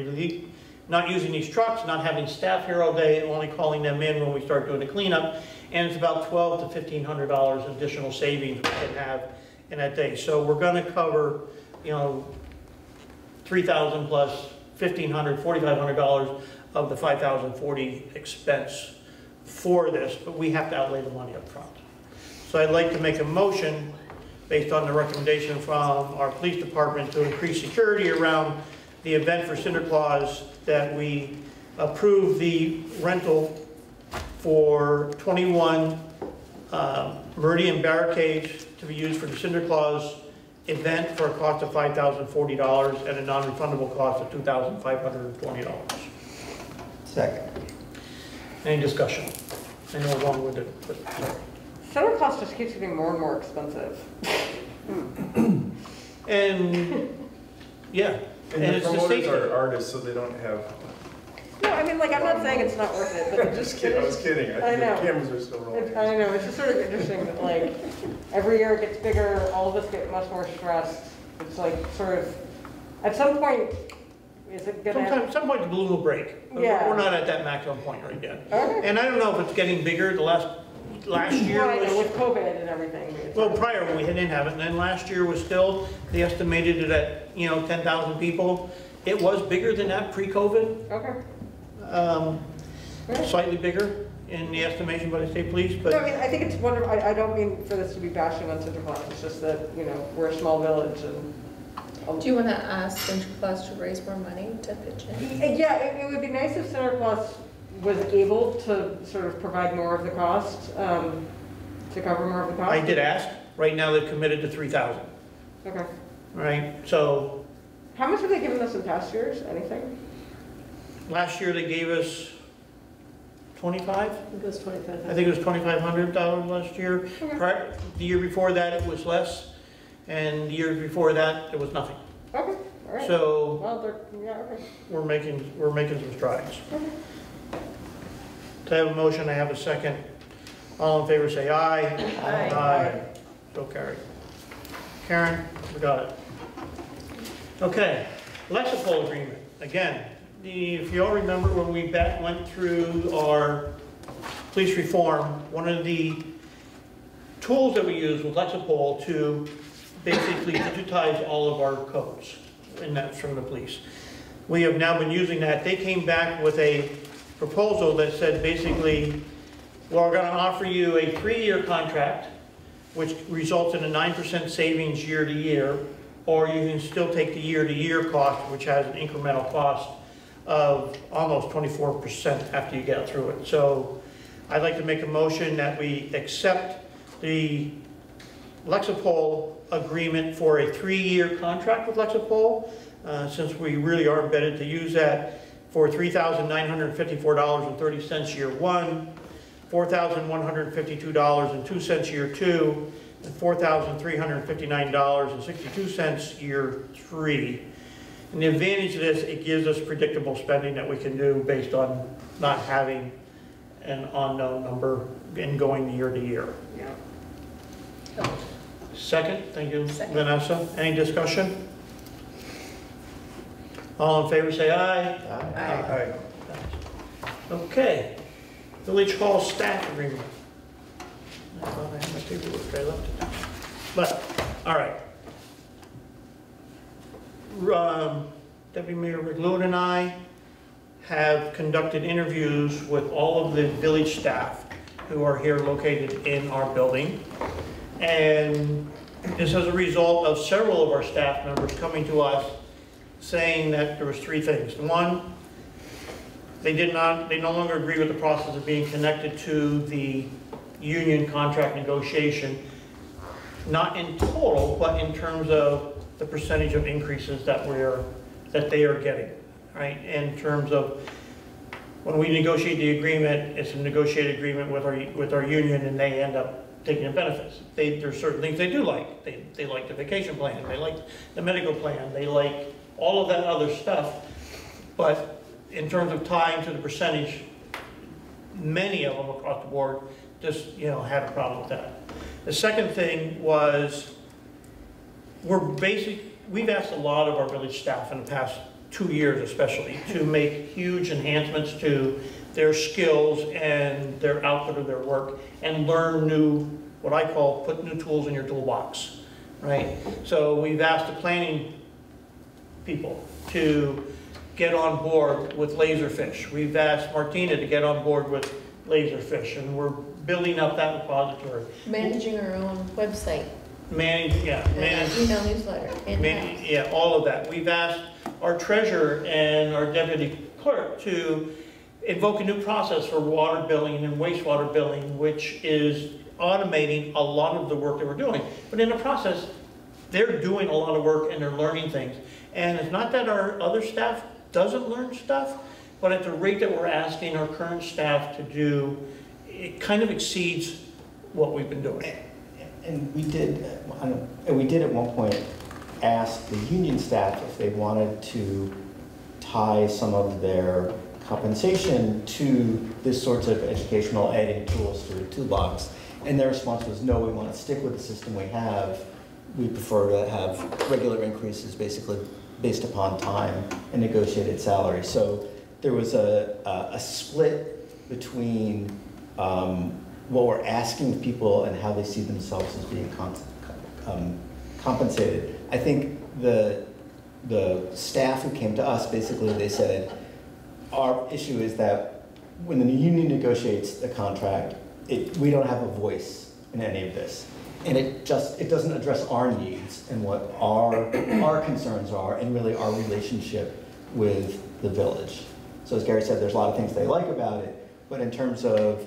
not using these trucks, not having staff here all day, only calling them in when we start doing the cleanup. And it's about $1,200 to $1,500 additional savings we can have in that day. So we're going to cover, you know, $3,000 plus $1,500, $4,500 of the $5,040 expense for this, but we have to outlay the money up front. So I'd like to make a motion based on the recommendation from our police department to increase security around the event for Cinder Claus, that we approve the rental for 21 Meridian barricades to be used for the Cinder Claus event for a cost of $5,040 and a non-refundable cost of $2,520. Second. Any discussion? I know along with it, but Cinder Claus just keeps getting more and more expensive. and yeah, And the promoters are artists, so they don't have. No, I mean, like, I'm not saying it's not worth it, but Just kidding, I was kidding. I know. The cameras are still rolling. I know, it's just sort of interesting that, like, every year it gets bigger, all of us get much more stressed. It's like, sort of, at some point, is it gonna... At some point the balloon will break. Yeah. We're not at that maximum point right yet. Okay. And I don't know if it's getting bigger. The last year Right, was... with COVID and everything. Well, prior when we didn't have it, and then last year was still, they estimated it at, you know, 10,000 people. It was bigger than that pre-COVID. Okay. Slightly bigger in the estimation by the state police, but... No, I mean, I think it's wonderful. I don't mean for this to be bashing on Cinder Claus. It's just that, you know, we're a small village and... Do you want to ask Cinder Claus to raise more money to pitch in? Yeah, it would be nice if Cinder Claus was able to sort of provide more of the cost, to cover more of the cost. I did ask. Right now they've committed to 3,000. Okay. Right, so... How much have they given us in past years? Anything? Last year they gave us 25? I think it was 25. I think it was $2,500 last year. Okay. The year before that it was less, and the year before that it was nothing. Okay, all right. So well, yeah, okay. we're making some strides. Okay. To have a motion, I have a second. All in favor say aye. Aye. Aye. So carried. Karen, we got it. Okay, Lexipol agreement. Again, if you all remember when we went through our police reform, one of the tools that we used was Lexipol to basically digitize all of our codes, and that's from the police. We have now been using that. They came back with a proposal that said basically, we're going to offer you a 3-year contract, which results in a 9% savings year to year, or you can still take the year-to-year cost, which has an incremental cost of almost 24% after you get through it. So I'd like to make a motion that we accept the Lexipol agreement for a 3-year contract with Lexipol, since we really are embedded to use that, for $3,954.30 year 1, $4,152.02 year 2, and $4,359.62 year 3. And the advantage of this, it gives us predictable spending that we can do based on not having an unknown number and going year to year. Yeah. Second, thank you, Vanessa. Any discussion? All in favor say aye. Aye. Okay, Village Hall staff agreement. I thought I had my paperwork, I left it. But, all right. Deputy Mayor McLeod and I have conducted interviews with all of the village staff who are here located in our building. And this is a result of several of our staff members coming to us saying that there was 3 things. One, they no longer agree with the process of being connected to the union contract negotiation, not in total, but in terms of the percentage of increases that they are getting, right? In terms of when we negotiate the agreement, it's a negotiated agreement with our union, and they end up taking the benefits. There's certain things they do like. They like the vacation plan, they like the medical plan, they like all of that other stuff, but in terms of tying to the percentage, many of them across the board just, had a problem with that. The second thing was, we've asked a lot of our village staff in the past 2 years especially, to make huge enhancements to their skills and their output of their work, and learn new, what I call, put new tools in your toolbox, right? So we've asked the planning people to get on board with Laserfish. We've asked Martina to get on board with Laserfish, and we're building up that repository. Managing our own website. Manage, Email newsletter. Yeah, all of that. We've asked our treasurer and our deputy clerk to invoke a new process for water billing and wastewater billing, which is automating a lot of the work that we're doing. But in the process, they're doing a lot of work and they're learning things. And it's not that our other staff doesn't learn stuff, but at the rate that we're asking our current staff to do, it kind of exceeds what we've been doing. And we did at one point ask the union staff if they wanted to tie some of their compensation to this sorts of educational adding tools to the toolbox. And their response was, no, we want to stick with the system we have. We prefer to have regular increases basically based upon time and negotiated salary. So there was a split between what we're asking people and how they see themselves as being compensated. I think the staff who came to us, basically they said, our issue is that when the union negotiates the contract, we don't have a voice in any of this. And it doesn't address our needs and what our concerns are and really our relationship with the village. So as Gary said, there's a lot of things they like about it, but in terms of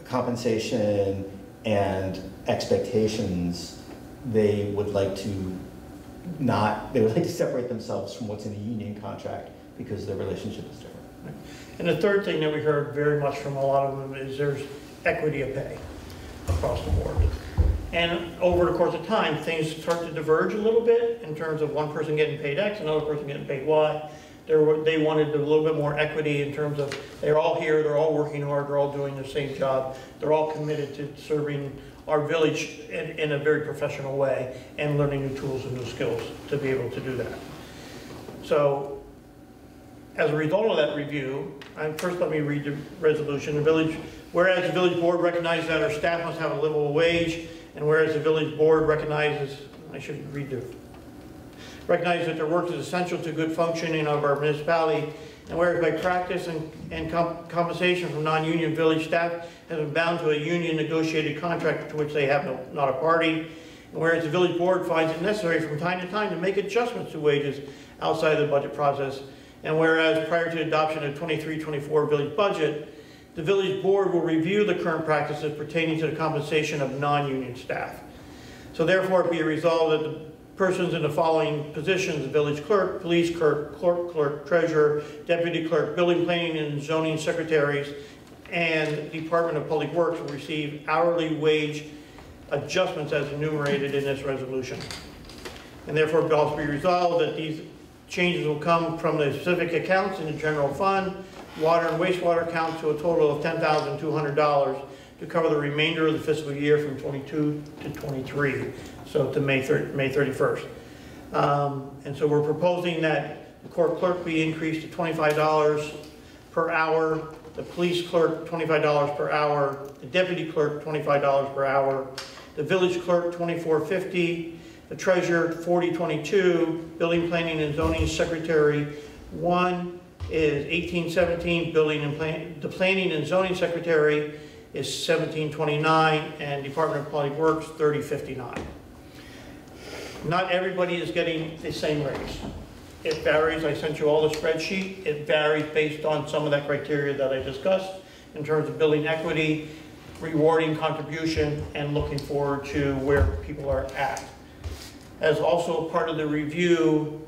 compensation and expectations, they would like to separate themselves from what's in a union contract because their relationship is different. And the third thing that we heard very much from a lot of them is there's equity of pay across the board. And over the course of time, things start to diverge a little bit in terms of one person getting paid X, another person getting paid Y. They wanted a little bit more equity in terms of they're all here, they're all working hard, they're all doing the same job, they're all committed to serving our village in a very professional way and learning new tools and new skills to be able to do that. So as a result of that review, first let me read the resolution. Whereas the village board recognizes that our staff must have a livable wage, and whereas the village board recognizes that their work is essential to good functioning of our municipality, and whereas by practice and compensation from non-union village staff has been bound to a union negotiated contract to which they have not a party, and whereas the village board finds it necessary from time to time to make adjustments to wages outside of the budget process, and whereas prior to the adoption of 23-24 village budget, the village board will review the current practices pertaining to the compensation of non-union staff. So therefore, it be resolved that the persons in the following positions: village clerk, police clerk, treasurer, deputy clerk, building, planning, and zoning secretaries, and Department of Public Works will receive hourly wage adjustments as enumerated in this resolution. And therefore, it will also be resolved that these changes will come from the specific accounts in the general fund, water and wastewater accounts, to a total of $10,200 to cover the remainder of the fiscal year from 22 to 23, so to May 31st. And so we're proposing that the court clerk be increased to $25 per hour, the police clerk $25 per hour, the deputy clerk $25 per hour, the village clerk $24.50, the treasurer $40.22, building, planning, and zoning secretary 1 is $18.17, the planning and zoning secretary is $17.29, and Department of Public Works $30.59. Not everybody is getting the same raise. It varies. I sent you all the spreadsheet. It varies based on some of that criteria that I discussed in terms of building equity, rewarding contribution, and looking forward to where people are at. As also part of the review,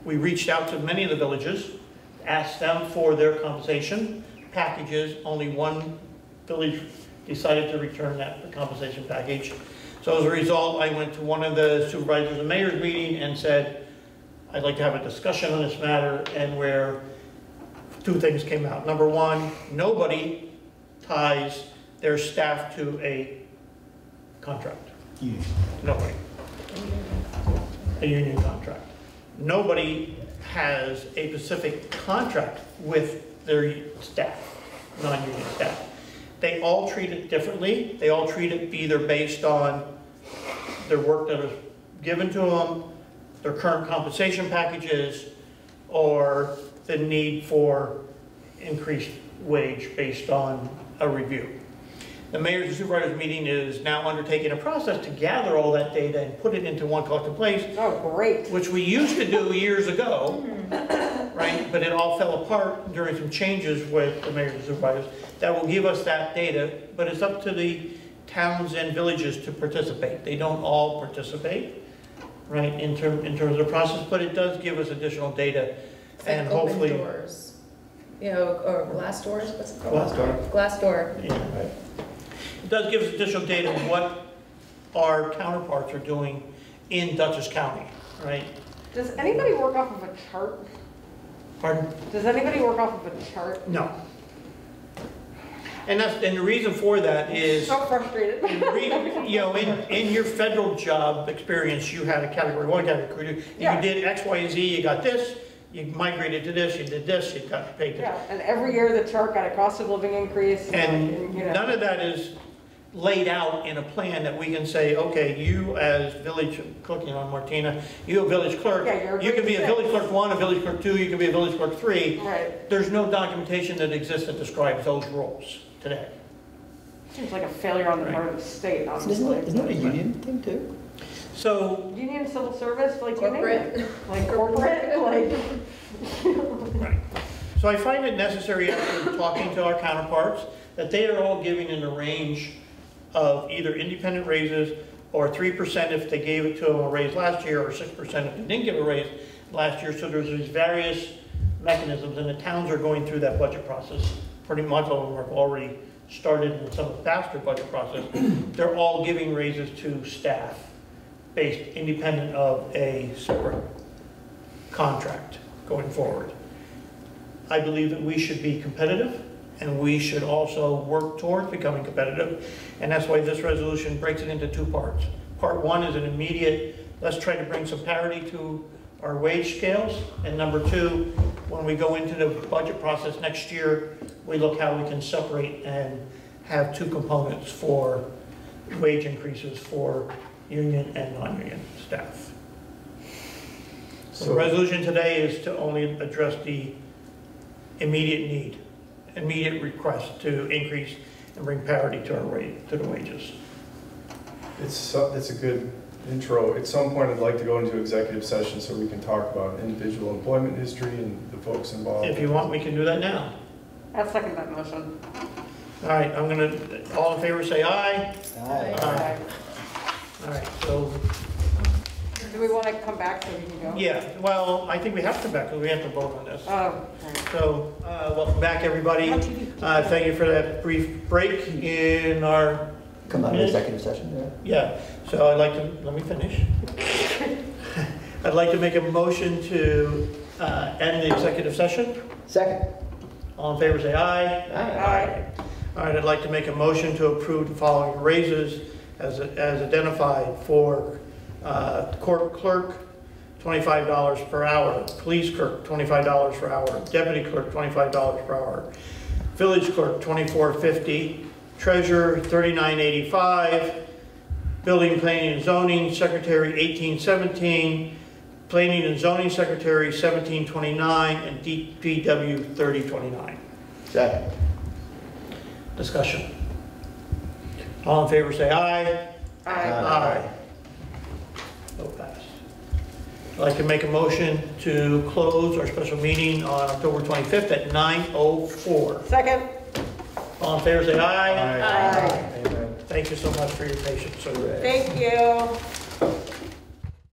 we reached out to many of the villages, asked them for their compensation packages. Only one village decided to return that compensation package. So as a result, I went to one of the supervisors and mayor's meeting and said, I'd like to have a discussion on this matter, and where two things came out. Number one, nobody ties their staff to a contract. Nobody. A union contract. Nobody has a specific contract with their staff, non-union staff. They all treat it differently. They all treat it either based on their work that is given to them, their current compensation packages, or the need for increased wage based on a review. The mayor's and supervisors meeting is now undertaking a process to gather all that data and put it into one collective place. Oh, great. Which we used to do years ago, right? But it all fell apart during some changes with the mayor's and supervisors. That will give us that data, but it's up to the towns and villages to participate. They don't all participate, right, in terms of the process, but it does give us additional data. It's and like hopefully, open doors, you know, or glass doors, what's it called? Glass door. Glass door. Yeah, right. It does give us additional data on what our counterparts are doing in Dutchess County, right? Does anybody work off of a chart? Pardon? Does anybody work off of a chart? No. And the reason for that is, so frustrated. You know, in your federal job experience, you had a category 1, category 2. Yeah. You did X, Y, and Z. You got this. You migrated to this. You did this. You got paid this. Yeah, and every year the chart got a cost of living increase. And you know. none of that is laid out in a plan that we can say, okay, you as village, clicking on Martina, you a village clerk, Yeah, you can be a village clerk 1, a village clerk 2, you can be a village clerk 3. Right. There's no documentation that exists that describes those roles today. Seems like a failure on the part of the state, honestly. Isn't that a union thing too? So union, civil service, like corporate, union, like corporate, like. Right. So I find it necessary after talking to our counterparts that they are all giving in the range of either independent raises or 3% if they gave it to them a raise last year, or 6% if they didn't give a raise last year. So there's these various mechanisms, and the towns are going through that budget process. Pretty much all of them have already started in some faster budget process. They're all giving raises to staff based independent of a separate contract going forward. I believe that we should be competitive, and we should also work towards becoming competitive, and that's why this resolution breaks it into 2 parts. Part 1 is an immediate, let's try to bring some parity to our wage scales, and number 2, when we go into the budget process next year, we look how we can separate and have 2 components for wage increases for union and non-union staff. So the resolution today is to only address the immediate need, immediate request to increase and bring parity to our to the wages. It's a good intro. At some point, I'd like to go into executive session so we can talk about individual employment history and the folks involved. If you want, we can do that now. I'll second that motion. All right, I'm gonna, all in favor say aye. Aye. Aye. All right, so, Do we want to come back so we can go? yeah, well, I think we have to come back because we have to vote on this. Oh. So, welcome back, everybody. Thank you for that brief break in our. Come out of executive session, Yeah, so I'd like to, let me finish. I'd like to make a motion to end the executive session. Second. All in favor say aye. Aye. All right, I'd like to make a motion to approve the following raises as identified for court clerk, $25 per hour, police clerk, $25 per hour, deputy clerk, $25 per hour, village clerk, $24.50, treasurer, $39.85, building, planning and zoning secretary, $18.17, planning and zoning secretary, $17.29, and DPW, $30.29. Second. Discussion. All in favor say aye. Aye. Aye. So passed. I'd like to make a motion to close our special meeting on October 25th at 9:04. Second. All in favor say aye. Aye. Thank you so much for your patience. Thank you.